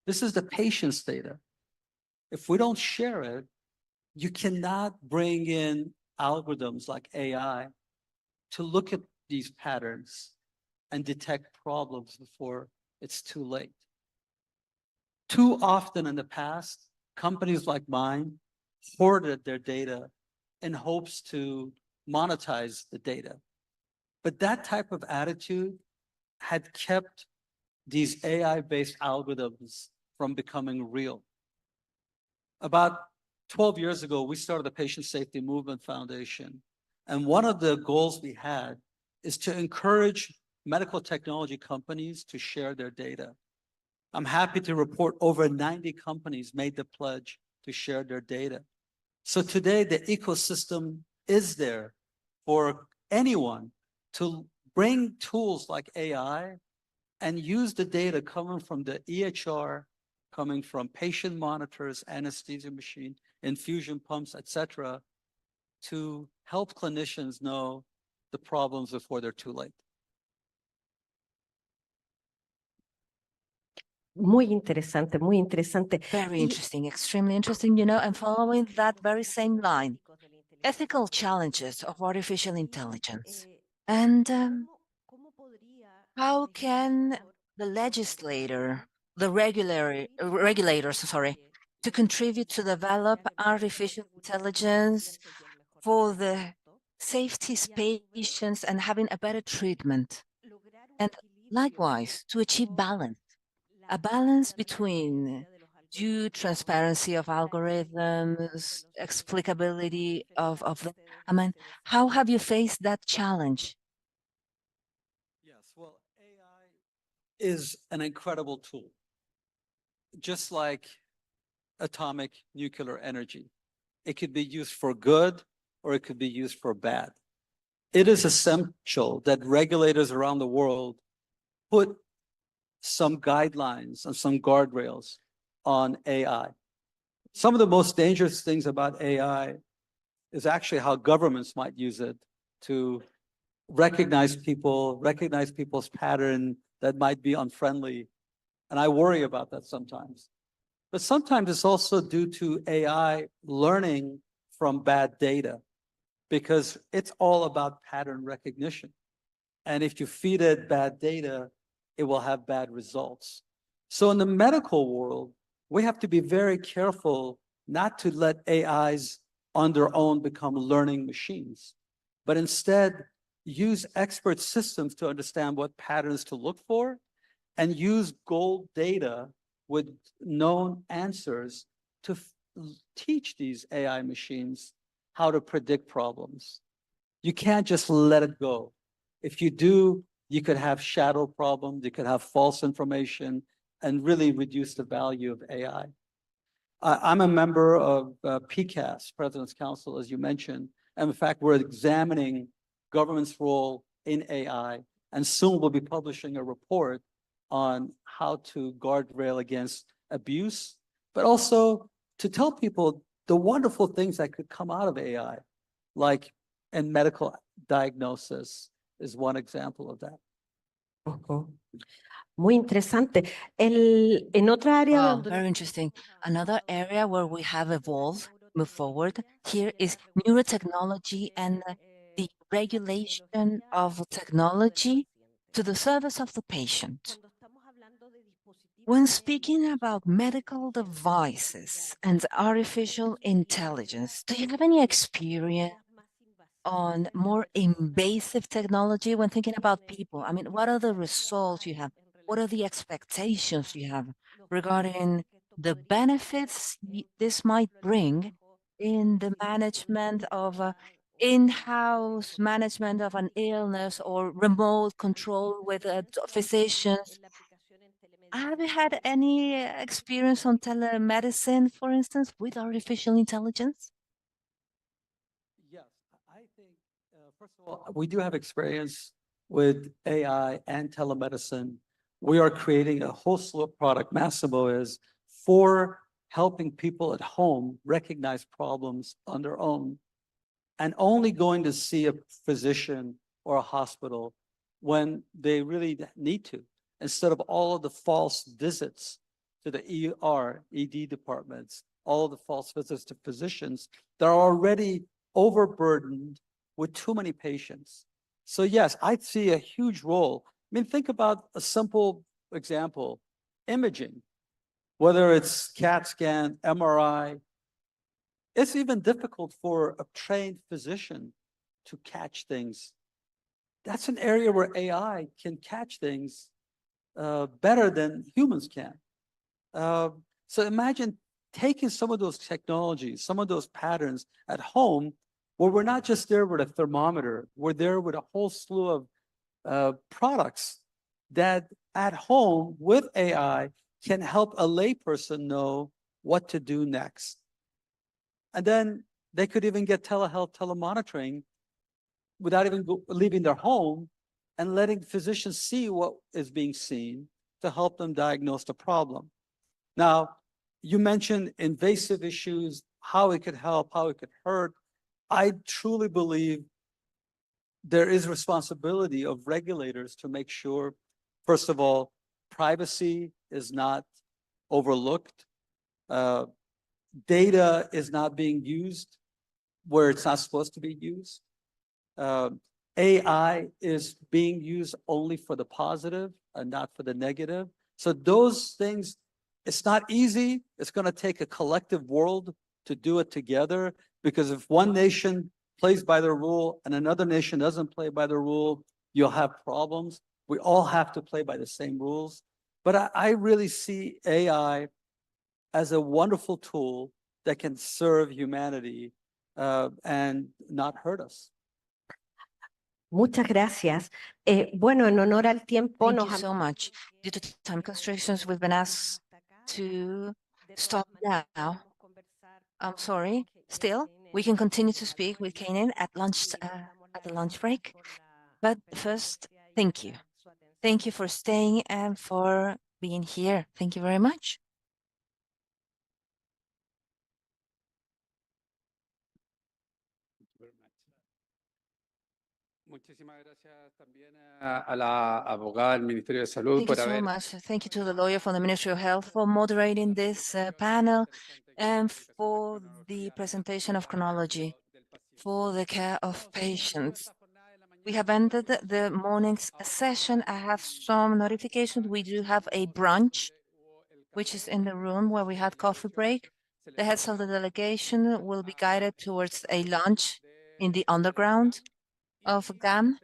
this is the patient's data. If we don't share it, you cannot bring in algorithms like AI to look at these patterns and detect problems before it's too late. Too often in the past, companies like mine hoarded their data in hopes to monetize the data. But that type of attitude had kept these AI-based algorithms from becoming real. About 12 years ago, we started the Patient Safety Movement Foundation. And one of the goals we had is to encourage medical technology companies to share their data. I'm happy to report over 90 companies made the pledge to share their data. So today, the ecosystem is there for anyone to bring tools like AI and use the data coming from the EHR, coming from patient monitors, anesthesia machine, infusion pumps, etc., to help clinicians know the problems before they're too late. Muy interesante, muy interesante. Very interesting, extremely interesting, you know, and following that very same line, ethical challenges of artificial intelligence. And how can the regulators, sorry, to contribute to develop artificial intelligence for the safety patients and having a better treatment? And likewise, to achieve balance, a balance between due transparency of algorithms, explicability of them. I mean, how have you faced that challenge? Yes, well, AI is an incredible tool, just like atomic nuclear energy. It could be used for good or it could be used for bad. It is essential that regulators around the world put some guidelines and some guardrails on AI. Some of the most dangerous things about AI is actually how governments might use it to recognize people's pattern that might be unfriendly. And I worry about that sometimes. But sometimes it's also due to AI learning from bad data, because it's all about pattern recognition. And if you feed it bad data, it will have bad results. So in the medical world, we have to be very careful not to let AIs on their own become learning machines, but instead use expert systems to understand what patterns to look for and use gold data with known answers to teach these AI machines how to predict problems. You can't just let it go. If you do, you could have shadow problems, you could have false information, and really reduce the value of AI. I'm a member of PCAS, President's Council, as you mentioned. And in fact, we're examining government's role in AI, and soon we'll be publishing a report on how to guardrail against abuse, but also to tell people the wonderful things that could come out of AI, like in medical diagnosis is one example of that. Muy interesante. En otra área Wow, donde very interesting. Another area where we have evolved, moved forward, here is neurotechnology and the regulation of technology to the service of the patient. When speaking about medical devices and artificial intelligence, do you have any experience on more invasive technology when thinking about people? I mean, what are the results you have? What are the expectations you have regarding the benefits this might bring in the management of in-house management of an illness or remote control with physicians? Have you had any experience on telemedicine, for instance, with artificial intelligence? Yes, I think, first of all, we do have experience with AI and telemedicine. We are creating a whole slew of product, Massimo is, for helping people at home recognize problems on their own and only going to see a physician or a hospital when they really need to, instead of all of the false visits to the ER, ED departments, all of the false visits to physicians that are already overburdened with too many patients. So yes, I see a huge role. I mean, think about a simple example, imaging, whether it's CAT scan, MRI. It's even difficult for a trained physician to catch things. That's an area where AI can catch things better than humans can. So imagine taking some of those technologies, some of those patterns at home, where we're not just there with a thermometer, we're there with a whole slew of products that at home with AI can help a layperson know what to do next. And then they could even get telehealth, telemonitoring without even leaving their home and letting physicians see what is being seen to help them diagnose the problem. Now, you mentioned invasive issues, how it could help, how it could hurt. I truly believe there is responsibility of regulators to make sure, first of all, privacy is not overlooked. Data is not being used where it's not supposed to be used. AI is being used only for the positive and not for the negative. So those things, it's not easy. It's going to take a collective world to do it together, because if one nation plays by the rule and another nation doesn't play by the rule, you'll have problems. We all have to play by the same rules. But I really see AI as a wonderful tool that can serve humanity and not hurt us. Muchas gracias. Bueno, en honor al tiempo, Thank you so much. Due to time constraints, we've been asked to stop now. I'm sorry. Still, we can continue to speak with Kanan at the lunch break. But first, thank you. Thank you for staying and for being here. Thank you very much. Muchísimas gracias también a la abogada del Ministerio de Salud Thank you por so haber. much. Thank you to the lawyer from the Ministry of Health for moderating this panel and for the presentation of chronology for the care of patients. We have ended the morning's session. I have some notifications. We do have a brunch, which is in the room where we had coffee break. The heads of the delegation will be guided towards a lunch in the underground of GAM.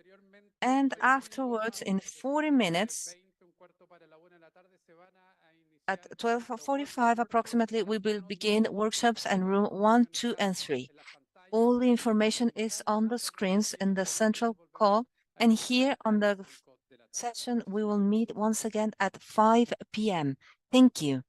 And afterwards, in 40 minutes, at 12:45 approximately, we will begin workshops in room 1, 2, and 3. All the information is on the screens in the central call. And here on the session, we will meet once again at 5 p.m. Thank you.